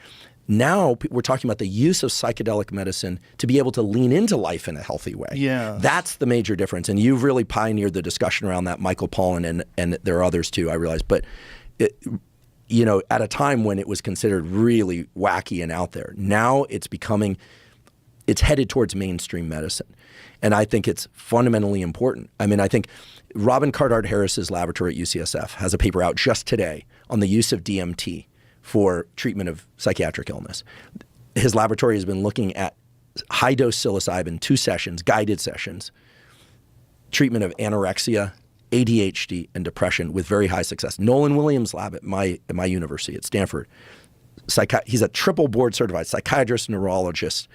Now we're talking about the use of psychedelic medicine to be able to lean into life in a healthy way. Yeah. That's the major difference. And you've really pioneered the discussion around that, Michael Pollan, and there are others too, I realize. But at a time when it was considered really wacky and out there. Now it's headed towards mainstream medicine. And I think it's fundamentally important. I mean, I think Robin Cardart-Harris's laboratory at UCSF has a paper out just today on the use of DMT for treatment of psychiatric illness. His laboratory has been looking at high-dose psilocybin, 2 sessions, guided sessions, treatment of anorexia, ADHD, and depression with very high success. Nolan Williams' lab at my university at Stanford, he's a triple board certified psychiatrist, neurologist,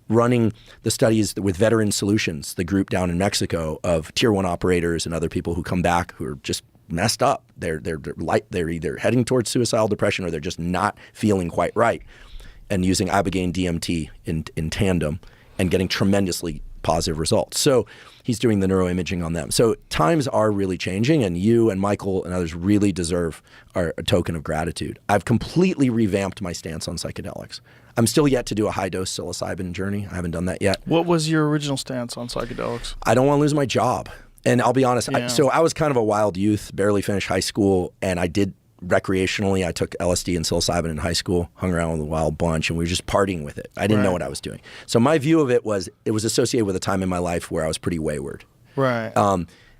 running the studies with Veteran Solutions, the group down in Mexico of tier 1 operators and other people who come back who are just messed up. They're either heading towards suicidal depression or they're just not feeling quite right, and using ibogaine DMT in tandem and getting tremendously positive results. So he's doing the neuroimaging on them. So times are really changing, and you and Michael and others really deserve a token of gratitude. I've completely revamped my stance on psychedelics. I'm still yet to do a high-dose psilocybin journey. I haven't done that yet. What was your original stance on psychedelics? I don't want to lose my job. And I'll be honest, Yeah. I was kind of a wild youth, barely finished high school, and I did recreationally. I took LSD and psilocybin in high school, hung around with a wild bunch, and we were just partying with it. I didn't know what I was doing. So my view of it was associated with a time in my life where I was pretty wayward. Right.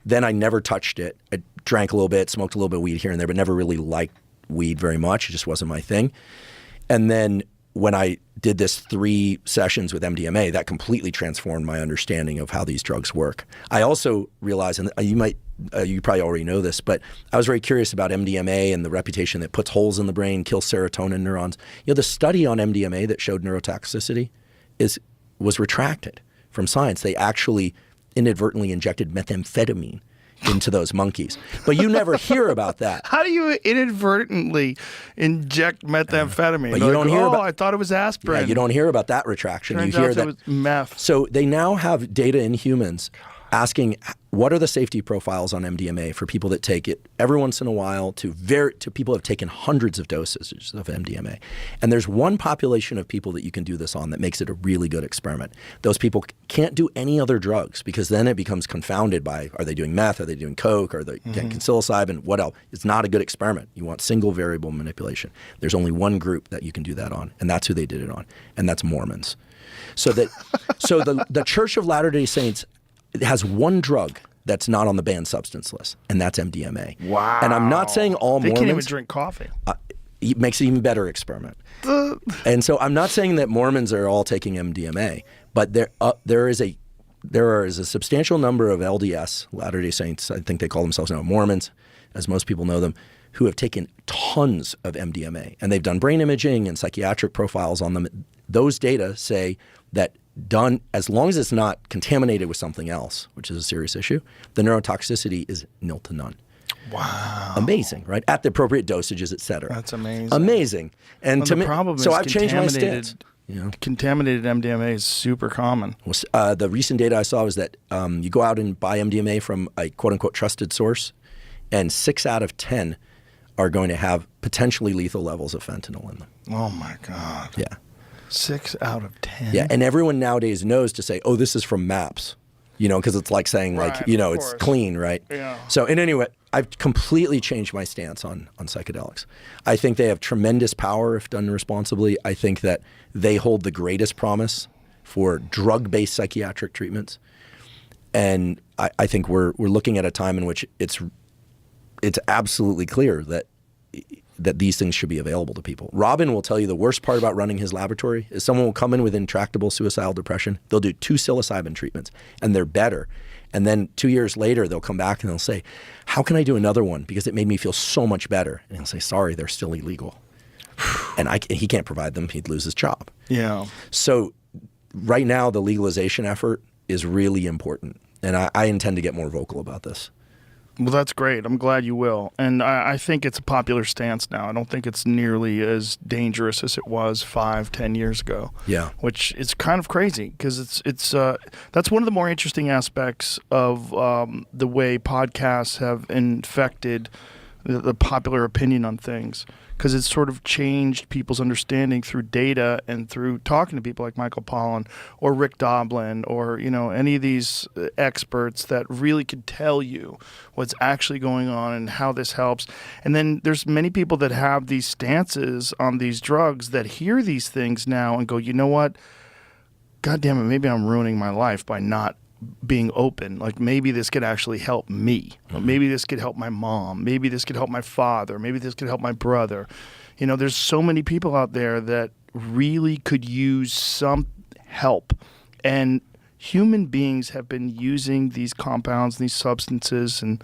Then I never touched it. I drank a little bit, smoked a little bit of weed here and there, but never really liked weed very much. It just wasn't my thing. And then when I did this 3 sessions with MDMA, that completely transformed my understanding of how these drugs work. I also realized, and you probably already know this, but I was very curious about MDMA and the reputation that puts holes in the brain, kills serotonin neurons. The study on MDMA that showed neurotoxicity was retracted from science. They actually inadvertently injected methamphetamine into those monkeys. But you never hear about that. How do you inadvertently inject methamphetamine? But you don't hear about. I thought it was aspirin. Yeah, you don't hear about that retraction. Turns you hear out that it was meth. So they now have data in humans asking what are the safety profiles on MDMA for people that take it every once in a while to people who have taken hundreds of dosages of MDMA. And there's one population of people that you can do this on that makes it a really good experiment. Those people can't do any other drugs because then it becomes confounded by, are they doing meth? Are they doing coke? Are they taking psilocybin? What else? It's not a good experiment. You want single variable manipulation. There's only one group that you can do that on, and that's who they did it on, and that's Mormons. So the Church of Latter-day Saints has one drug that's not on the banned substance list, and that's MDMA. Wow. And I'm not saying all They Mormons. can't even drink coffee. It makes it even better experiment. And so I'm not saying that Mormons are all taking MDMA, but there is a substantial number of LDS, Latter-day Saints, I think they call themselves now Mormons, as most people know them, who have taken tons of MDMA. And they've done brain imaging and psychiatric profiles on them. Those data say that done, as long as it's not contaminated with something else, which is a serious issue, the neurotoxicity is nil to none. Wow. Amazing, right? At the appropriate dosages, et cetera. That's amazing. Amazing. And Well, to the me, problem so is I've changed my stance. Contaminated MDMA is super common. The recent data I saw was that you go out and buy MDMA from a quote-unquote trusted source, and 6 out of 10 are going to have potentially lethal levels of fentanyl in them. Oh, my God. Yeah. 6 out of 10? Yeah, and everyone nowadays knows to say, oh, this is from MAPS, because it's like saying, Right, it's course. clean, right? Yeah. So in any way, I've completely changed my stance on psychedelics. I think they have tremendous power if done responsibly. I think that they hold the greatest promise for drug-based psychiatric treatments. And I think we're looking at a time in which it's absolutely clear that these things should be available to people. Robin will tell you the worst part about running his laboratory is someone will come in with intractable suicidal depression. They'll do 2 psilocybin treatments, and they're better. And then 2 years later, they'll come back and they'll say, how can I do another one? Because it made me feel so much better. And he'll say, sorry, they're still illegal. And he can't provide them. He'd lose his job. Yeah. So right now, the legalization effort is really important. And I intend to get more vocal about this. Well, that's great. I'm glad you will. And I think it's a popular stance now. I don't think it's nearly as dangerous as it was 5-10 years ago. Yeah. Which is kind of crazy because it's that's one of the more interesting aspects of the way podcasts have infected the popular opinion on things, because it's sort of changed people's understanding through data and through talking to people like Michael Pollan or Rick Doblin or any of these experts that really could tell you what's actually going on and how this helps. And then there's many people that have these stances on these drugs that hear these things now and go, you know what? God damn it, maybe I'm ruining my life by not being open. Like, maybe this could actually help me. Maybe this could help my mom. Maybe this could help my father. Maybe this could help my brother. There's so many people out there that really could use some help. And human beings have been using these compounds, these substances, and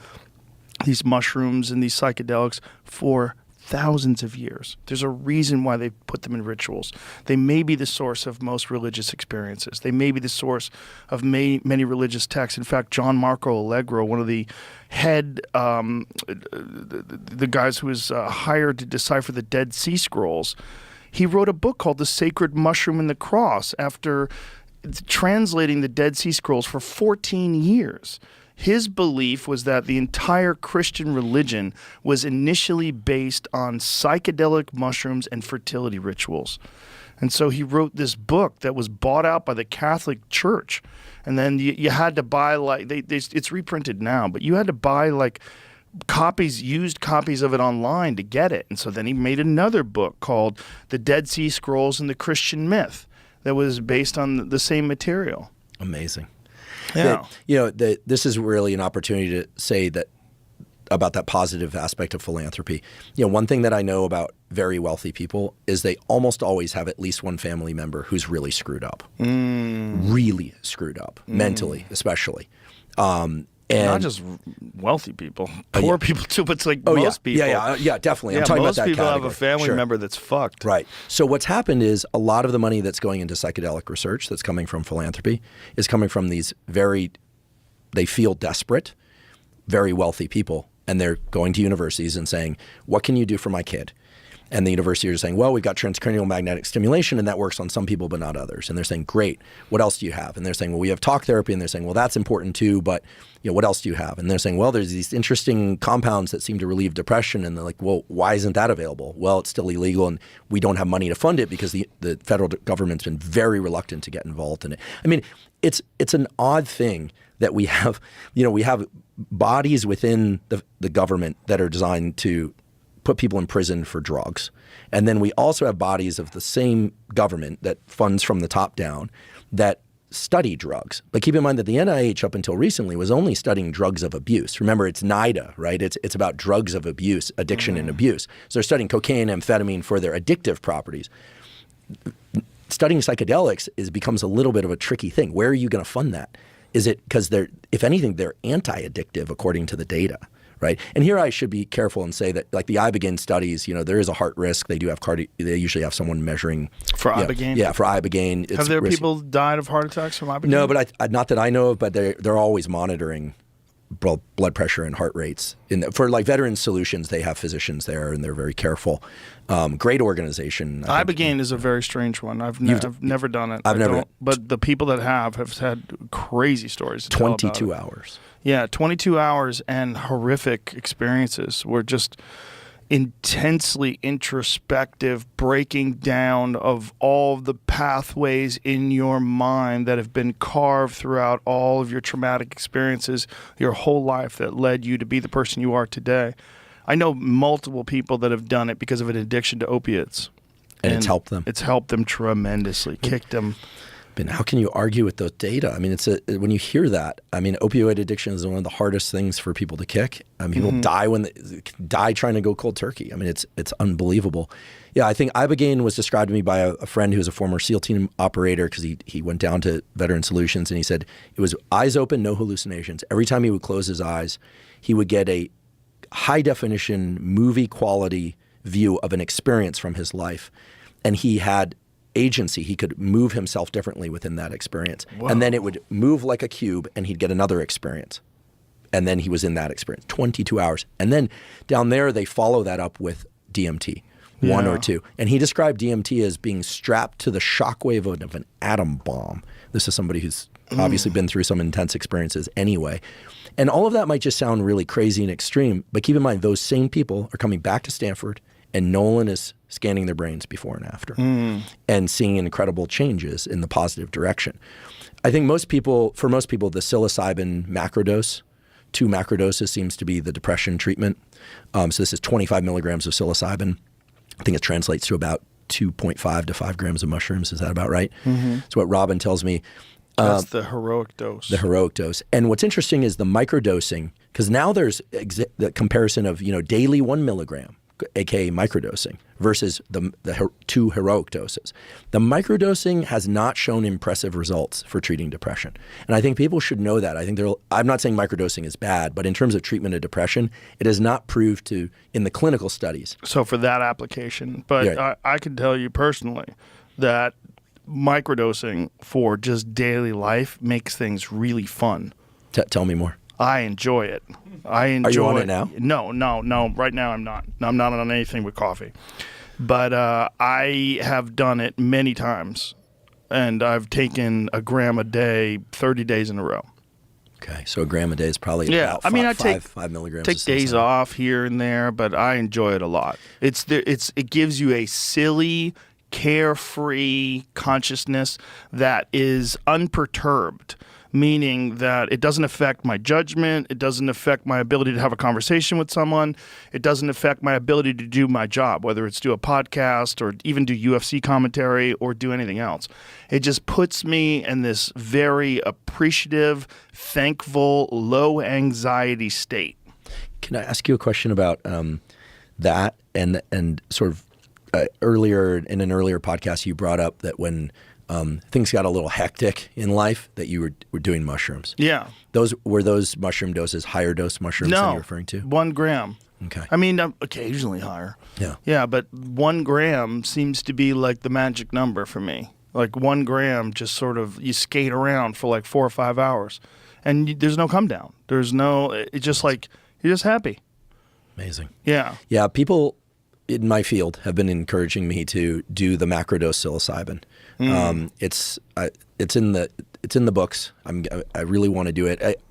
these mushrooms and these psychedelics for thousands of years. There's a reason why they put them in rituals. They may be the source of most religious experiences. They may be the source of many religious texts. In fact, John Marco Allegro, one of the head, the guys who was hired to decipher the Dead Sea Scrolls, he wrote a book called The Sacred Mushroom and the Cross after translating the Dead Sea Scrolls for 14 years. His belief was that the entire Christian religion was initially based on psychedelic mushrooms and fertility rituals. And so he wrote this book that was bought out by the Catholic Church. And then you had to buy, like, it's reprinted now, but you had to buy, like, used copies of it online to get it. And so then he made another book called The Dead Sea Scrolls and the Christian Myth that was based on the same material. Amazing. Yeah. This is really an opportunity to say that about that positive aspect of philanthropy. One thing that I know about very wealthy people is they almost always have at least one family member who's really screwed up, really screwed up, mentally especially. And not just wealthy people, poor people too, but it's like most people. Yeah, definitely. Yeah, I'm talking about most that people category. have a family member that's fucked. Right. So what's happened is a lot of the money that's going into psychedelic research that's coming from philanthropy is coming from these they feel desperate, very wealthy people, and they're going to universities and saying, what can you do for my kid? And the university is saying, well, we've got transcranial magnetic stimulation, and that works on some people but not others. And they're saying, great, what else do you have? And they're saying, well, we have talk therapy. And they're saying, well, that's important too, but what else do you have? And they're saying, well, there's these interesting compounds that seem to relieve depression. And they're like, well, why isn't that available? Well, it's still illegal, and we don't have money to fund it because the federal government's been very reluctant to get involved in it. I mean, it's an odd thing that we have, we have bodies within the government that are designed to put people in prison for drugs. And then we also have bodies of the same government that funds from the top down that study drugs. But keep in mind that the NIH up until recently was only studying drugs of abuse. Remember, it's NIDA, right? It's about drugs of abuse, addiction and abuse. So they're studying cocaine, amphetamine for their addictive properties. Studying psychedelics becomes a little bit of a tricky thing. Where are you going to fund that? Is it because if anything, they're anti-addictive according to the data? Right. And here I should be careful and say that, like the Ibogaine studies, there is a heart risk. They do have they usually have someone measuring for Ibogaine. Yeah, for Ibogaine. Have there people died of heart attacks from Ibogaine? No, but not that I know of. But they're always monitoring blood pressure and heart rates. For like Veterans Solutions, they have physicians there, and they're very careful. Great organization. Ibogaine is a very strange one. I've never done it. I've never. But the people that have had crazy stories to tell about 22 it. hours. Yeah, 22 hours and horrific experiences. Were just intensely introspective breaking down of all of the pathways in your mind that have been carved throughout all of your traumatic experiences your whole life that led you to be the person you are today. I know multiple people that have done it because of an addiction to opiates. And it's helped them. It's helped them tremendously, kicked them. And how can you argue with those data? I mean, when you hear that, I mean, opioid addiction is one of the hardest things for people to kick. I mean, people die trying to go cold turkey. I mean, it's unbelievable. Yeah, I think Ibogaine was described to me by a friend who's a former SEAL team operator because he went down to Veteran Solutions and he said it was eyes open, no hallucinations. Every time he would close his eyes, he would get a high definition movie quality view of an experience from his life, and he had agency. He could move himself differently within that experience. Whoa. And then it would move like a cube and he'd get another experience. And then he was in that experience, 22 hours. And then down there, they follow that up with DMT, one or two. And he described DMT as being strapped to the shockwave of an atom bomb. This is somebody who's obviously been through some intense experiences anyway. And all of that might just sound really crazy and extreme, but keep in mind, those same people are coming back to Stanford, and Nolan is scanning their brains before and after and seeing incredible changes in the positive direction. I think for most people, the psilocybin macrodose, 2 macrodoses seems to be the depression treatment. So this is 25 milligrams of psilocybin. I think it translates to about 2.5 to 5 grams of mushrooms. Is that about right? That's what Robin tells me. That's the heroic dose. The heroic dose. And what's interesting is the microdosing, because now there's the comparison of daily 1 milligram, aka microdosing, versus the 2 heroic doses. The microdosing has not shown impressive results for treating depression. And I think people should know that. I'm not saying microdosing is bad, but in terms of treatment of depression, it has not proved to, in the clinical studies. So for that application, but I can tell you personally that microdosing for just daily life makes things really fun. Tell me more. I enjoy it. Are you on it now? No. Right now I'm not. I'm not on anything with coffee. But I have done it many times, and I've taken a gram a day, 30 days in a row. Okay, so a gram a day is probably about I take 5 milligrams. Take days off here and there, but I enjoy it a lot. It gives you a silly, carefree consciousness that is unperturbed, meaning that it doesn't affect my judgment, it doesn't affect my ability to have a conversation with someone, it doesn't affect my ability to do my job, whether it's do a podcast or even do UFC commentary or do anything else. It just puts me in this very appreciative, thankful, low anxiety state. Can I ask you a question about that and sort of earlier in an earlier podcast you brought up that when things got a little hectic in life that you were doing mushrooms. Yeah. Were those mushroom doses higher dose mushrooms that you're referring to? 1 gram. Okay. I mean, occasionally higher. Yeah. Yeah, but 1 gram seems to be like the magic number for me. Like 1 gram, just sort of, you skate around for like 4 or 5 hours, and there's no come down. It's just like, you're just happy. Amazing. Yeah. Yeah, people in my field have been encouraging me to do the macrodose psilocybin. It's in the books. I really want to do it.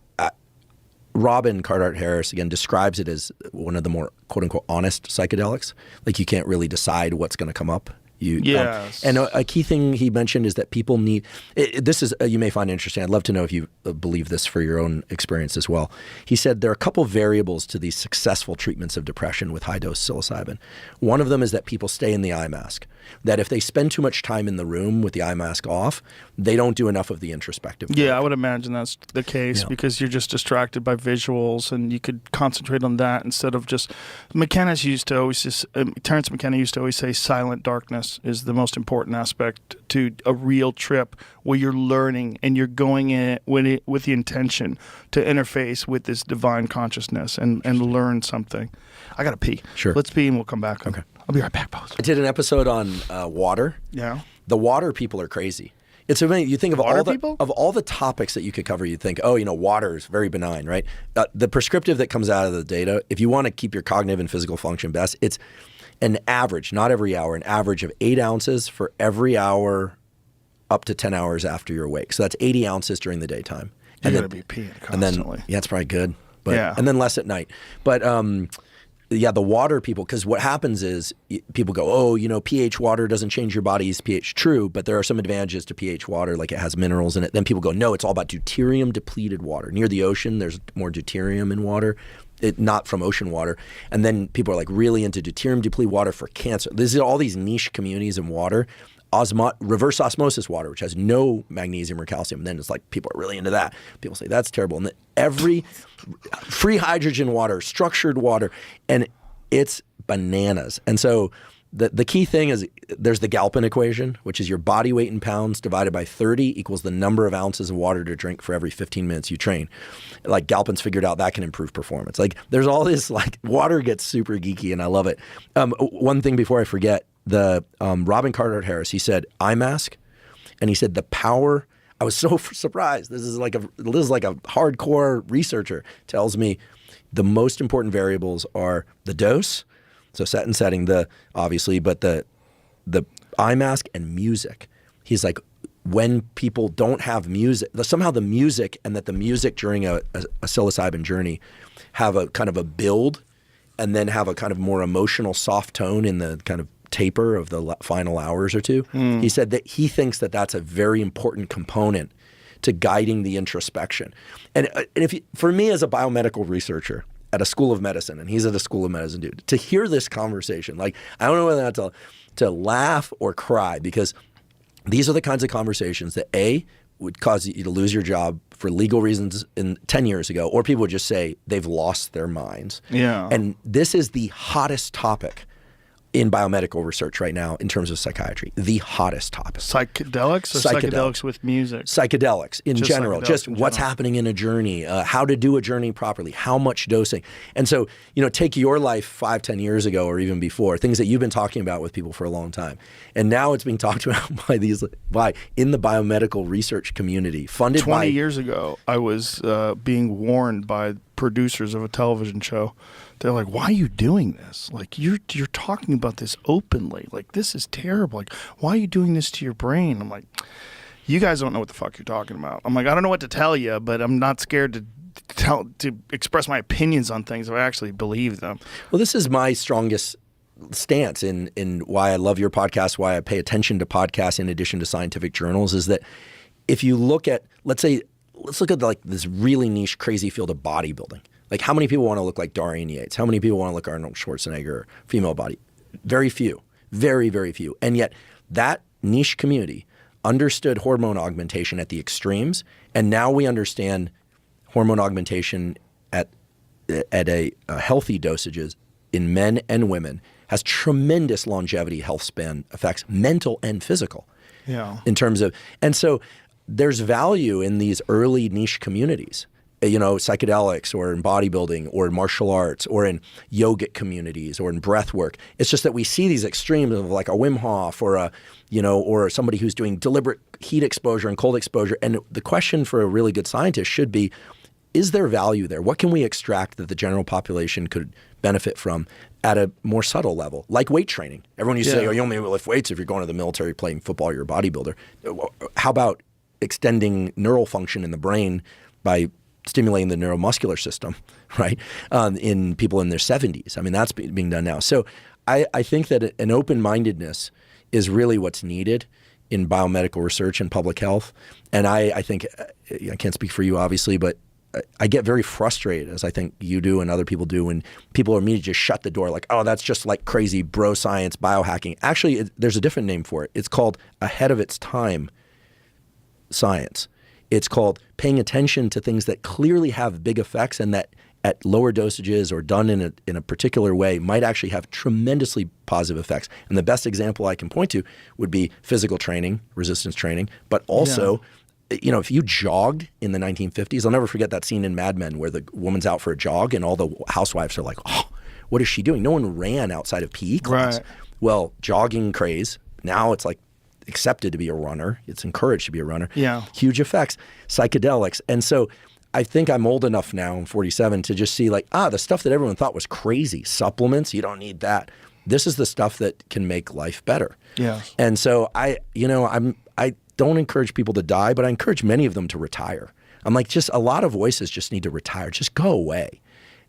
Robin Carhart-Harris again describes it as one of the more quote unquote honest psychedelics. Like you can't really decide what's going to come up. Yes. And a key thing he mentioned is that people need. This is you may find interesting. I'd love to know if you believe this for your own experience as well. He said there are a couple variables to these successful treatments of depression with high dose psilocybin. One of them is that people stay in the eye mask. That if they spend too much time in the room with the eye mask off, they don't do enough of the introspective work. Yeah, I would imagine that's the case because you're just distracted by visuals and you could concentrate on that instead of just. Terrence McKenna used to always say silent darkness is the most important aspect to a real trip where you're learning and you're going in with the intention to interface with this divine consciousness and learn something. I got to pee. Sure. Let's pee and we'll come back. Okay. I'll be right back, boss. I did an episode on water. Yeah. The water people are crazy. It's amazing. You think of all the topics that you could cover, you'd think, water is very benign, right? The prescriptive that comes out of the data, if you want to keep your cognitive and physical function best, it's an average, not every hour, an average of 8 ounces for every hour up to 10 hours after you're awake. So that's 80 ounces during the daytime. You're going to be peeing constantly. It's probably good. But, and then less at night. But the water people, because what happens is people go, pH water doesn't change your body's pH. True, but there are some advantages to pH water, like it has minerals in it. Then people go, no, it's all about deuterium-depleted water. Near the ocean, there's more deuterium in water, not from ocean water. And then people are like really into deuterium-depleted water for cancer. There's all these niche communities in water. Reverse osmosis water, which has no magnesium or calcium. And then it's like people are really into that. People say that's terrible. And then every free hydrogen water, structured water, and it's bananas. And so the key thing is there's the Galpin equation, which is your body weight in pounds divided by 30 equals the number of ounces of water to drink for every 15 minutes you train. Like Galpin's figured out that can improve performance. Like there's all this, like water gets super geeky and I love it. One thing before I forget, the Robin Carhart-Harris, he said eye mask, and he said the power. I was so surprised. This is like a hardcore researcher tells me the most important variables are the dose, so set and setting, obviously, but the eye mask and music. He's like, when people don't have music, somehow the music and that the music during a psilocybin journey have a kind of a build and then have a kind of more emotional soft tone in the kind of taper of the final hours or two. He said that he thinks that that's a very important component to guiding the introspection. And for me as a biomedical researcher at a school of medicine, and he's at a school of medicine, dude, to hear this conversation, like I don't know whether or not to laugh or cry, because these are the kinds of conversations that would cause you to lose your job for legal reasons 10 years ago, or people would just say they've lost their minds. Yeah. And this is the hottest topic in biomedical research right now in terms of psychiatry, the hottest topic. Psychedelics or psychedelics with music? Psychedelics in general, just what's general. happening in a journey, how to do a journey properly, how much dosing. And so, take your life 5-10 years ago or even before, things that you've been talking about with people for a long time. And now it's being talked about by in the biomedical research community, funded 20 years ago, I was being warned by producers of a television show. They're like, why are you doing this? Like, you're talking about this openly. Like, this is terrible. Like, why are you doing this to your brain? I'm like, you guys don't know what the fuck you're talking about. I'm like, I don't know what to tell you, but I'm not scared to express my opinions on things if I actually believe them. Well, this is my strongest stance in why I love your podcast, why I pay attention to podcasts in addition to scientific journals, is that if you look at, let's look at like this really niche, crazy field of bodybuilding. Like, how many people want to look like Dorian Yates? How many people want to look like Arnold Schwarzenegger, female body? Very few. Very, very few. And yet that niche community understood hormone augmentation at the extremes, and now we understand hormone augmentation at a healthy dosages in men and women has tremendous longevity, health span effects, mental and physical. Yeah. In terms of, and so there's value in these early niche communities. Psychedelics or in bodybuilding or in martial arts or in yogic communities or in breath work. It's just that we see these extremes of like a Wim Hof or or somebody who's doing deliberate heat exposure and cold exposure. And the question for a really good scientist should be, is there value there? What can we extract that the general population could benefit from at a more subtle level, like weight training? Everyone used to say, you only lift weights if you're going to the military playing football, you're a bodybuilder. How about extending neural function in the brain by stimulating the neuromuscular system, right, in people in their 70s. I mean, that's being done now. So I think that an open-mindedness is really what's needed in biomedical research and public health. And I think, I can't speak for you, obviously, but I get very frustrated, as I think you do and other people do, when people are immediately just shut the door like, oh, that's just like crazy bro science, biohacking. Actually, there's a different name for it. It's called ahead of its time science. It's called paying attention to things that clearly have big effects and that at lower dosages or done in a particular way might actually have tremendously positive effects. And the best example I can point to would be physical training, resistance training, but also, if you jogged in the 1950s, I'll never forget that scene in Mad Men where the woman's out for a jog and all the housewives are like, oh, what is she doing? No one ran outside of PE class. Right. Well, jogging craze, now it's like accepted to be a runner. It's encouraged to be a runner. Yeah. Huge effects, psychedelics. And so I think I'm old enough now, I'm 47, to just see like, the stuff that everyone thought was crazy, supplements, you don't need that. This is the stuff that can make life better. Yeah. And so I don't encourage people to die, but I encourage many of them to retire. I'm like, just a lot of voices just need to retire. Just go away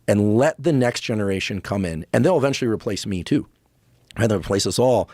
and let the next generation come in, and they'll eventually replace me too. And they'll replace us all.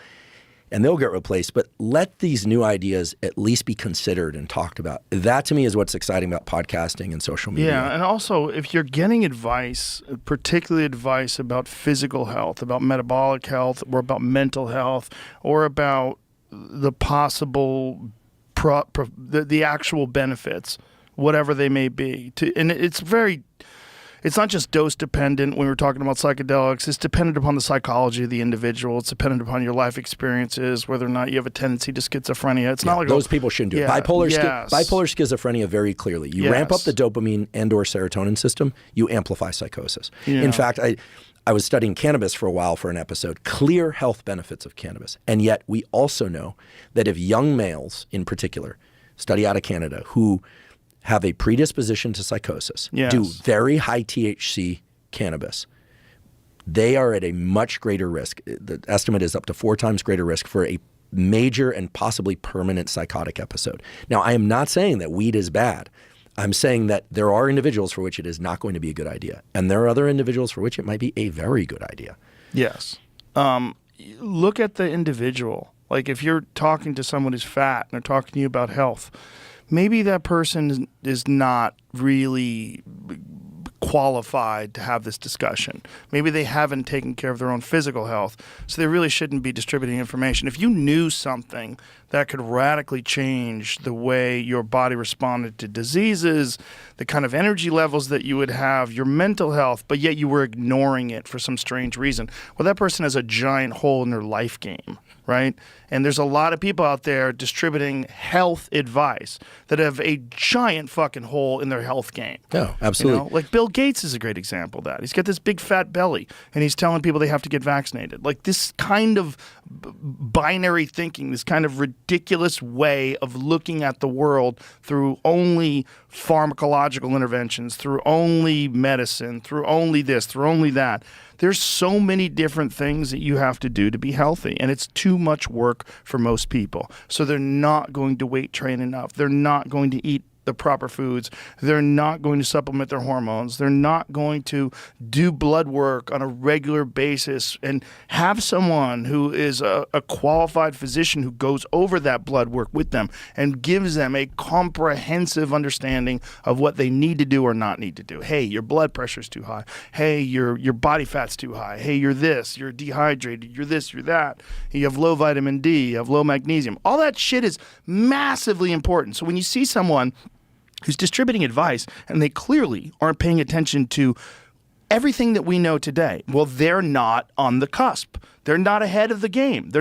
And they'll get replaced, but let these new ideas at least be considered and talked about. That to me is what's exciting about podcasting and social media. Yeah, and also if you're getting advice, particularly advice about physical health, about metabolic health, or about mental health, or about the possible, the actual benefits, whatever they may be, and it's not just dose dependent when we're talking about psychedelics. It's dependent upon the psychology of the individual. It's dependent upon your life experiences, whether or not you have a tendency to schizophrenia. It's not like those people shouldn't do it. Bipolar schizophrenia, very clearly. You ramp up the dopamine and or serotonin system, you amplify psychosis. Yeah. In fact, I was studying cannabis for a while for an episode, clear health benefits of cannabis. And yet we also know that if young males in particular study out of Canada, who have a predisposition to psychosis, Yes. do very high THC cannabis, they are at a much greater risk. The estimate is up to 4 times greater risk for a major and possibly permanent psychotic episode. Now, I am not saying that weed is bad. I'm saying that there are individuals for which it is not going to be a good idea. And there are other individuals for which it might be a very good idea. Yes. Look at the individual. Like if you're talking to someone who's fat and they're talking to you about health, maybe that person is not really qualified to have this discussion. Maybe they haven't taken care of their own physical health, so they really shouldn't be distributing information. If you knew something that could radically change the way your body responded to diseases, the kind of energy levels that you would have, your mental health, but yet you were ignoring it for some strange reason, well, that person has a giant hole in their life game, right? And there's a lot of people out there distributing health advice that have a giant fucking hole in their health game. No, absolutely. You know? Like Bill Gates is a great example of that. He's got this big fat belly and he's telling people they have to get vaccinated. Like this kind of binary thinking, this kind of ridiculous way of looking at the world through only pharmacological interventions, through only medicine, through only this, through only that. There's so many different things that you have to do to be healthy, and it's too much work for most people. So they're not going to weight train enough. They're not going to eat the proper foods. They're not going to supplement their hormones. They're not going to do blood work on a regular basis and have someone who is a qualified physician who goes over that blood work with them and gives them a comprehensive understanding of what they need to do or not need to do. Hey, your blood pressure's too high. Hey, your body fat's too high. Hey, you're this, you're dehydrated, you're this, you're that. You have low vitamin D, you have low magnesium. All that shit is massively important. So when you see someone who's distributing advice, and they clearly aren't paying attention to everything that we know today. Well, they're not on the cusp. They're not ahead of the game.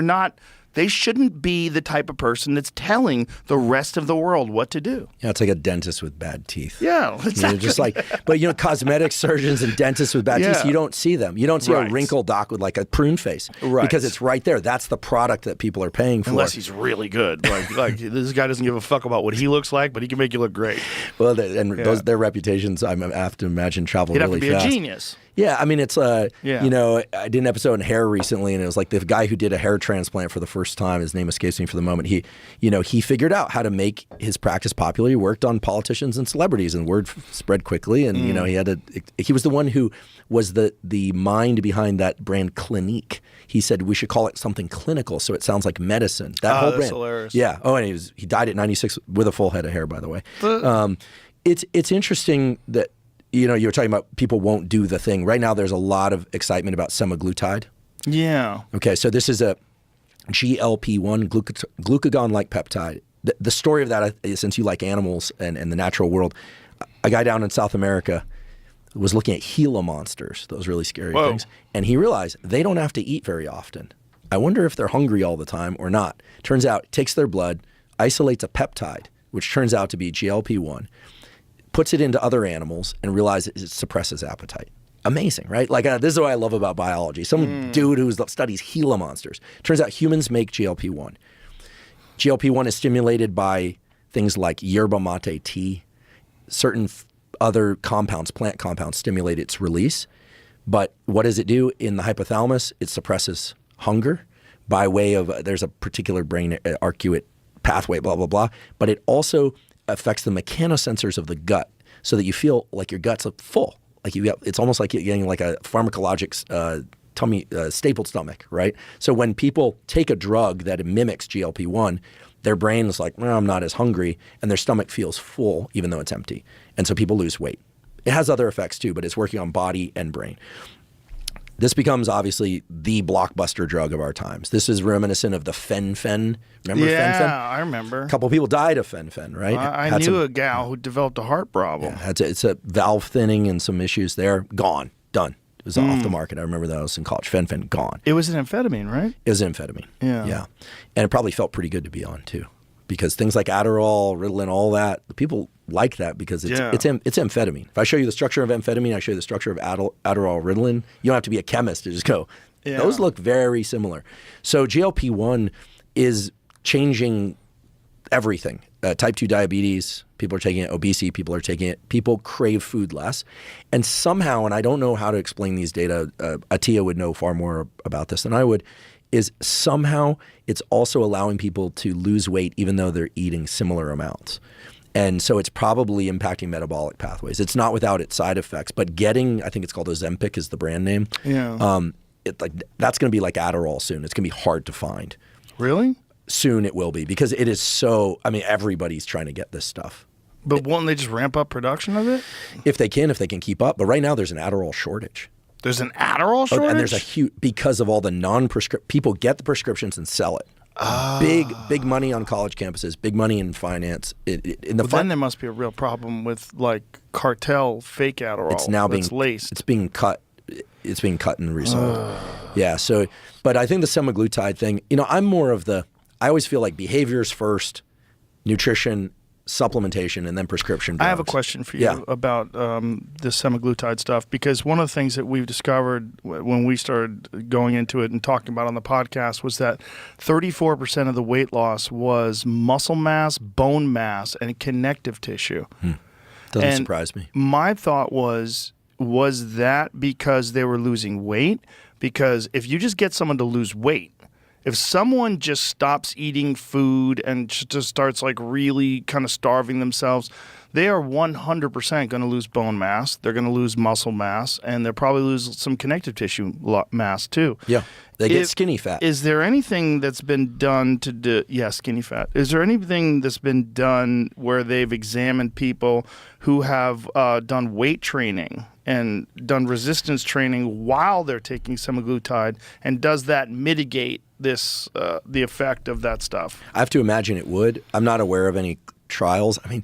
They shouldn't be the type of person that's telling the rest of the world what to do. Yeah, it's like a dentist with bad teeth. Yeah, exactly. Just like, but cosmetic surgeons and dentists with bad teeth, you don't see them. You don't see Right. a wrinkled doc with like a prune face, Right. because it's right there. That's the product that people are paying for. Unless he's really good. Like this guy doesn't give a fuck about what he looks like, but he can make you look great. Well, their reputations, I have to imagine, travel He'd have really to be fast. a genius. Yeah, I mean, it's Yeah. I did an episode on hair recently, and it was like the guy who did a hair transplant for the first time. His name escapes me for the moment. He figured out how to make his practice popular. He worked on politicians and celebrities, and word spread quickly. And he was the one who was the mind behind that brand Clinique. He said we should call it something clinical, so it sounds like medicine. That whole that's brand, hilarious. yeah. Oh, and he died at 96 with a full head of hair, by the way. It's interesting that. You were talking about people won't do the thing. Right now, there's a lot of excitement about semaglutide. Yeah. Okay, so this is a GLP-1, glucagon-like peptide. The story of that, since you like animals and the natural world, a guy down in South America was looking at Gila monsters, those really scary things, and he realized they don't have to eat very often. I wonder if they're hungry all the time or not. Turns out, it takes their blood, isolates a peptide, which turns out to be GLP-1, puts it into other animals, and realizes it suppresses appetite. Amazing, right? Like this is what I love about biology. Some dude who studies Gila monsters. Turns out humans make GLP-1. GLP-1 is stimulated by things like yerba mate tea. Certain other compounds, plant compounds, stimulate its release. But what does it do in the hypothalamus? It suppresses hunger by way of, there's a particular brain arcuate pathway, blah, blah, blah. But it also affects the mechanosensors of the gut so that you feel like your gut's full. Like it's almost like you're getting like a pharmacologic tummy, stapled stomach, right? So when people take a drug that mimics GLP-1, their brain is like, well, I'm not as hungry, and their stomach feels full even though it's empty. And so people lose weight. It has other effects too, but it's working on body and brain. This becomes obviously the blockbuster drug of our times. This is reminiscent of the fen-phen. Remember fen-phen? Yeah, I remember. A couple people died of fen-phen, right? I knew a gal who developed a heart problem. Yeah, it's a valve thinning and some issues there. Gone. Done. It was off the market. I remember that I was in college. Fen-phen, gone. It was an amphetamine, right? It was amphetamine. Yeah. Yeah. And it probably felt pretty good to be on too. Because things like Adderall, Ritalin, all that, people like that because it's amphetamine. If I show you the structure of amphetamine, I show you the structure of Adderall, Ritalin. You don't have to be a chemist to just go, those look very similar. So GLP-1 is changing everything. type 2 diabetes, people are taking it, obesity, people are taking it, people crave food less. And somehow, and I don't know how to explain these data, Atia would know far more about this than I would, is somehow it's also allowing people to lose weight even though they're eating similar amounts. And so it's probably impacting metabolic pathways. It's not without its side effects, but getting, I think it's called Ozempic is the brand name. Yeah. That's going to be like Adderall soon. It's going to be hard to find. Really? Soon it will be because it is so, I mean, everybody's trying to get this stuff. But won't they just ramp up production of it? If they can keep up. But right now there's an Adderall shortage. There's an Adderall shortage? And there's a huge, because of all the non-prescription, people get the prescriptions and sell it. Big money on college campuses, big money in finance. Then there must be a real problem with like cartel fake Adderall. It's now being laced. It's being cut. It's being cut and resold. Yeah. So, but I think the semaglutide thing. I'm more of the. I always feel like behaviors first, nutrition, supplementation, and then prescription drugs. I have a question for you about the semaglutide stuff, because one of the things that we've discovered when we started going into it and talking about it on the podcast was that 34% of the weight loss was muscle mass, bone mass, and connective tissue. Doesn't surprise me. My thought was that because they were losing weight? Because if you just get someone to lose weight, if someone just stops eating food and just starts like really kind of starving themselves, they are 100% going to lose bone mass. They're going to lose muscle mass, and they'll probably lose some connective tissue mass too. Yeah, they get skinny fat. Is there anything that's been done to do? Yeah, skinny fat. Is there anything that's been done where they've examined people who have done weight training and done resistance training while they're taking semaglutide, and does that mitigate this the effect of that stuff? I have to imagine it would. I'm not aware of any trials. I mean,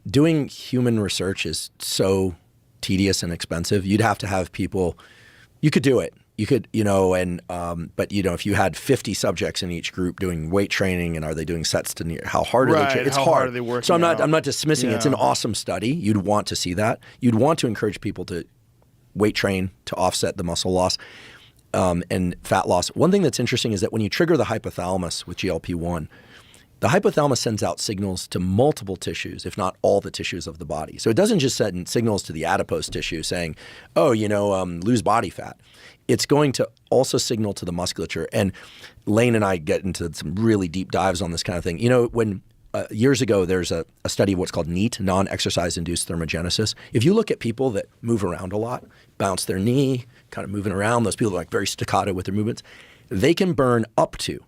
doing human research is so tedious and expensive. You'd have to have people. You could do it. You could, but if you had 50 subjects in each group doing weight training, and are they doing sets to near? How hard are they? It's how hard are they working? So I'm not dismissing it. It's an awesome study. You'd want to see that. You'd want to encourage people to weight train to offset the muscle loss and fat loss. One thing that's interesting is that when you trigger the hypothalamus with GLP-1, the hypothalamus sends out signals to multiple tissues, if not all the tissues of the body. So it doesn't just send signals to the adipose tissue saying, lose body fat. It's going to also signal to the musculature. And Lane and I get into some really deep dives on this kind of thing. When years ago, there's a study of what's called NEAT, non-exercise-induced thermogenesis. If you look at people that move around a lot, bounce their knee, kind of moving around, those people are like very staccato with their movements, they can burn up to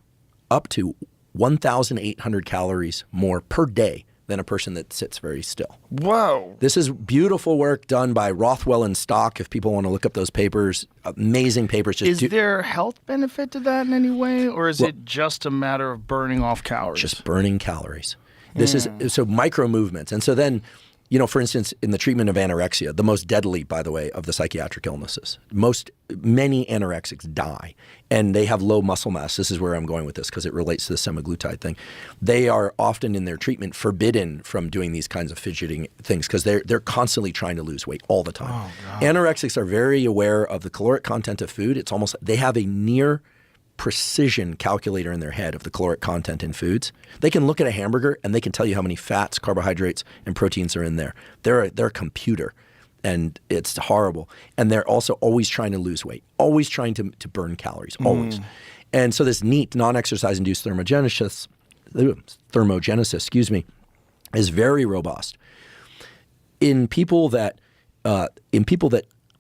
1,800 calories more per day than a person that sits very still. Whoa. This is beautiful work done by Rothwell and Stock, if people want to look up those papers. Amazing papers. Is there health benefit to that in any way, or is it just a matter of burning off calories? Just burning calories. This is so micro movements. And so then, for instance, in the treatment of anorexia, the most deadly, by the way, of the psychiatric illnesses, many anorexics die, and they have low muscle mass. This is where I'm going with this because it relates to the semaglutide thing. They are often in their treatment forbidden from doing these kinds of fidgeting things because they're constantly trying to lose weight all the time. Oh, anorexics are very aware of the caloric content of food. It's almost they have a near precision calculator in their head of the caloric content in foods. They can look at a hamburger and they can tell you how many fats, carbohydrates, and proteins are in there. They're a computer, and it's horrible. And they're also always trying to lose weight, always trying to burn calories, always. And so this NEAT, non-exercise-induced thermogenesis, is very robust. In people that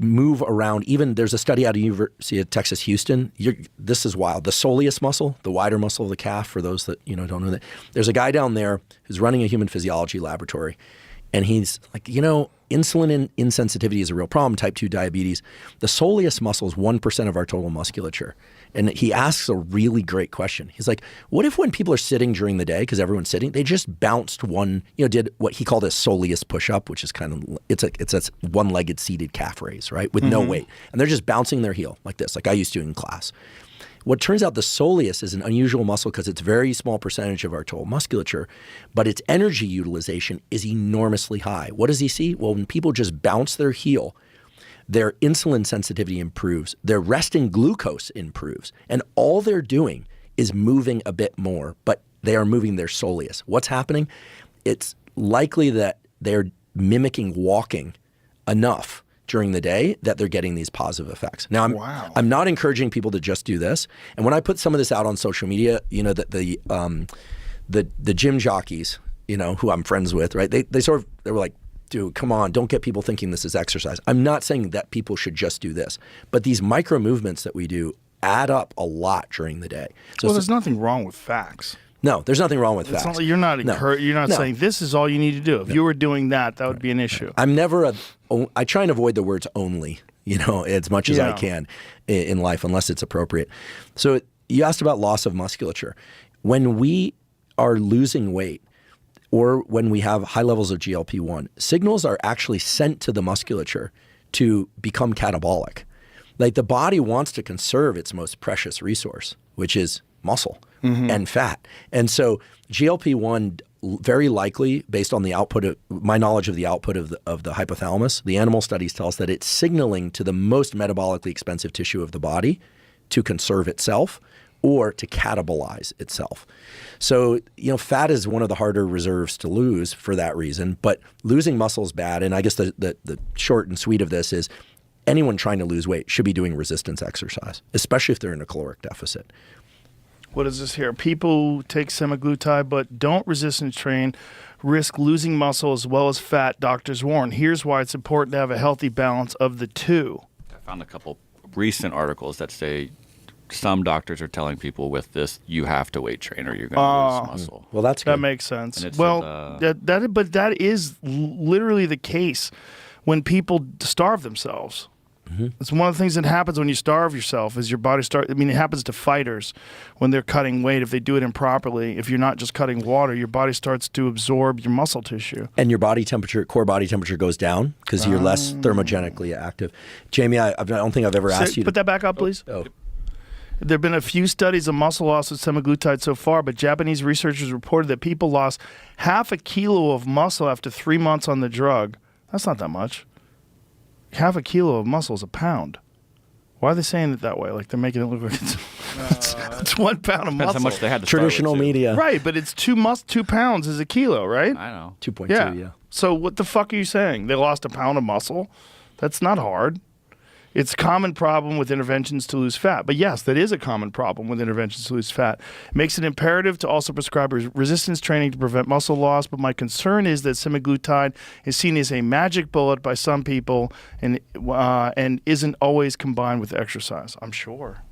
move around, even there's a study out of University of Texas, Houston. This is wild. The soleus muscle, the wider muscle of the calf, for those that don't know that. There's a guy down there who's running a human physiology laboratory, and he's like, insulin insensitivity is a real problem, type 2 diabetes. The soleus muscle is 1% of our total musculature. And he asks a really great question. He's like, what if when people are sitting during the day, because everyone's sitting, they just bounced did what he called a soleus push-up, which is kind of, it's a one-legged seated calf raise, right, with no weight. And they're just bouncing their heel like this, like I used to in class. What turns out the soleus is an unusual muscle because it's a very small percentage of our total musculature, but its energy utilization is enormously high. What does he see? Well, when people just bounce their heel, their insulin sensitivity improves, their resting glucose improves, and all they're doing is moving a bit more, but they are moving their soleus. What's happening? It's likely that they're mimicking walking enough during the day that they're getting these positive effects. Now, I'm not encouraging people to just do this. And when I put some of this out on social media, you know, that the gym jockeys, you know, who I'm friends with, right? They were like, dude, come on, don't get people thinking this is exercise. I'm not saying that people should just do this, but these micro movements that we do add up a lot during the day. So there's nothing wrong with facts. No, there's nothing wrong with It's facts. not like you're not saying this is all you need to do. If you were doing that would be an issue. I try and avoid the words only, you know, as much as I can in life, unless it's appropriate. So you asked about loss of musculature. When we are losing weight or when we have high levels of GLP-1, signals are actually sent to the musculature to become catabolic. Like the body wants to conserve its most precious resource, which is muscle and fat. And so GLP-1 very likely, based on the output of my knowledge of the output of the hypothalamus, the animal studies tell us that it's signaling to the most metabolically expensive tissue of the body to conserve itself or to catabolize itself. So, you know, fat is one of the harder reserves to lose for that reason, but losing muscle is bad. And I guess the short and sweet of this is anyone trying to lose weight should be doing resistance exercise, especially if they're in a caloric deficit. What is this here? People who take semaglutide but don't resistance train risk losing muscle as well as fat, doctors warn. Here's why it's important to have a healthy balance of the two. I found a couple recent articles that say some doctors are telling people with this, you have to weight train or you're going to lose muscle. Well, that's good. That makes sense. Well, that is literally the case when people starve themselves. It's one of the things that happens when you starve yourself is your body it happens to fighters when they're cutting weight. If they do it improperly, if you're not just cutting water, your body starts to absorb your muscle tissue. And your body temperature, core body temperature goes down because you're less thermogenically active. Jamie, I don't think I've ever asked you to put that back up, please. Oh. There have been a few studies of muscle loss with semaglutide so far, but Japanese researchers reported that people lost half a kilo of muscle after 3 months on the drug. That's not that much. Half a kilo of muscle is a pound. Why are they saying it that way? Like they're making it look like it's 1 pound of muscle. That's how much they had to Traditional start with, media. Right, but it's 2 pounds is a kilo, right? I know. 2.2, yeah. So what the fuck are you saying? They lost a pound of muscle? That's not hard. It's a common problem with interventions to lose fat. But yes, that is a common problem with interventions to lose fat. It makes it imperative to also prescribe resistance training to prevent muscle loss. But my concern is that semaglutide is seen as a magic bullet by some people and isn't always combined with exercise. I'm sure.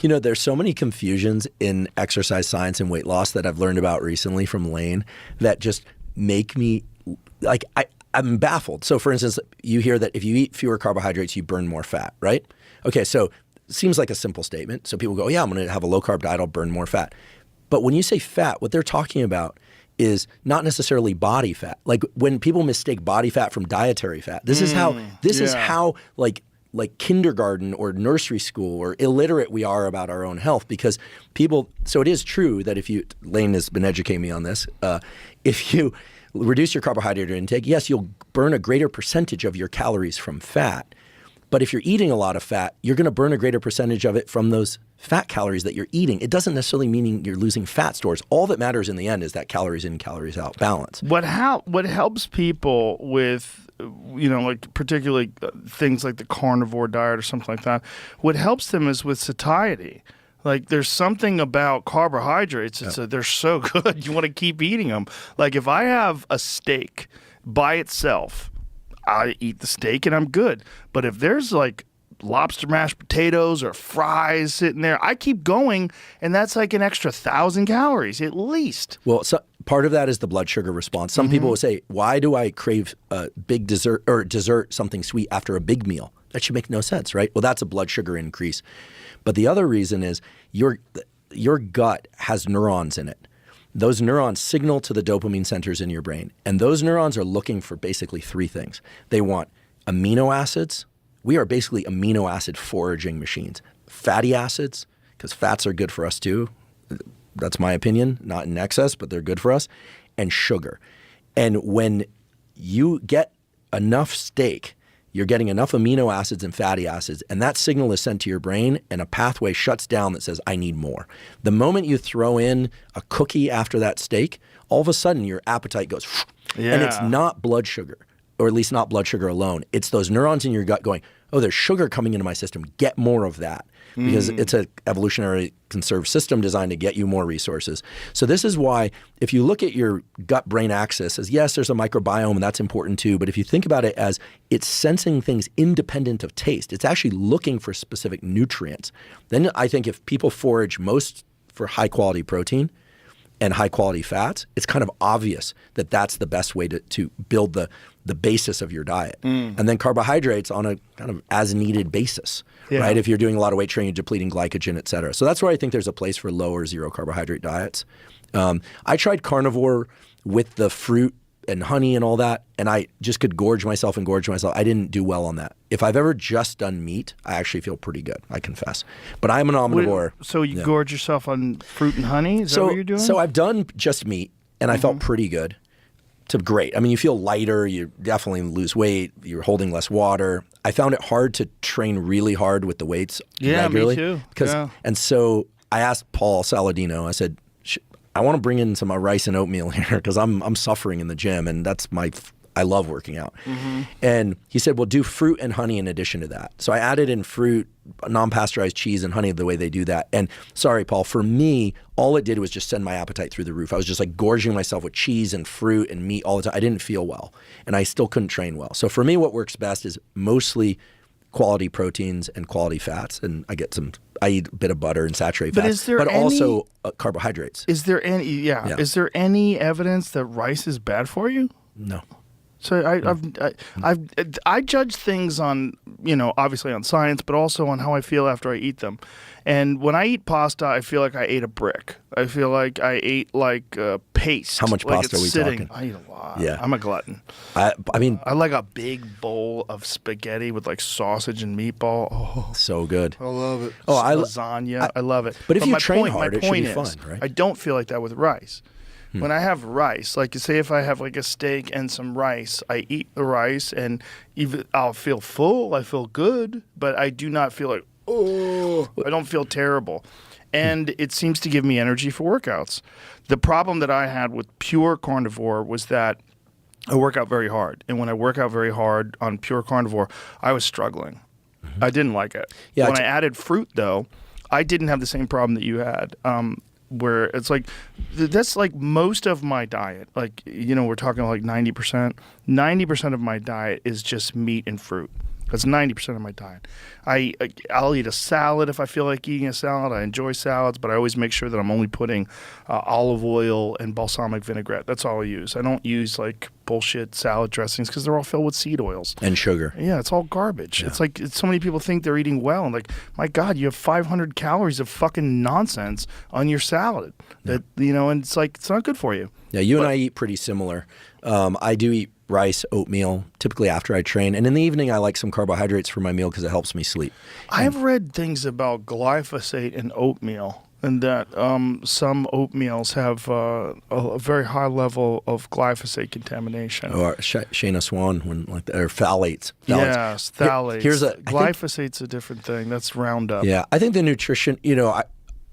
You know, there's so many confusions in exercise science and weight loss that I've learned about recently from Lane that just make me like I'm baffled. So for instance, you hear that if you eat fewer carbohydrates, you burn more fat, right? Okay, so it seems like a simple statement. So people go, yeah, I'm going to have a low carb diet, I'll burn more fat. But when you say fat, what they're talking about is not necessarily body fat. Like when people mistake body fat from dietary fat, this is how like kindergarten or nursery school or illiterate we are about our own health because people, so it is true that Lane has been educating me on this, if you reduce your carbohydrate intake, yes, you'll burn a greater percentage of your calories from fat. But if you're eating a lot of fat, you're going to burn a greater percentage of it from those fat calories that you're eating. It doesn't necessarily mean you're losing fat stores. All that matters in the end is that calories in, calories out balance. What helps people with, like particularly things like the carnivore diet or something like that, what helps them is with satiety. Like there's something about carbohydrates. They're so good. You want to keep eating them. Like if I have a steak by itself, I eat the steak and I'm good. But if there's like lobster mashed potatoes or fries sitting there, I keep going, and that's like an extra 1,000 calories at least. Well, so part of that is the blood sugar response. Some people will say, why do I crave a big dessert or something sweet after a big meal? That should make no sense, right? Well, that's a blood sugar increase. But the other reason is your gut has neurons in it. Those neurons signal to the dopamine centers in your brain. And those neurons are looking for basically 3 things. They want amino acids. We are basically amino acid foraging machines. Fatty acids, because fats are good for us too. That's my opinion, not in excess, but they're good for us. And sugar. And when you get enough steak, you're getting enough amino acids and fatty acids, and that signal is sent to your brain, and a pathway shuts down that says, I need more. The moment you throw in a cookie after that steak, all of a sudden your appetite goes, and it's not blood sugar, or at least not blood sugar alone. It's those neurons in your gut going, oh, there's sugar coming into my system. Get more of that. Because it's an evolutionary conserved system designed to get you more resources. So this is why if you look at your gut-brain axis as, yes, there's a microbiome, and that's important too, but if you think about it as it's sensing things independent of taste, it's actually looking for specific nutrients, then I think if people forage most for high-quality protein and high-quality fats, it's kind of obvious that that's the best way to build the basis of your diet. And then carbohydrates on a kind of as-needed basis. Right? If you're doing a lot of weight training, depleting glycogen, et cetera. So that's where I think there's a place for low or zero carbohydrate diets. I tried carnivore with the fruit and honey and all that, and I just could gorge myself. I didn't do well on that. If I've ever just done meat, I actually feel pretty good, I confess. But I'm an omnivore. So you gorge yourself on fruit and honey? Is that what you're doing? So I've done just meat, and I felt pretty good. To great. I mean, you feel lighter, you definitely lose weight, you're holding less water. I found it hard to train really hard with the weights regularly. Me too. And so I asked Paul Saladino, I said, I want to bring in some rice and oatmeal here because I'm suffering in the gym, and that's I love working out. And he said, well, do fruit and honey in addition to that. So I added in fruit, non-pasteurized cheese and honey the way they do that. And sorry, Paul, for me, all it did was just send my appetite through the roof. I was just like gorging myself with cheese and fruit and meat all the time. I didn't feel well, and I still couldn't train well. So for me, what works best is mostly quality proteins and quality fats. And I eat a bit of butter and saturated fats, but also carbohydrates. Is there any, is there any evidence that rice is bad for you? No. So I judge things on, obviously on science, but also on how I feel after I eat them. And when I eat pasta, I feel like I ate a brick. I feel like I ate like paste. How much pasta are we talking? I eat a lot. Yeah. I'm a glutton. I mean, I like a big bowl of spaghetti with like sausage and meatball. Oh, so good. I love it. Oh, lasagna. I love it. But if you train hard, it should be fun, right? I don't feel like that with rice. When I have rice, like say if I have like a steak and some rice, I eat the rice and I'll feel full, I feel good, but I do not feel like, I don't feel terrible. And it seems to give me energy for workouts. The problem that I had with pure carnivore was that I work out very hard. And when I work out very hard on pure carnivore, I was struggling. I didn't like it. Yeah, when I added fruit, though, I didn't have the same problem that you had. Where it's like, that's like most of my diet. Like, we're talking like 90%. 90% of my diet is just meat and fruit. That's 90% of my diet. I'll eat a salad if I feel like eating a salad. I enjoy salads, but I always make sure that I'm only putting olive oil and balsamic vinaigrette. That's all I use. I don't use like bullshit salad dressings because they're all filled with seed oils. And sugar. Yeah, it's all garbage. Yeah. It's like so many people think they're eating well. And like, my God, you have 500 calories of fucking nonsense on your salad. That and it's like, it's not good for you. Yeah, and I eat pretty similar. I do eat rice, oatmeal, typically after I train. And in the evening, I like some carbohydrates for my meal because it helps me sleep. I've read things about glyphosate in oatmeal, and that some oatmeals have a very high level of glyphosate contamination. Or Shayna Swan, or phthalates. Yes, phthalates. Glyphosate's a different thing. That's Roundup. Yeah, I think the nutrition,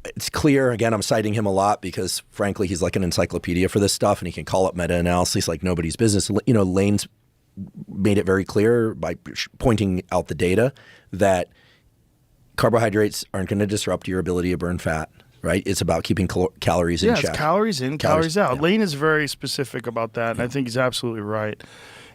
it's clear, again, I'm citing him a lot because, frankly, he's like an encyclopedia for this stuff, and he can call up meta-analysis like nobody's business. Lane's made it very clear by pointing out the data that carbohydrates aren't going to disrupt your ability to burn fat, right? It's about keeping calories in check. It's calories in, calories out. Yeah. Lane is very specific about that, and I think he's absolutely right.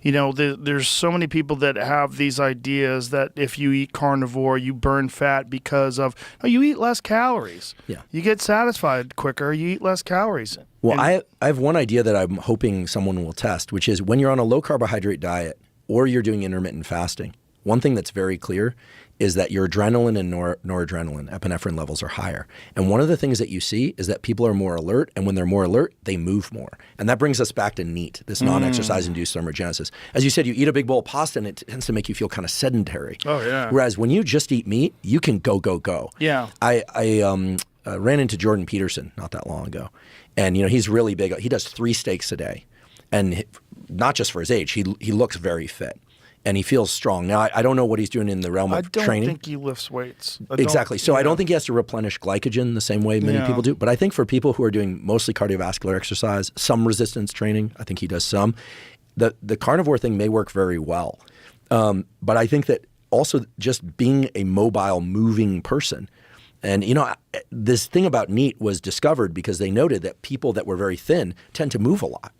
There's so many people that have these ideas that if you eat carnivore, you burn fat because of, you eat less calories. Yeah. You get satisfied quicker, you eat less calories. Well, I have one idea that I'm hoping someone will test, which is when you're on a low carbohydrate diet or you're doing intermittent fasting, one thing that's very clear is that your adrenaline and noradrenaline, epinephrine levels are higher. And one of the things that you see is that people are more alert, and when they're more alert, they move more. And that brings us back to NEAT, this non-exercise-induced thermogenesis. As you said, you eat a big bowl of pasta, and it tends to make you feel kind of sedentary. Oh, yeah. Whereas when you just eat meat, you can go, go, go. Yeah. I ran into Jordan Peterson not that long ago, and he's really big. He does 3 steaks a day, and not just for his age, he looks very fit. and he feels strong. Now, I don't know what he's doing in the realm I of don't training. think he lifts weights. Exactly. So I don't think he has to replenish glycogen the same way many people do. But I think for people who are doing mostly cardiovascular exercise, some resistance training, I think he does some, the carnivore thing may work very well. But I think that also just being a mobile, moving person. And, this thing about NEAT was discovered because they noted that people that were very thin tend to move a lot.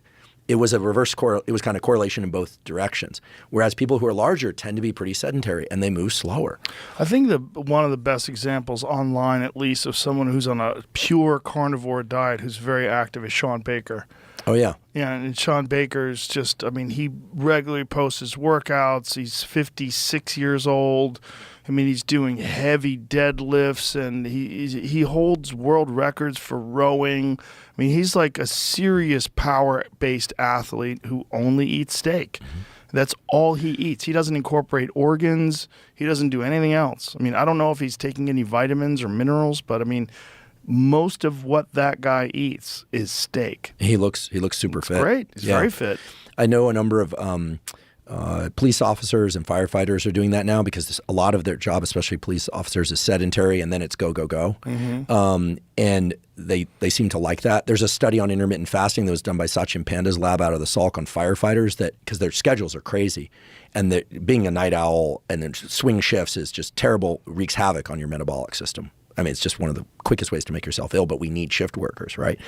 It was a it was kind of correlation in both directions. Whereas people who are larger tend to be pretty sedentary and they move slower. I think one of the best examples online, at least, of someone who's on a pure carnivore diet who's very active is Sean Baker. Oh, yeah. Yeah, and Sean Baker's just, he regularly posts his workouts. He's 56 years old. He's doing heavy deadlifts, and he holds world records for rowing. He's like a serious power-based athlete who only eats steak. Mm-hmm. That's all he eats. He doesn't incorporate organs. He doesn't do anything else. I don't know if he's taking any vitamins or minerals, but most of what that guy eats is steak. He looks super fit. Great. He's very fit. I know a number of police officers and firefighters are doing that now because a lot of their job, especially police officers, is sedentary, and then it's go, go, go. Mm-hmm. And they seem to like that. There's a study on intermittent fasting that was done by Sachin Panda's lab out of the Salk on firefighters because their schedules are crazy. And being a night owl and then swing shifts is just terrible, wreaks havoc on your metabolic system. It's just one of the quickest ways to make yourself ill, but we need shift workers, right?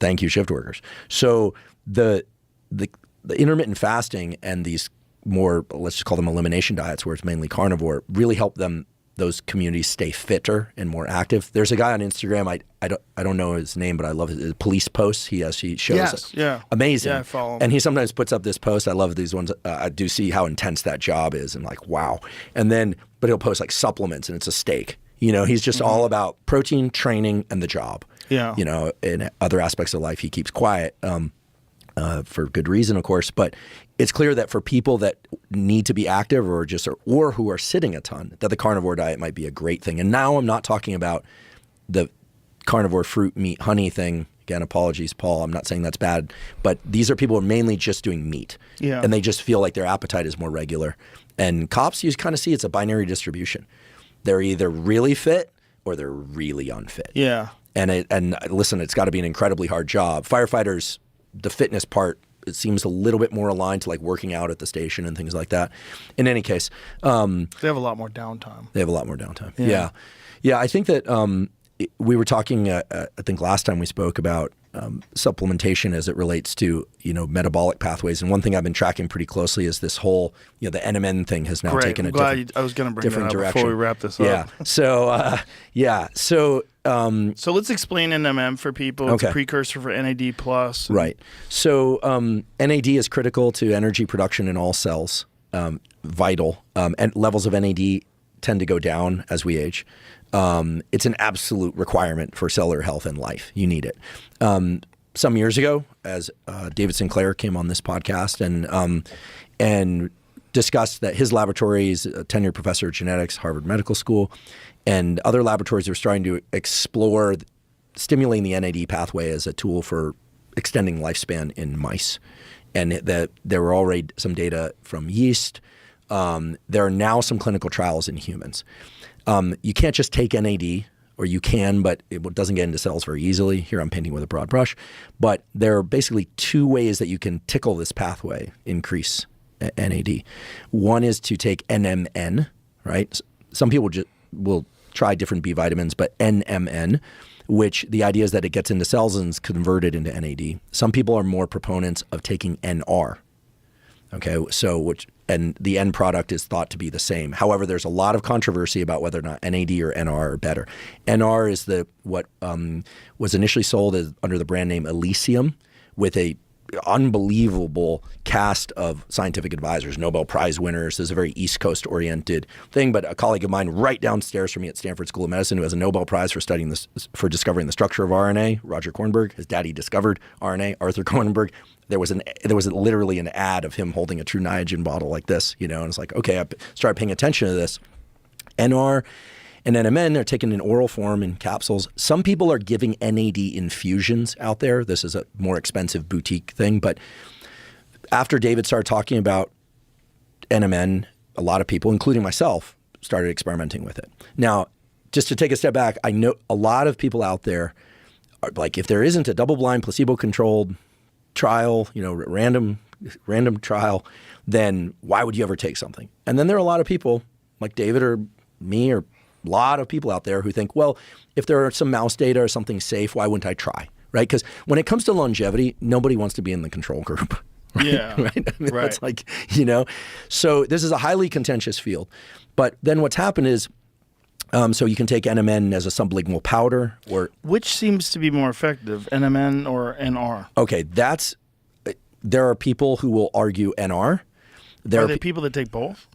Thank you, shift workers. So the intermittent fasting and these more, let's just call them elimination diets, where it's mainly carnivore, really help those communities stay fitter and more active. There's a guy on Instagram, I don't know his name, but I love his police posts. He shows amazing. Yeah, I follow him. And he sometimes puts up this post. I love these ones. I do see how intense that job is, and like, wow. But he'll post like supplements, and it's a steak. He's just all about protein, training, and the job. Yeah. In other aspects of life, he keeps quiet for good reason, of course. But it's clear that for people that need to be active or who are sitting a ton, that the carnivore diet might be a great thing. And now I'm not talking about the carnivore fruit, meat, honey thing. Again, apologies, Paul. I'm not saying that's bad. But these are people who are mainly just doing meat. Yeah. And they just feel like their appetite is more regular. And cops, you kind of see it's a binary distribution. They're either really fit or they're really unfit. Yeah. And listen, it's got to be an incredibly hard job. Firefighters, the fitness part, it seems a little bit more aligned to like working out at the station and things like that. In any case, they have a lot more downtime. Yeah. Yeah. I think that we were talking, I think last time we spoke about supplementation as it relates to, metabolic pathways. And one thing I've been tracking pretty closely is this whole, the NMN thing has now taken a I was going to bring different that up direction before we wrap this up. Yeah. So, So let's explain NMN for people. It's a precursor for NAD+. Right. So NAD is critical to energy production in all cells, vital. And levels of NAD tend to go down as we age. It's an absolute requirement for cellular health and life. You need it. Some years ago, as David Sinclair came on this podcast and discussed that his laboratory is a tenured professor of genetics, Harvard Medical School, and other laboratories are starting to explore stimulating the NAD pathway as a tool for extending lifespan in mice. And that there were already some data from yeast. There are now some clinical trials in humans. You can't just take NAD, or you can, but it doesn't get into cells very easily. Here I'm painting with a broad brush. But there are basically two ways that you can tickle this pathway, increase NAD. One is to take NMN, right? Some people will try different B vitamins, but NMN, which the idea is that it gets into cells and is converted into NAD. Some people are more proponents of taking NR. Okay, and the end product is thought to be the same. However, there's a lot of controversy about whether or not NAD or NR are better. NR is what was initially sold under the brand name Elysium, with a unbelievable cast of scientific advisors, Nobel Prize winners. This is a very East Coast oriented thing, but a colleague of mine right downstairs from me at Stanford School of Medicine who has a Nobel Prize for discovering the structure of RNA, Roger Kornberg. His daddy discovered RNA, Arthur Kornberg. There was literally an ad of him holding a True Niagen bottle like this, and it's like, okay, I started paying attention to this. NR and NMN are taken in oral form in capsules. Some people are giving NAD infusions out there. This is a more expensive boutique thing. But after David started talking about NMN, a lot of people, including myself, started experimenting with it. Now, just to take a step back, I know a lot of people out there are like, if there isn't a double-blind, placebo-controlled trial, random trial, then why would you ever take something? And then there are a lot of people like David or me or a lot of people out there who think, well, if there are some mouse data or something safe, why wouldn't I try, right? Because when it comes to longevity, nobody wants to be in the control group. Right? Yeah, right. I mean, right. That's like, so this is a highly contentious field. But then what's happened is, so you can take NMN as a sublingual powder, or Which seems to be more effective, NMN or NR? okay, there are people who will argue NR. There Are there people that take both?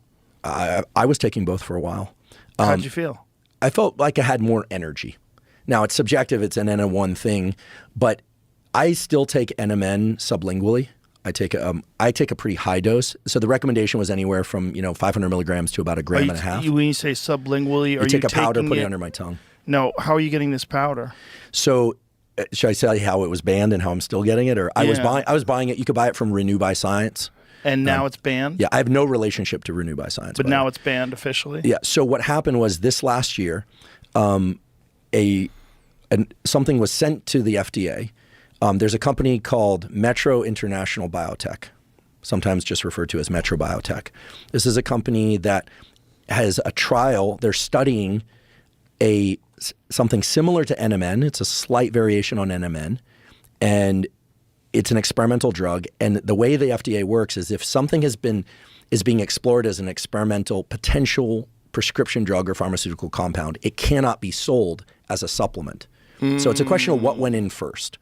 I was taking both for a while. How'd you feel? I felt like I had more energy. Now, it's subjective. It's an N1 thing. But I still take NMN sublingually. I take a pretty high dose. So the recommendation was anywhere from 500 milligrams to about a gram and a half. When you say sublingually, are You take you a powder, taking put it under my tongue. No, how are you getting this powder? So should I tell you how it was banned and how I'm still getting it? Or I was Yeah. buying it. You could buy it from Renew by Science. And now it's banned? Yeah, I have no relationship to Renew by Science. But now it's banned officially? Yeah. So what happened was this last year, something was sent to the FDA. There's a company called Metro International Biotech, sometimes just referred to as Metro Biotech. This is a company that has a trial. They're studying something similar to NMN. It's a slight variation on NMN, and it's an experimental drug. And the way the FDA works is if something is being explored as an experimental potential prescription drug or pharmaceutical compound, it cannot be sold as a supplement. So it's a question of what went in first.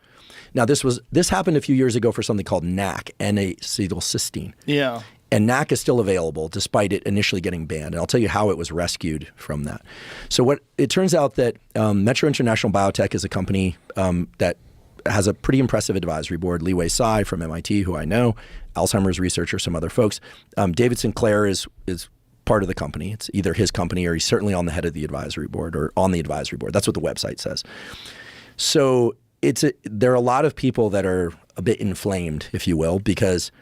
Now, this happened a few years ago for something called NAC, N-acetylcysteine. Yeah. And NAC is still available despite it initially getting banned. And I'll tell you how it was rescued from that. So it turns out that Metro International Biotech is a company that has a pretty impressive advisory board. Li Wei Tsai from MIT, who I know, Alzheimer's researcher, some other folks. David Sinclair is part of the company. It's either his company or he's certainly on the head of the advisory board or on the advisory board. That's what the website says. So there are a lot of people that are a bit inflamed, if you will, because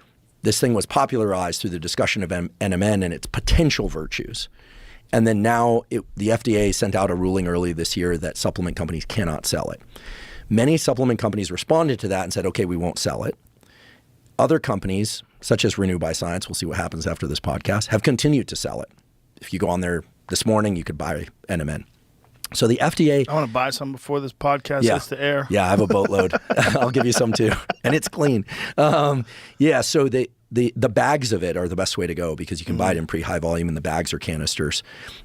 this thing was popularized through the discussion of NMN and its potential virtues. And then now the FDA sent out a ruling early this year that supplement companies cannot sell it. Many supplement companies responded to that and said, okay, we won't sell it. Other companies, such as Renew by Science, we'll see what happens after this podcast, have continued to sell it. If you go on there this morning, you could buy NMN. So the FDA... I want to buy some before this podcast hits the air. Yeah, I have a boatload. I'll give you some too. And it's clean. So the bags of it are the best way to go because you can buy it in pretty high volume and the bags are canisters.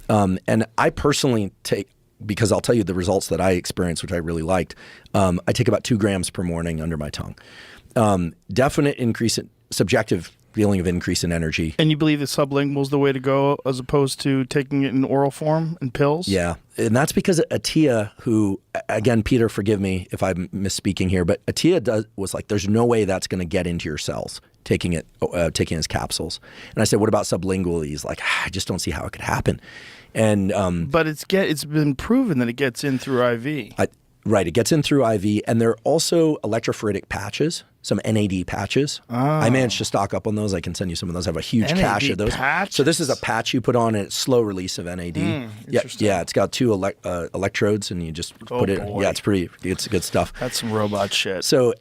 And I personally take... because I'll tell you the results that I experienced, which I really liked. I take about 2 grams per morning under my tongue. Definite increase in subjective feeling of increase in energy. And you believe the sublingual is the way to go as opposed to taking it in oral form in pills? Yeah. And that's because Atia, who, again, Peter, forgive me if I'm misspeaking here, but Atia was like, there's no way that's going to get into your cells, taking his capsules. And I said, what about sublingually? He's like, I just don't see how it could happen. And but it's been proven that it gets in through IV. Right, it gets in through IV, and there are also electrophoretic patches, some NAD patches. I managed to stock up on those. I can send you some of those. I have a huge cache of those. Patches? So this is a patch you put on, and it's slow release of NAD. Interesting. Yeah, it's got 2 electrodes, and you just put it. Boy. Yeah, it's good stuff. That's some robot shit. So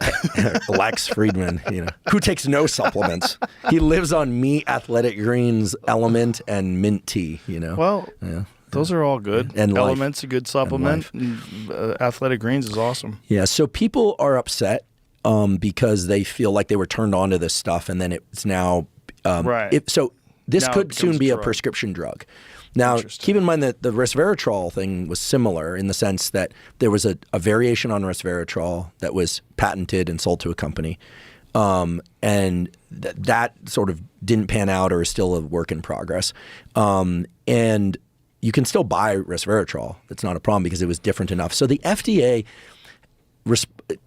Lex Friedman, who takes no supplements, he lives on meat, athletic greens, element, and mint tea. Well, yeah. Those are all good. And life. Element's a good supplement. Athletic Greens is awesome. Yeah, so people are upset because they feel like they were turned on to this stuff, and then it's now right. So this Now it could becomes soon a be a drug. prescription drug. Now, Interesting. keep in mind that the resveratrol thing was similar in the sense that there was a variation on resveratrol that was patented and sold to a company, and that sort of didn't pan out or is still a work in progress. And you can still buy resveratrol. That's not a problem because it was different enough. So the FDA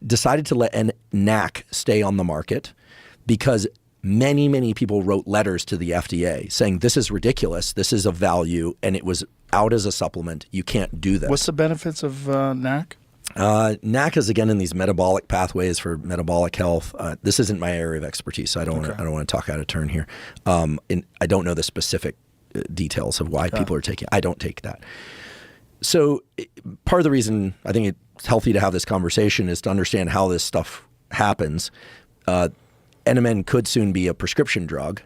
decided to let NAC stay on the market because many, many people wrote letters to the FDA saying this is ridiculous, this is of value, and it was out as a supplement. You can't do this. What's the benefits of NAC? NAC is again in these metabolic pathways for metabolic health. This isn't my area of expertise, so I don't want to talk out of turn here. I don't know the specific details of why people are taking. I don't take that. So part of the reason I think it's healthy to have this conversation is to understand how this stuff happens. NMN could soon be a prescription drug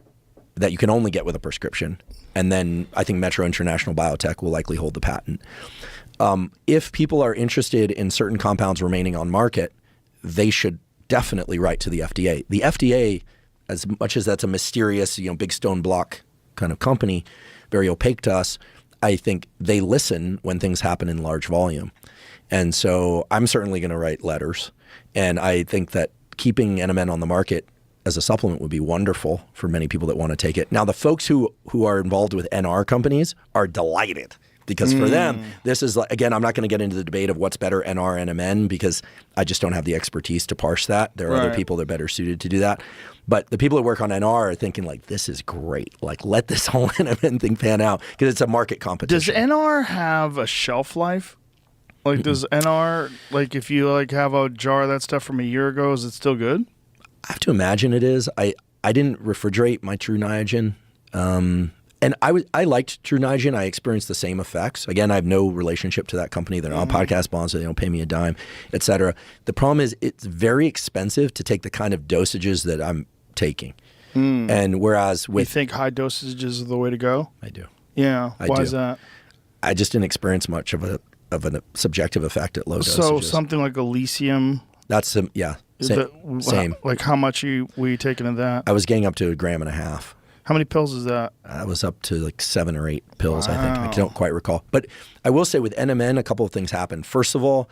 that you can only get with a prescription. And then I think Metro International Biotech will likely hold the patent. If people are interested in certain compounds remaining on market, they should definitely write to the FDA. The FDA, as much as that's a mysterious, big stone block kind of company, very opaque to us, I think they listen when things happen in large volume. And so I'm certainly going to write letters. And I think that keeping NMN on the market as a supplement would be wonderful for many people that want to take it. Now, the folks who are involved with NR companies are delighted because for them, this is like, again, I'm not going to get into the debate of what's better, NR, NMN, because I just don't have the expertise to parse that. There are other people that are better suited to do that. But the people that work on NR are thinking like, this is great. Like, let this whole NMN thing pan out because it's a market competition. Does NR have a shelf life? Like, does NR, like, if you like have a jar of that stuff from a year ago, is it still good? I have to imagine it is. I didn't refrigerate my True Niagen. And I liked True Niagen. I experienced the same effects. Again, I have no relationship to that company. They're not podcast sponsor. They don't pay me a dime, et cetera. The problem is it's very expensive to take the kind of dosages that I'm taking. And whereas with... You think high dosages is the way to go? I do. Yeah. I Why do. is that? I just didn't experience much of a subjective effect at low dosages. So something like Elysium... That's same. Same. Like how much were you taking of that? I was getting up to 1.5 grams. How many pills is that? I was up to like 7 or 8 pills, I think. I don't quite recall. But I will say with NMN, a couple of things happened. First of all,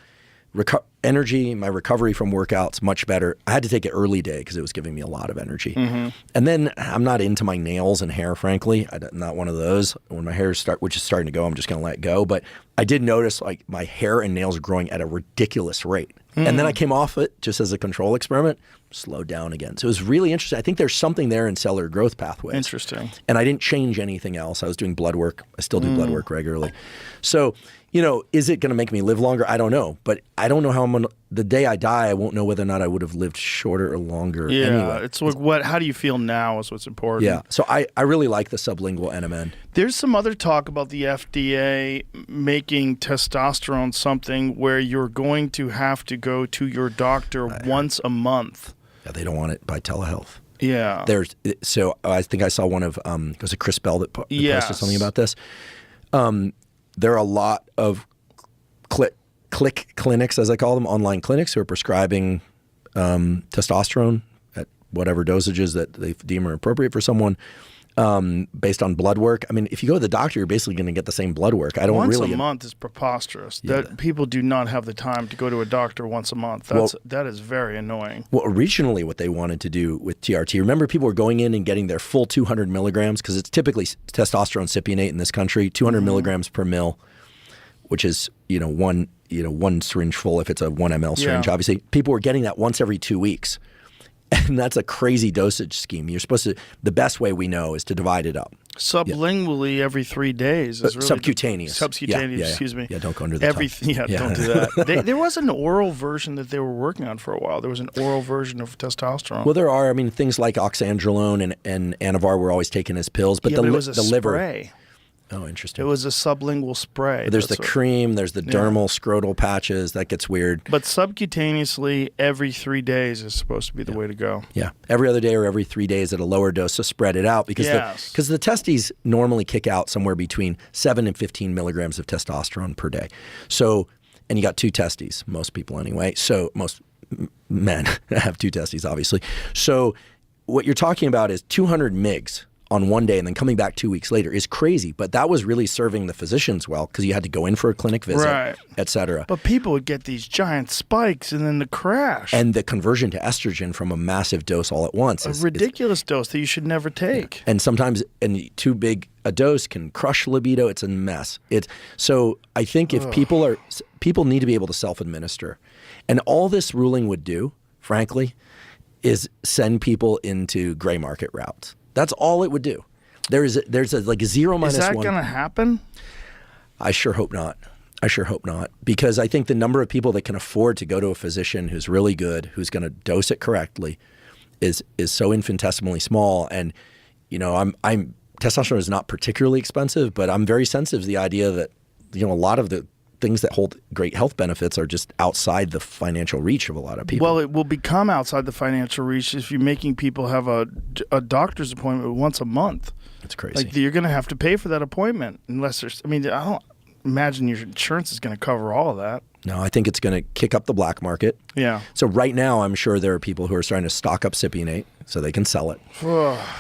energy, my recovery from workouts, much better. I had to take it early day because it was giving me a lot of energy. And then I'm not into my nails and hair, frankly. I'm not one of those. When my hair which is starting to go, I'm just going to let it go. But I did notice like my hair and nails are growing at a ridiculous rate. And then I came off it just as a control experiment, slowed down again. So it was really interesting. I think there's something there in cellular growth pathways. Interesting. And I didn't change anything else. I was doing blood work. I still do blood work regularly. So, is it going to make me live longer? I don't know. But I don't know how I'm going to, the day I die, I won't know whether or not I would have lived shorter or longer anyway. It's like how do you feel now is what's important. Yeah. So I really like the sublingual NMN. There's some other talk about the FDA making testosterone something where you're going to have to go to your doctor once a month. Yeah, they don't want it by telehealth. Yeah. So I think I saw one of, was it Chris Bell that posted something about this? There are a lot of click clinics, as I call them, online clinics who are prescribing testosterone at whatever dosages that they deem are appropriate for someone based on blood work. I mean, if you go to the doctor, you're basically going to get the same blood work. Once a month is preposterous. That people do not have the time to go to a doctor once a month. That is very annoying. Well, originally what they wanted to do with TRT, remember people were going in and getting their full 200 milligrams because it's typically testosterone cypionate in this country, 200 milligrams per mil, which is one syringe full if it's a 1 ml syringe. Obviously, people were getting that once every 2 weeks. And that's a crazy dosage scheme. You're supposed to, the best way we know is to divide it up. Sublingually every 3 days. Is really subcutaneous. Excuse me. Yeah, don't go under the tongue. Don't do that. There was an oral version that they were working on for a while. There was an oral version of testosterone. Well, there are. I mean, things like oxandrolone and Anavar were always taken as pills. But it was the spray. liver. Oh, interesting. It was a sublingual spray. But there's cream, there's the dermal scrotal patches. That gets weird. But subcutaneously, every 3 days is supposed to be the way to go. Yeah. Every other day or every 3 days at a lower dose, so spread it out. Because the testes normally kick out somewhere between 7 and 15 milligrams of testosterone per day. So, and you got 2 testes, most people anyway. So most men have 2 testes, obviously. So what you're talking about is 200 mgs on one day and then coming back 2 weeks later is crazy. But that was really serving the physicians well because you had to go in for a clinic visit, et cetera. But people would get these giant spikes and then the crash. And the conversion to estrogen from a massive dose all at once. A ridiculous dose that you should never take. Yeah. And sometimes too big a dose can crush libido. It's a mess. So I think if people need to be able to self-administer. And all this ruling would do, frankly, is send people into gray market routes. That's all it would do. There's a like 0 minus 1. Is that going to happen? I sure hope not. I sure hope not, because I think the number of people that can afford to go to a physician who's really good, who's going to dose it correctly, is so infinitesimally small. And I'm testosterone is not particularly expensive, but I'm very sensitive to the idea that a lot of the things that hold great health benefits are just outside the financial reach of a lot of people. Well, it will become outside the financial reach if you're making people have a doctor's appointment once a month. It's crazy. Like, you're going to have to pay for that appointment unless there's. I mean, I don't imagine your insurance is going to cover all of that. No, I think it's going to kick up the black market. Yeah. So right now, I'm sure there are people who are starting to stock up Cypionate so they can sell it.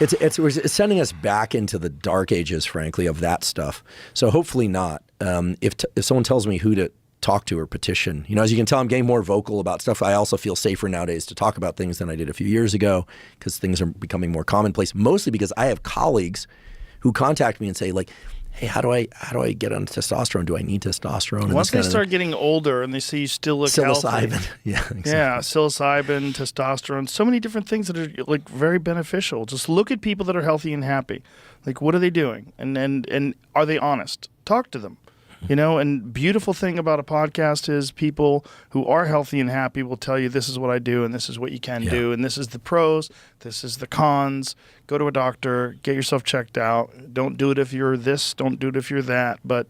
It's sending us back into the dark ages, frankly, of that stuff. So hopefully not. If someone tells me who to talk to or petition, as you can tell, I'm getting more vocal about stuff. I also feel safer nowadays to talk about things than I did a few years ago because things are becoming more commonplace, mostly because I have colleagues who contact me and say, like, hey, how do I get on testosterone? Do I need testosterone? And once they start getting older and they see you still look healthy. Psilocybin. Yeah, exactly. Yeah, psilocybin, testosterone, so many different things that are like very beneficial. Just look at people that are healthy and happy. Like, what are they doing? And are they honest? Talk to them. And beautiful thing about a podcast is people who are healthy and happy will tell you, this is what I do and this is what you can do and this is the pros, this is the cons. Go to a doctor, get yourself checked out. Don't do it if you're this, don't do it if you're that. But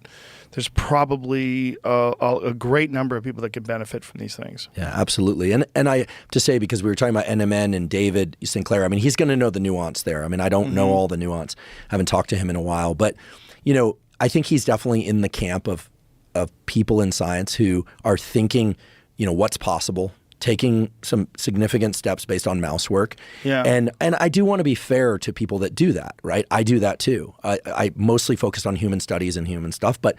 there's probably a great number of people that could benefit from these things. Yeah, absolutely. And I have to say, because we were talking about NMN and David Sinclair, I mean, he's going to know the nuance there. I mean, I don't know all the nuance. I haven't talked to him in a while. But, I think he's definitely in the camp of people in science who are thinking, what's possible, taking some significant steps based on mouse work. Yeah. And I do want to be fair to people that do that, right? I do that too. I mostly focused on human studies and human stuff, but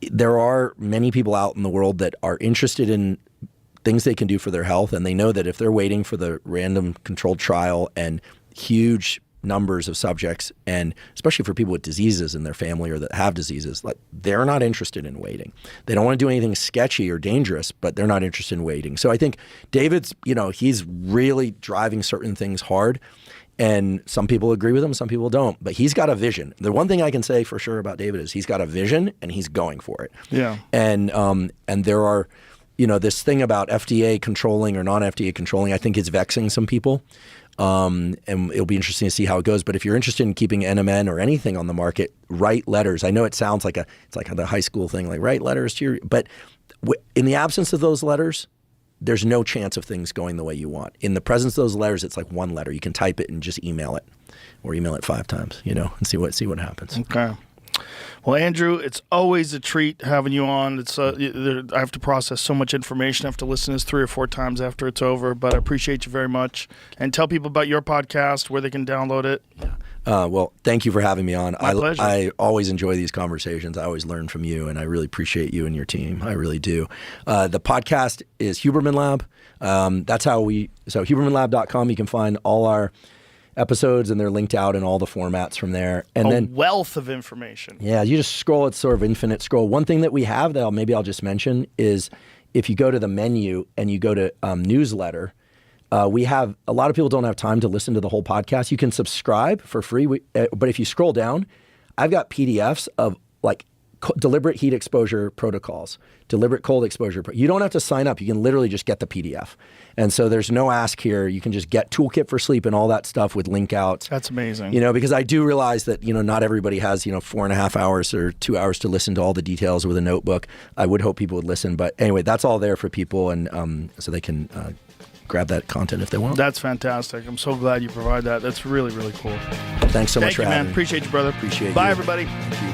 there are many people out in the world that are interested in things they can do for their health, and they know that if they're waiting for the random controlled trial and huge numbers of subjects, and especially for people with diseases in their family or that have diseases, like, they're not interested in waiting. They don't want to do anything sketchy or dangerous, but they're not interested in waiting. So I think David's, he's really driving certain things hard, and some people agree with him, some people don't, but he's got a vision. The one thing I can say for sure about David is he's got a vision and he's going for it. Yeah. And there are, this thing about FDA controlling or non-FDA controlling, I think is vexing some people. And it'll be interesting to see how it goes. But if you're interested in keeping NMN or anything on the market, write letters. I know it sounds like it's like the high school thing, like write letters to your. But in the absence of those letters, there's no chance of things going the way you want. In the presence of those letters, it's like one letter. You can type it and just email it, or email it 5 times, and see what happens. Okay. Well, Andrew, it's always a treat having you on. It's I have to process so much information. I have to listen to this 3 or 4 times after it's over, but I appreciate you very much. And tell people about your podcast, where they can download it. Well, thank you for having me on. My pleasure. I always enjoy these conversations. I always learn from you, and I really appreciate you and your team. I really do. The podcast is Huberman Lab. So hubermanlab.com, you can find all our episodes, and they're linked out in all the formats from there. And then wealth of information. Yeah, you just scroll. It's sort of infinite scroll. One thing that we have that I'll just mention is if you go to the menu and you go to newsletter, we have a lot of people don't have time to listen to the whole podcast. You can subscribe for free, but if you scroll down, I've got PDFs of like deliberate heat exposure protocols, deliberate cold exposure. You don't have to sign up. You can literally just get the PDF. And so there's no ask here. You can just get Toolkit for Sleep and all that stuff with link outs. That's amazing. Because I do realize that, not everybody has, 4.5 hours or 2 hours to listen to all the details with a notebook. I would hope people would listen. But anyway, that's all there for people, and so they can grab that content if they want. That's fantastic. I'm so glad you provide that. That's really, really cool. Thanks so much for having me. Appreciate you, brother. Appreciate you. Bye, everybody. Thank you.